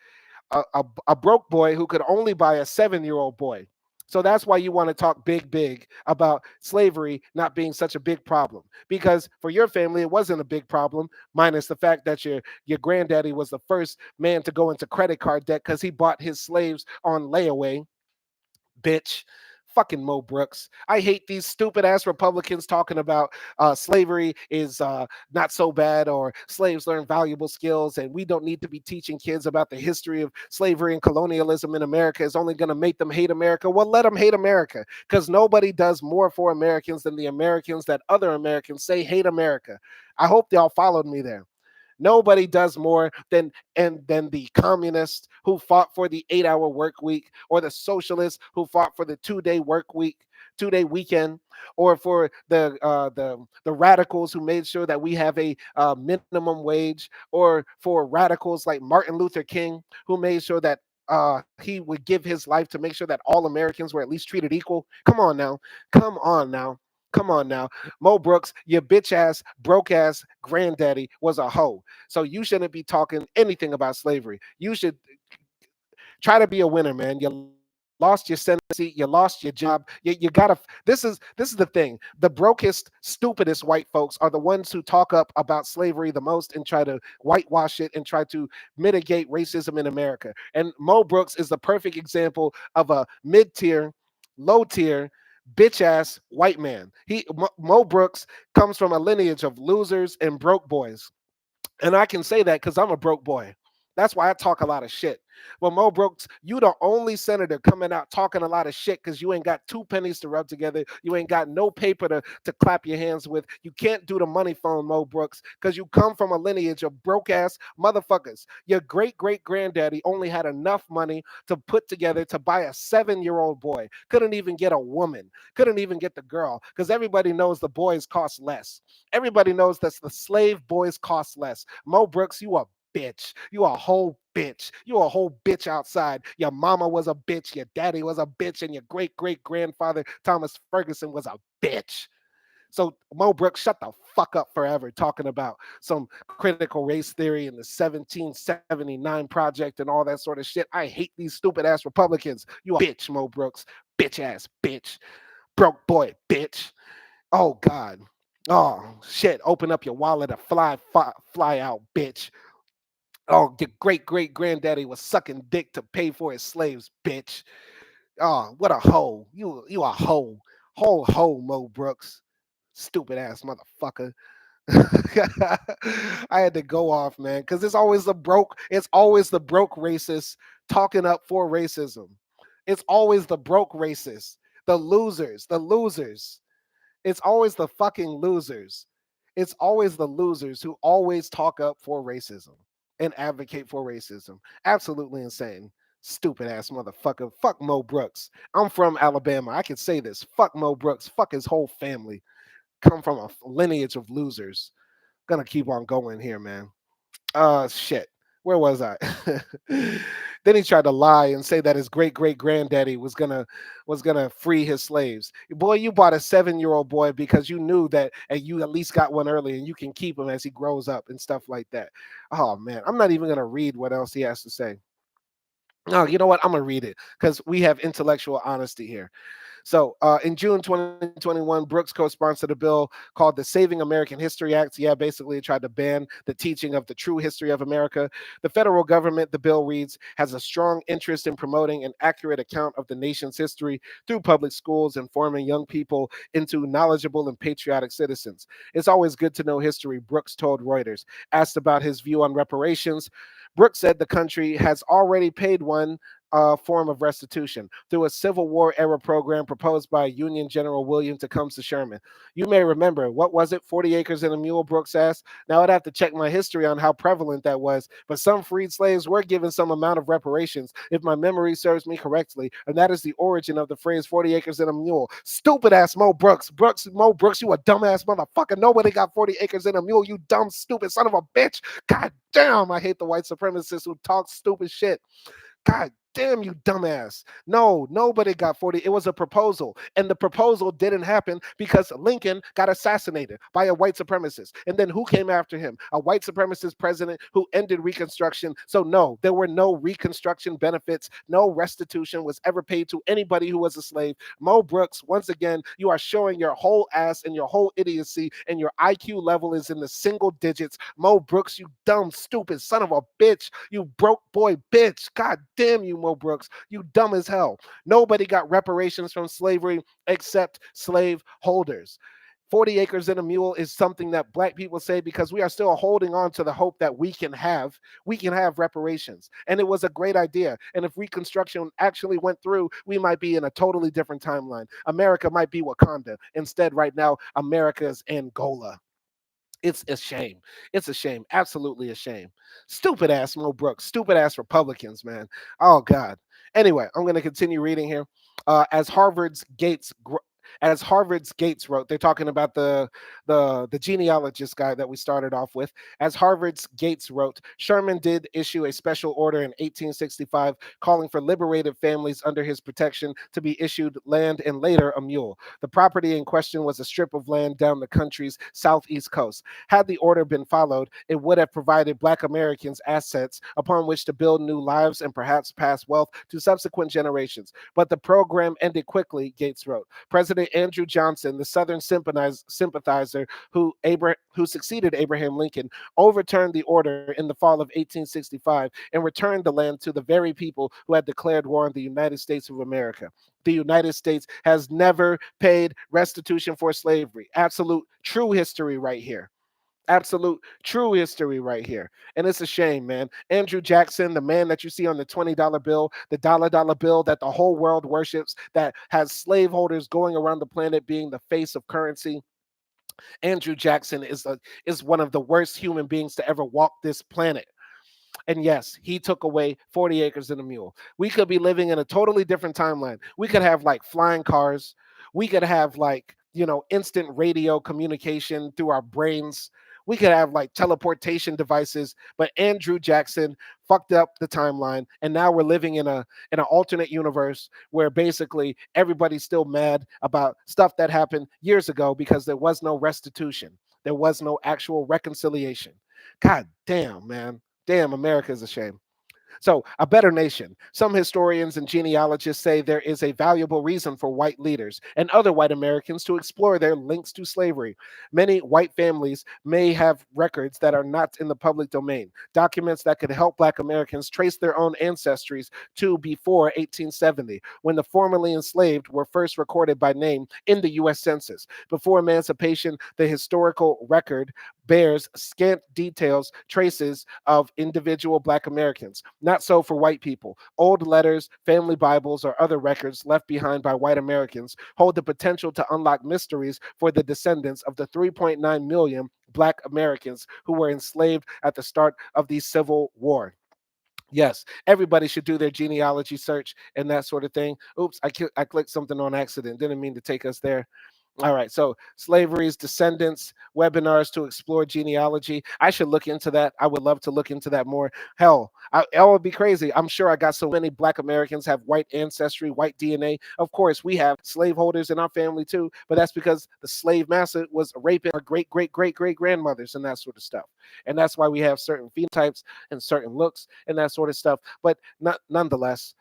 A broke boy who could only buy a 7-year-old boy. So that's why you want to talk big about slavery not being such a big problem. Because for your family, it wasn't a big problem, minus the fact that your granddaddy was the first man to go into credit card debt because he bought his slaves on layaway, bitch. Fucking Mo Brooks. I hate these stupid ass Republicans talking about slavery is not so bad, or slaves learn valuable skills and we don't need to be teaching kids about the history of slavery and colonialism in America is only going to make them hate America. Well, let them hate America, because nobody does more for Americans than the Americans that other Americans say hate America. I hope y'all followed me there. Nobody does more than the communists who fought for the 8-hour work week, or the socialists who fought for the 2-day work week, 2-day weekend, or for the radicals who made sure that we have a minimum wage, or for radicals like Martin Luther King who made sure that he would give his life to make sure that all Americans were at least treated equal. Come on now, come on now. Come on now. Mo Brooks, your bitch ass, broke ass granddaddy was a hoe. So you shouldn't be talking anything about slavery. You should try to be a winner, man. You lost your Senate seat, you lost your job. You gotta. This is the thing. The brokest, stupidest white folks are the ones who talk up about slavery the most and try to whitewash it and try to mitigate racism in America. And Mo Brooks is the perfect example of a mid-tier, low-tier, bitch ass white man. Mo Brooks comes from a lineage of losers and broke boys. And I can say that because I'm a broke boy. That's why I talk a lot of shit. Well, Mo Brooks, you the only senator coming out talking a lot of shit because you ain't got two pennies to rub together. You ain't got no paper to clap your hands with. You can't do the money phone, Mo Brooks, because you come from a lineage of broke ass motherfuckers. Your great granddaddy only had enough money to put together to buy a 7-year-old boy. Couldn't even get a woman. Couldn't even get the girl, because everybody knows the boys cost less. Everybody knows that the slave boys cost less. Mo Brooks, you a bitch. You a whole bitch. You a whole bitch outside. Your mama was a bitch. Your daddy was a bitch. And your great grandfather, Thomas Ferguson, was a bitch. So Mo Brooks, shut the fuck up forever talking about some critical race theory and the 1779 project and all that sort of shit. I hate these stupid ass Republicans. You a bitch, Mo Brooks. Bitch ass bitch. Broke boy, bitch. Oh God. Oh shit. Open up your wallet to fly out, bitch. Oh, your great granddaddy was sucking dick to pay for his slaves, bitch. Oh, what a hoe. You a hoe. Whole hoe, Mo Brooks. Stupid ass motherfucker. I had to go off, man, because it's always the broke racists talking up for racism. It's always the broke racists, the losers. It's always the fucking losers. It's always the losers who always talk up for racism and advocate for racism. Absolutely insane. Stupid ass motherfucker. Fuck Mo Brooks. I'm from Alabama. I can say this. Fuck Mo Brooks. Fuck his whole family. Come from a lineage of losers. Gonna keep on going here, man. Shit. Where was I? Then he tried to lie and say that his great granddaddy was gonna free his slaves. Boy, you bought a 7-year-old boy because you knew that, and you at least got one early, and you can keep him as he grows up and stuff like that. Oh man, I'm not even gonna read what else he has to say. No, you know what? I'm gonna read it because we have intellectual honesty here. So, in June 2021, Brooks co-sponsored a bill called the Saving American History Act. Yeah, basically, it tried to ban the teaching of the true history of America. The federal government, the bill reads, has a strong interest in promoting an accurate account of the nation's history through public schools and forming young people into knowledgeable and patriotic citizens. It's always good to know history, Brooks told Reuters. Asked about his view on reparations, Brooks said the country has already paid one form of restitution through a Civil War era program proposed by Union General William Tecumseh Sherman. You may remember, what was it, 40 acres and a mule, Brooks asked? Now, I'd have to check my history on how prevalent that was, but some freed slaves were given some amount of reparations, if my memory serves me correctly, and that is the origin of the phrase 40 acres and a mule. Stupid ass Mo Brooks. Mo Brooks, you a dumbass motherfucker. Nobody got 40 acres and a mule, you dumb, stupid son of a bitch. God damn, I hate the white supremacists who talk stupid shit. God damn you, dumbass. No, nobody got 40. It was a proposal. And the proposal didn't happen because Lincoln got assassinated by a white supremacist. And then who came after him? A white supremacist president who ended Reconstruction. So, no, there were no Reconstruction benefits. No restitution was ever paid to anybody who was a slave. Mo Brooks, once again, you are showing your whole ass and your whole idiocy, and your IQ level is in the single digits. Mo Brooks, you dumb, stupid son of a bitch. You broke boy bitch. God damn you, Mo Brooks. You dumb as hell. Nobody got reparations from slavery except slave holders. 40 acres and a mule is something that black people say because we are still holding on to the hope that we can have reparations. And it was a great idea. And if Reconstruction actually went through, we might be in a totally different timeline. America might be Wakanda. Instead, right now, America is Angola. It's a shame. It's a shame. Absolutely a shame. Stupid ass Mo Brooks. Stupid ass Republicans, man. Oh God. Anyway, I'm going to continue reading here. As Harvard's Gates wrote, they're talking about the genealogist guy that we started off with. As Harvard's Gates wrote, Sherman did issue a special order in 1865 calling for liberated families under his protection to be issued land and later a mule. The property in question was a strip of land down the country's southeast coast. Had the order been followed, it would have provided Black Americans assets upon which to build new lives and perhaps pass wealth to subsequent generations. But the program ended quickly, Gates wrote. President Andrew Johnson, the Southern sympathizer who succeeded Abraham Lincoln, overturned the order in the fall of 1865 and returned the land to the very people who had declared war on the United States of America. The United States has never paid restitution for slavery. Absolute true history right here. Absolute true history right here. And it's a shame, man. Andrew Jackson, the man that you see on the $20 bill, the dollar bill that the whole world worships, that has slaveholders going around the planet being the face of currency. Andrew Jackson is one of the worst human beings to ever walk this planet. And yes, he took away 40 acres and a mule. We could be living in a totally different timeline. We could have like flying cars. We could have like, instant radio communication through our brains. We could have like teleportation devices, but Andrew Jackson fucked up the timeline, and now we're living in an alternate universe where basically everybody's still mad about stuff that happened years ago because there was no restitution. There was no actual reconciliation. God damn, man. Damn, America is a shame. So, a better nation. Some historians and genealogists say there is a valuable reason for white leaders and other white Americans to explore their links to slavery. Many white families may have records that are not in the public domain, documents that could help Black Americans trace their own ancestries to before 1870, when the formerly enslaved were first recorded by name in the U.S. Census. Before emancipation, the historical record bears scant details, traces of individual Black Americans. Not so for white people. Old letters, family Bibles, or other records left behind by white Americans hold the potential to unlock mysteries for the descendants of the 3.9 million Black Americans who were enslaved at the start of the Civil War. Yes, everybody should do their genealogy search and that sort of thing. Oops, I clicked something on accident. Didn't mean to take us there. All right, so slavery's descendants webinars to explore genealogy. I should look into that. I would love to look into that more. Hell, it would be crazy. I'm sure I got so many Black Americans have white ancestry, white DNA. Of course, we have slaveholders in our family too, but that's because the slave master was raping our great, great, great, great grandmothers and that sort of stuff. And that's why we have certain phenotypes and certain looks and that sort of stuff. But nonetheless,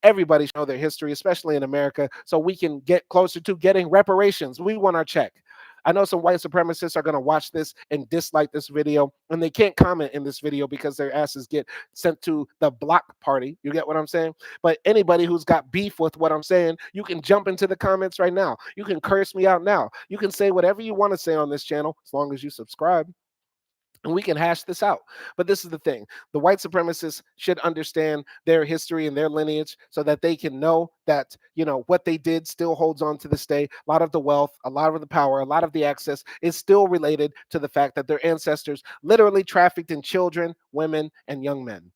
everybody should know their history, especially in America, so we can get closer to getting reparations. We want our check. I know some white supremacists are going to watch this and dislike this video, and they can't comment in this video because their asses get sent to the block party. You get what I'm saying? But anybody who's got beef with what I'm saying, you can jump into the comments right now. You can curse me out now. You can say whatever you want to say on this channel as long as you subscribe, and we can hash this out. But this is the thing: the white supremacists should understand their history and their lineage so that they can know that, what they did still holds on to this day. A lot of the wealth, a lot of the power, a lot of the access is still related to the fact that their ancestors literally trafficked in children, women, and young men.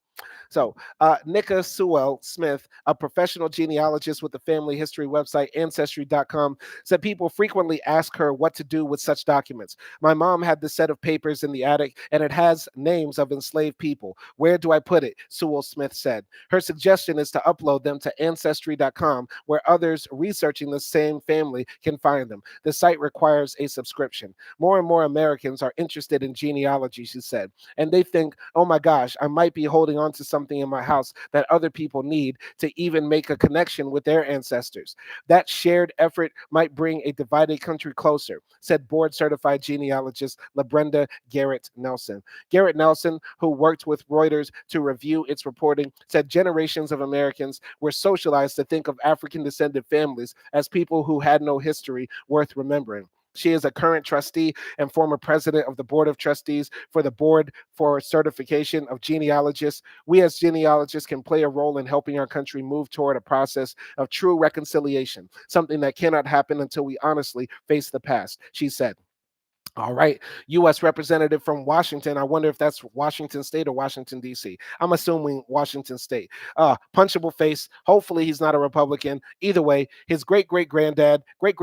Nika Sewell Smith, a professional genealogist with the family history website Ancestry.com, said people frequently ask her what to do with such documents. My mom had this set of papers in the attic, and it has names of enslaved people. Where do I put it? Sewell Smith said. Her suggestion is to upload them to Ancestry.com, where others researching the same family can find them. The site requires a subscription. More and more Americans are interested in genealogy, she said, and they think, oh my gosh, I might be holding on to something in my house that other people need to even make a connection with their ancestors. That shared effort might bring a divided country closer, said board certified genealogist LaBrenda Garrett Nelson. Garrett Nelson, who worked with Reuters to review its reporting, said generations of Americans were socialized to think of African descended families as people who had no history worth remembering. She is a current trustee and former president of the Board of Trustees for the Board for Certification of Genealogists. We as genealogists can play a role in helping our country move toward a process of true reconciliation, something that cannot happen until we honestly face the past, she said. All right, U.S. representative from Washington. I wonder if that's Washington State or Washington, D.C. I'm assuming Washington State. Punchable face. Hopefully, he's not a Republican. Either way, his great great granddad, great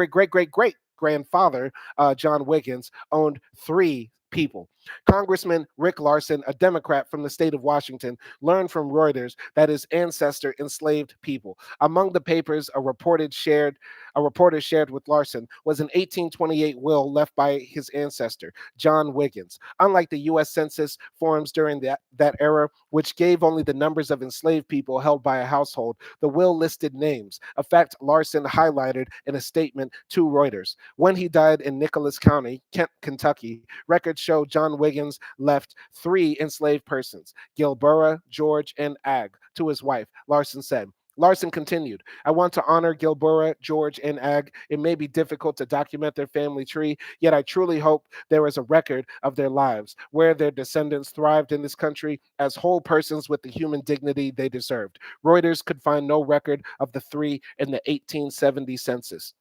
grandfather, John Wiggins, owned three people. Congressman Rick Larson, a Democrat from the state of Washington, learned from Reuters that his ancestor enslaved people. Among the papers a reporter shared with Larson was an 1828 will left by his ancestor, John Wiggins. Unlike the U.S. Census forms during that era, which gave only the numbers of enslaved people held by a household, the will listed names, a fact Larson highlighted in a statement to Reuters. When he died in Nicholas County, Kent, Kentucky, records show John Wiggins left three enslaved persons, Gilbera, George, and Ag, to his wife, Larson said. Larson continued, I want to honor Gilbera, George, and Ag. It may be difficult to document their family tree, yet I truly hope there is a record of their lives, where their descendants thrived in this country as whole persons with the human dignity they deserved. Reuters could find no record of the three in the 1870 census.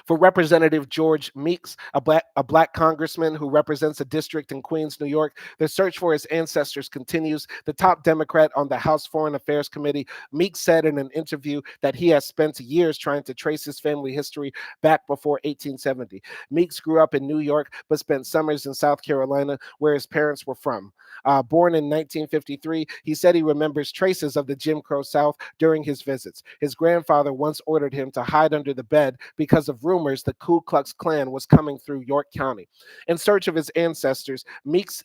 For Representative George Meeks, a black congressman who represents a district in Queens, New York, the search for his ancestors continues. The top Democrat on the House Foreign Affairs Committee, Meeks said in an interview that he has spent years trying to trace his family history back before 1870. Meeks grew up in New York but spent summers in South Carolina, where his parents were from. Born in 1953, he said he remembers traces of the Jim Crow South during his visits. His grandfather once ordered him to hide under the bed because of rumors the Ku Klux Klan was coming through York County. In search of his ancestors, Meeks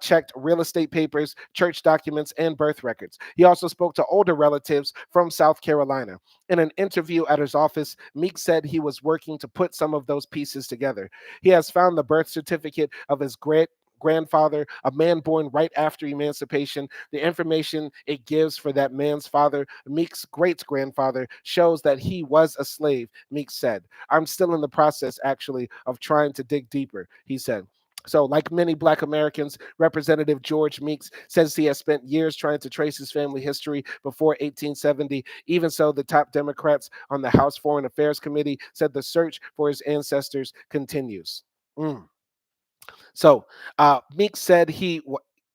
checked real estate papers, church documents, and birth records. He also spoke to older relatives from South Carolina. In an interview at his office, Meeks said he was working to put some of those pieces together. He has found the birth certificate of his great grandfather, a man born right after emancipation. The information it gives for that man's father, Meek's great grandfather, shows that he was a slave, Meeks said. I'm still in the process, actually, of trying to dig deeper, he said. So, like many Black Americans, Representative George Meeks says he has spent years trying to trace his family history before 1870. Even so, the top Democrats on the House Foreign Affairs Committee said the search for his ancestors continues. Mm. So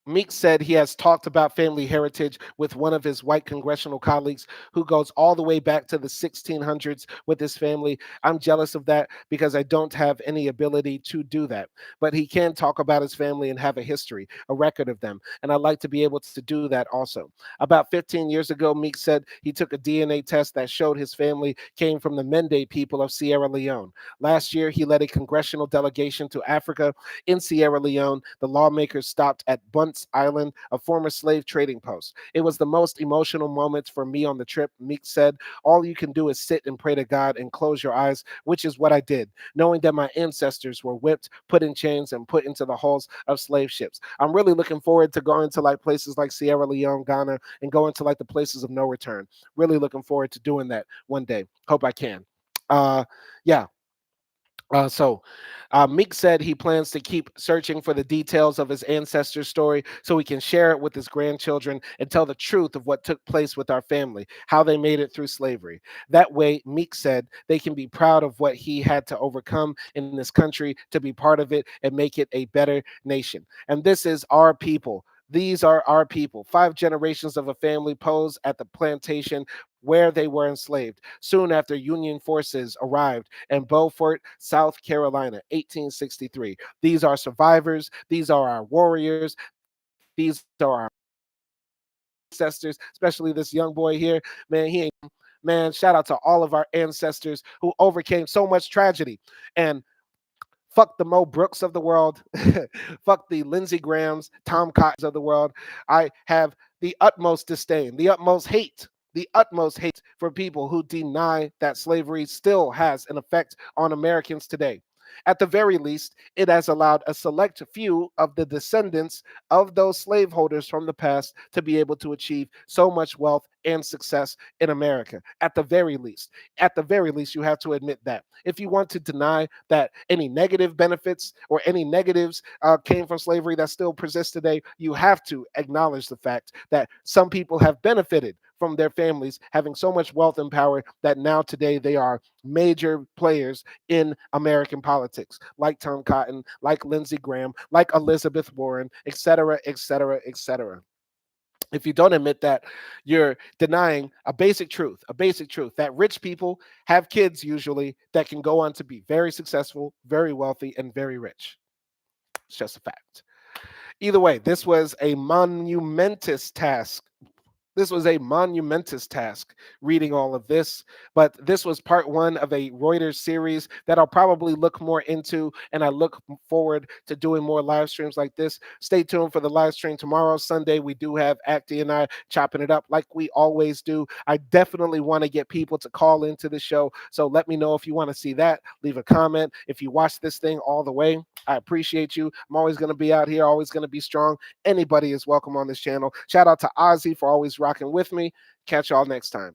Meeks said he has talked about family heritage with one of his white congressional colleagues who goes all the way back to the 1600s with his family. I'm jealous of that because I don't have any ability to do that. But he can talk about his family and have a history, a record of them. And I'd like to be able to do that also. About 15 years ago, Meeks said he took a DNA test that showed his family came from the Mende people of Sierra Leone. Last year, he led a congressional delegation to Africa. In Sierra Leone, the lawmakers stopped at Bunce Island, a former slave trading post. It was the most emotional moment for me on the trip, Meeks said. All you can do is sit and pray to God and close your eyes, which is what I did, knowing that my ancestors were whipped, put in chains, and put into the hulls of slave ships. I'm really looking forward to going to like places like Sierra Leone, Ghana, and going to like the places of no return. Really looking forward to doing that one day. Hope I can. Uh, yeah, Meek said he plans to keep searching for the details of his ancestors' story so he can share it with his grandchildren and tell the truth of what took place with our family, how they made it through slavery. That way, Meek said, they can be proud of what he had to overcome in this country to be part of it and make it a better nation. And this is our people. These are our people. 5 generations of a family pose at the plantation where they were enslaved soon after Union forces arrived in Beaufort, South Carolina, 1863. These are survivors. These are our warriors. These are our ancestors, especially this young boy here. Man, he ain't, man, shout out to all of our ancestors who overcame so much tragedy. And fuck the Mo Brooks of the world. Fuck the Lindsey Grahams, Tom Cottons of the world. I have the utmost disdain, the utmost hate for people who deny that slavery still has an effect on Americans today. At the very least, it has allowed a select few of the descendants of those slaveholders from the past to be able to achieve so much wealth and success in America. At the very least, you have to admit that. If you want to deny that any negative benefits or any negatives came from slavery that still persist today, you have to acknowledge the fact that some people have benefited from their families having so much wealth and power that now today they are major players in American politics, like Tom Cotton, like Lindsey Graham, like Elizabeth Warren, et cetera, et cetera, et cetera. If you don't admit that, you're denying a basic truth that rich people have kids usually that can go on to be very successful, very wealthy, and very rich. It's just a fact. Either way, this was a monumentous task reading all of this, but this was part one of a Reuters series that I'll probably look more into, and I look forward to doing more live streams like this. Stay tuned for the live stream tomorrow, Sunday. We do have Acty and I chopping it up like we always do. I definitely want to get people to call into the show, so let me know if you want to see that. Leave a comment. If you watch this thing all the way, I appreciate you. I'm always going to be out here, always going to be strong. Anybody is welcome on this channel. Shout out to Ozzy for always rocking with me. Catch y'all next time.